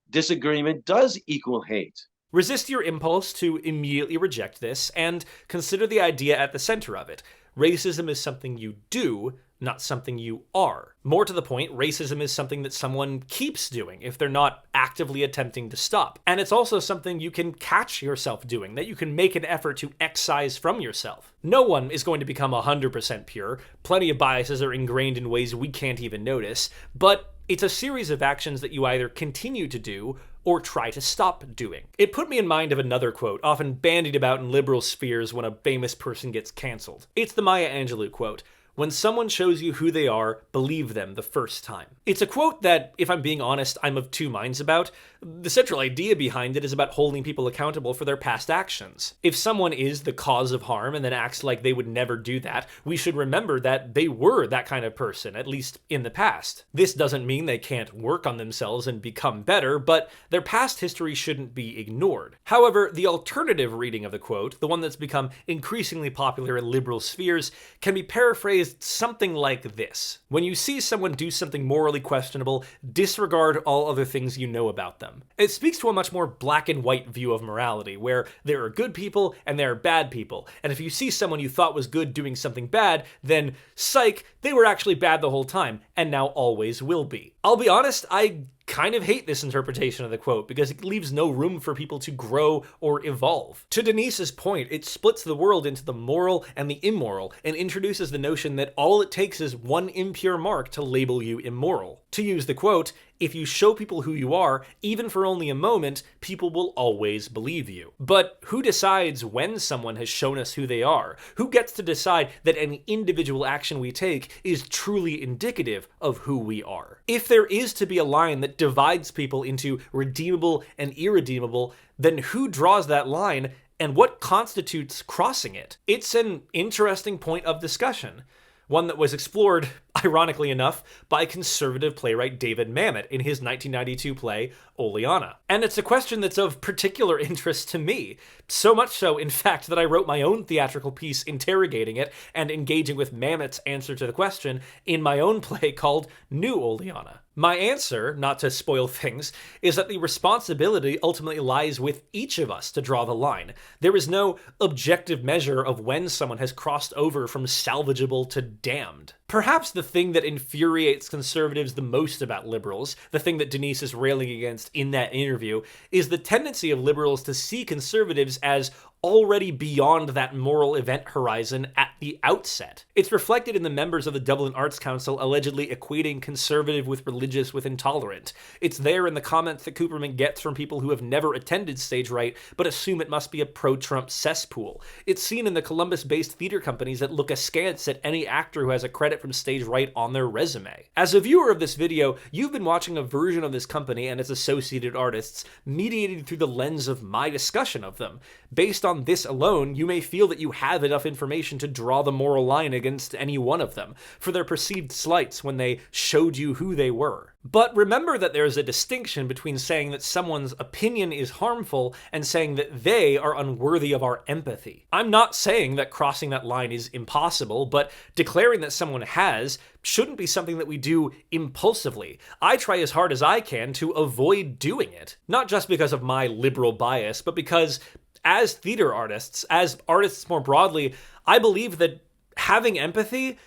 disagreement does equal hate. Resist your impulse to immediately reject this, and consider the idea at the center of it. Racism is something you do, not something you are. More to the point, racism is something that someone keeps doing if they're not actively attempting to stop. And it's also something you can catch yourself doing, that you can make an effort to excise from yourself. No one is going to become 100% pure. Plenty of biases are ingrained in ways we can't even notice, but it's a series of actions that you either continue to do or try to stop doing. It put me in mind of another quote, often bandied about in liberal spheres when a famous person gets cancelled. It's the Maya Angelou quote, "When someone shows you who they are, believe them the first time." It's a quote that, if I'm being honest, I'm of two minds about. The central idea behind it is about holding people accountable for their past actions. If someone is the cause of harm and then acts like they would never do that, we should remember that they were that kind of person, at least in the past. This doesn't mean they can't work on themselves and become better, but their past history shouldn't be ignored. However, the alternative reading of the quote, the one that's become increasingly popular in liberal spheres, can be paraphrased something like this. When you see someone do something morally questionable, disregard all other things you know about them. It speaks to a much more black and white view of morality, where there are good people and there are bad people. And if you see someone you thought was good doing something bad, then psych, they were actually bad the whole time, and now always will be. I'll be honest, I kind of hate this interpretation of the quote because it leaves no room for people to grow or evolve. To Denise's point, it splits the world into the moral and the immoral and introduces the notion that all it takes is one impure mark to label you immoral. To use the quote, if you show people who you are, even for only a moment, people will always believe you. But who decides when someone has shown us who they are? Who gets to decide that any individual action we take is truly indicative of who we are? If there is to be a line that divides people into redeemable and irredeemable, then who draws that line and what constitutes crossing it? It's an interesting point of discussion, one that was explored, ironically enough, by conservative playwright David Mamet in his 1992 play, Oleana. And it's a question that's of particular interest to me, so much so, in fact, that I wrote my own theatrical piece interrogating it and engaging with Mamet's answer to the question in my own play called New Oleana. My answer, not to spoil things, is that the responsibility ultimately lies with each of us to draw the line. There is no objective measure of when someone has crossed over from salvageable to damned. Perhaps the thing that infuriates conservatives the most about liberals, the thing that Denise is railing against in that interview, is the tendency of liberals to see conservatives as already beyond that moral event horizon at the outset. It's reflected in the members of the Dublin Arts Council allegedly equating conservative with religious with intolerant. It's there in the comments that Cooperman gets from people who have never attended Stage Right but assume it must be a pro-Trump cesspool. It's seen in the Columbus-based theater companies that look askance at any actor who has a credit from Stage Right on their resume. As a viewer of this video, you've been watching a version of this company and its associated artists mediated through the lens of my discussion of them. Based on this alone, you may feel that you have enough information to draw the moral line against any one of them, for their perceived slights when they showed you who they were. But remember that there is a distinction between saying that someone's opinion is harmful and saying that they are unworthy of our empathy. I'm not saying that crossing that line is impossible, but declaring that someone has shouldn't be something that we do impulsively. I try as hard as I can to avoid doing it, not just because of my liberal bias, but because as theater artists, as artists more broadly, I believe that having empathy,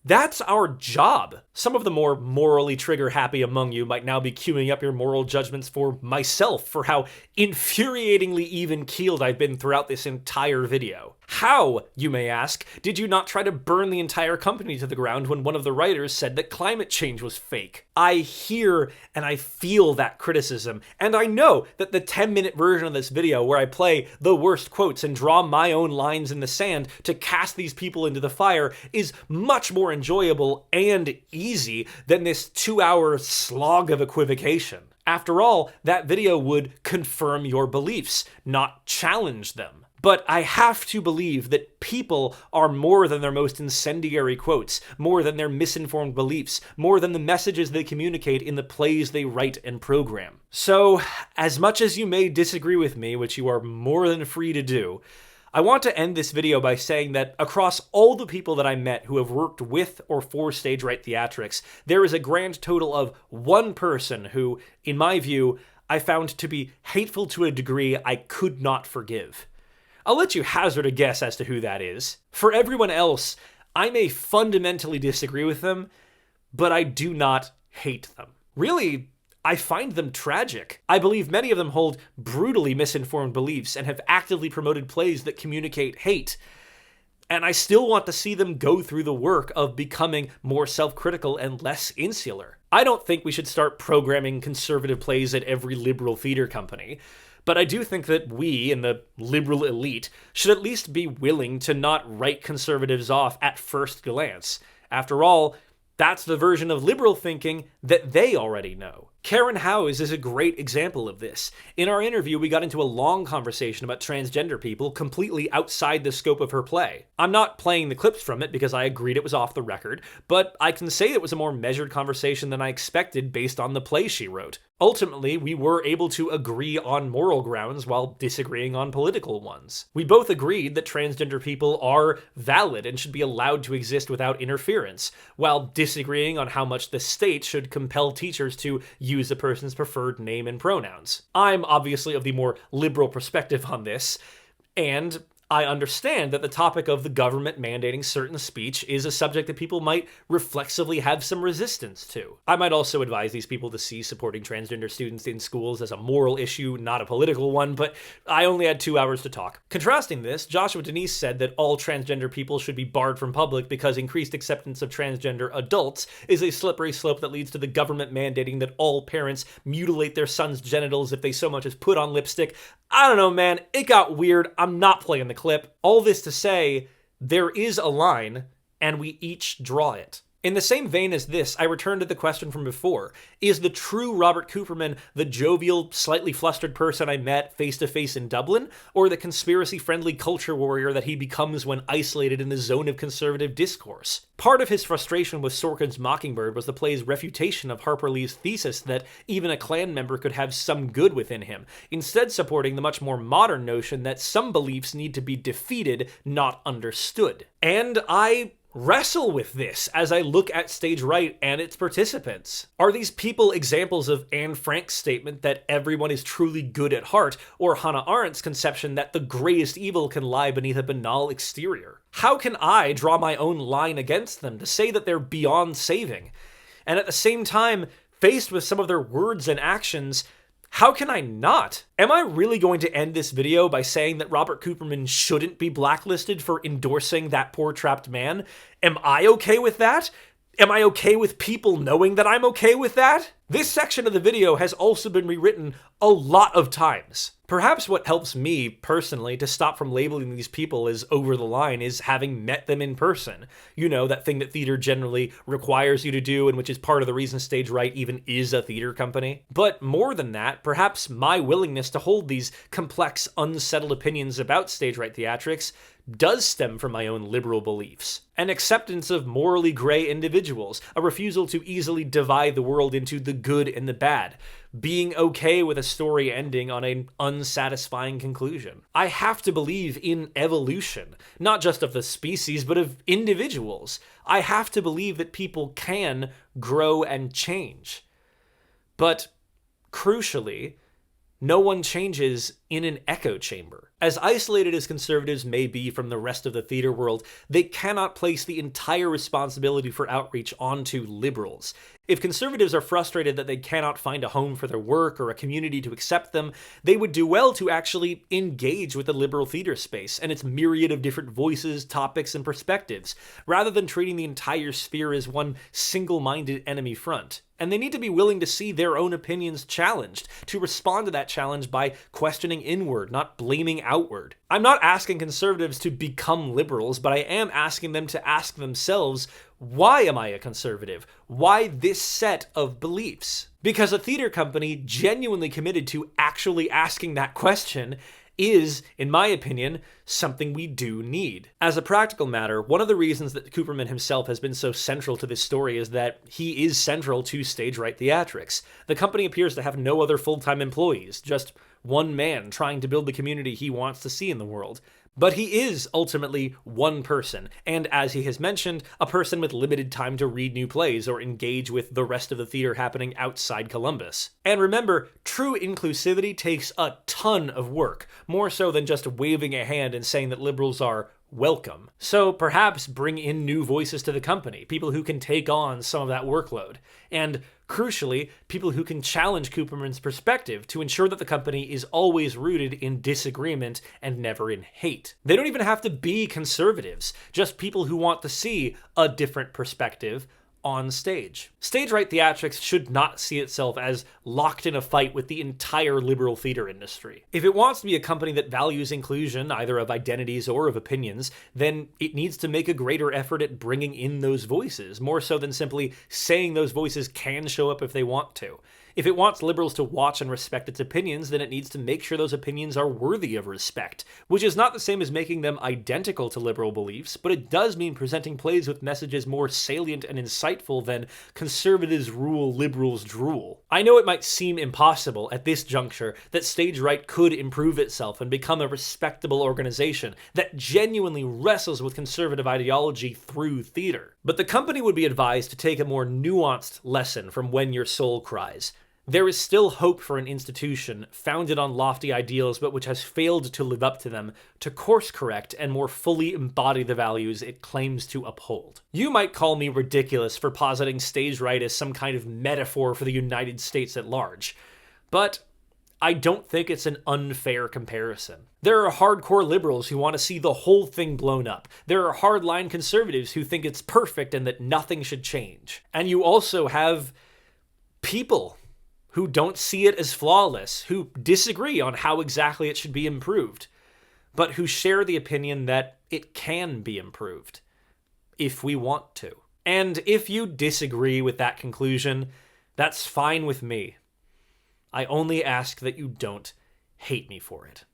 that's our job. Some of the more morally trigger-happy among you might now be queuing up your moral judgments for myself for how infuriatingly even-keeled I've been throughout this entire video. How, you may ask, did you not try to burn the entire company to the ground when one of the writers said that climate change was fake? I hear and I feel that criticism, and I know that the 10-minute version of this video where I play the worst quotes and draw my own lines in the sand to cast these people into the fire is much more enjoyable and easy than this 2-hour slog of equivocation. After all, that video would confirm your beliefs, not challenge them. But I have to believe that people are more than their most incendiary quotes, more than their misinformed beliefs, more than the messages they communicate in the plays they write and program. So, as much as you may disagree with me, which you are more than free to do, I want to end this video by saying that across all the people that I met who have worked with or for Stage Right Theatrics, there is a grand total of one person who, in my view, I found to be hateful to a degree I could not forgive. I'll let you hazard a guess as to who that is. For everyone else, I may fundamentally disagree with them, but I do not hate them. Really, I find them tragic. I believe many of them hold brutally misinformed beliefs and have actively promoted plays that communicate hate. And I still want to see them go through the work of becoming more self-critical and less insular. I don't think we should start programming conservative plays at every liberal theater company. But I do think that we, in the liberal elite, should at least be willing to not write conservatives off at first glance. After all, that's the version of liberal thinking that they already know. Karen Howes is a great example of this. In our interview, we got into a long conversation about transgender people completely outside the scope of her play. I'm not playing the clips from it because I agreed it was off the record, but I can say it was a more measured conversation than I expected based on the play she wrote. Ultimately, we were able to agree on moral grounds while disagreeing on political ones. We both agreed that transgender people are valid and should be allowed to exist without interference, while disagreeing on how much the state should compel teachers to use a person's preferred name and pronouns. I'm obviously of the more liberal perspective on this, and I understand that the topic of the government mandating certain speech is a subject that people might reflexively have some resistance to. I might also advise these people to see supporting transgender students in schools as a moral issue, not a political one, but I only had 2 hours to talk. Contrasting this, Joshua Denise said that all transgender people should be barred from public because increased acceptance of transgender adults is a slippery slope that leads to the government mandating that all parents mutilate their sons' genitals if they so much as put on lipstick. I don't know, man. It got weird. I'm not playing the clip. All this to say, there is a line, and we each draw it. In the same vein as this, I return to the question from before. Is the true Robert Cooperman the jovial, slightly flustered person I met face-to-face in Dublin, or the conspiracy-friendly culture warrior that he becomes when isolated in the zone of conservative discourse? Part of his frustration with Sorkin's Mockingbird was the play's refutation of Harper Lee's thesis that even a Klan member could have some good within him, instead supporting the much more modern notion that some beliefs need to be defeated, not understood. And I wrestle with this as I look at Stage Right and its participants. Are these people examples of Anne Frank's statement that everyone is truly good at heart, or Hannah Arendt's conception that the greatest evil can lie beneath a banal exterior? How can I draw my own line against them to say that they're beyond saving? And at the same time, faced with some of their words and actions, how can I not? Am I really going to end this video by saying that Robert Cooperman shouldn't be blacklisted for endorsing that poor trapped man? Am I okay with that? Am I okay with people knowing that I'm okay with that? This section of the video has also been rewritten a lot of times. Perhaps what helps me, personally, to stop from labeling these people as over the line is having met them in person. You know, that thing that theater generally requires you to do, and which is part of the reason Stage Right even is a theater company. But more than that, perhaps my willingness to hold these complex, unsettled opinions about Stage Right Theatrics does stem from my own liberal beliefs. An acceptance of morally gray individuals, a refusal to easily divide the world into the good and the bad, being okay with a story ending on an unsatisfying conclusion. I have to believe in evolution, not just of the species, but of individuals. I have to believe that people can grow and change. But, crucially, no one changes in an echo chamber. As isolated as conservatives may be from the rest of the theater world, they cannot place the entire responsibility for outreach onto liberals. If conservatives are frustrated that they cannot find a home for their work or a community to accept them, they would do well to actually engage with the liberal theater space and its myriad of different voices, topics, and perspectives, rather than treating the entire sphere as one single-minded enemy front. And they need to be willing to see their own opinions challenged, to respond to that challenge by questioning inward, not blaming outward. I'm not asking conservatives to become liberals, but I am asking them to ask themselves, why am I a conservative? Why this set of beliefs? Because a theater company genuinely committed to actually asking that question is, in my opinion, something we do need. As a practical matter, one of the reasons that Cooperman himself has been so central to this story is that he is central to Stage Right Theatrics. The company appears to have no other full-time employees, just one man trying to build the community he wants to see in the world. But he is ultimately one person, and as he has mentioned, a person with limited time to read new plays or engage with the rest of the theater happening outside Columbus. And remember, true inclusivity takes a ton of work, more so than just waving a hand and saying that liberals are welcome. So perhaps bring in new voices to the company, people who can take on some of that workload. And crucially, people who can challenge Cooperman's perspective to ensure that the company is always rooted in disagreement and never in hate. They don't even have to be conservatives, just people who want to see a different perspective on stage. Stage Right Theatrics should not see itself as locked in a fight with the entire liberal theater industry. If it wants to be a company that values inclusion, either of identities or of opinions, then it needs to make a greater effort at bringing in those voices, more so than simply saying those voices can show up if they want to. If it wants liberals to watch and respect its opinions, then it needs to make sure those opinions are worthy of respect, which is not the same as making them identical to liberal beliefs, but it does mean presenting plays with messages more salient and insightful than conservatives rule, liberals drool. I know it might seem impossible at this juncture that Stage Right could improve itself and become a respectable organization that genuinely wrestles with conservative ideology through theater. But the company would be advised to take a more nuanced lesson from When Your Soul Cries. There is still hope for an institution founded on lofty ideals but which has failed to live up to them to course correct and more fully embody the values it claims to uphold. You might call me ridiculous for positing Stage Right as some kind of metaphor for the United States at large, but I don't think it's an unfair comparison. There are hardcore liberals who want to see the whole thing blown up. There are hardline conservatives who think it's perfect and that nothing should change. And you also have people who don't see it as flawless, who disagree on how exactly it should be improved, but who share the opinion that it can be improved, if we want to. And if you disagree with that conclusion, that's fine with me. I only ask that you don't hate me for it.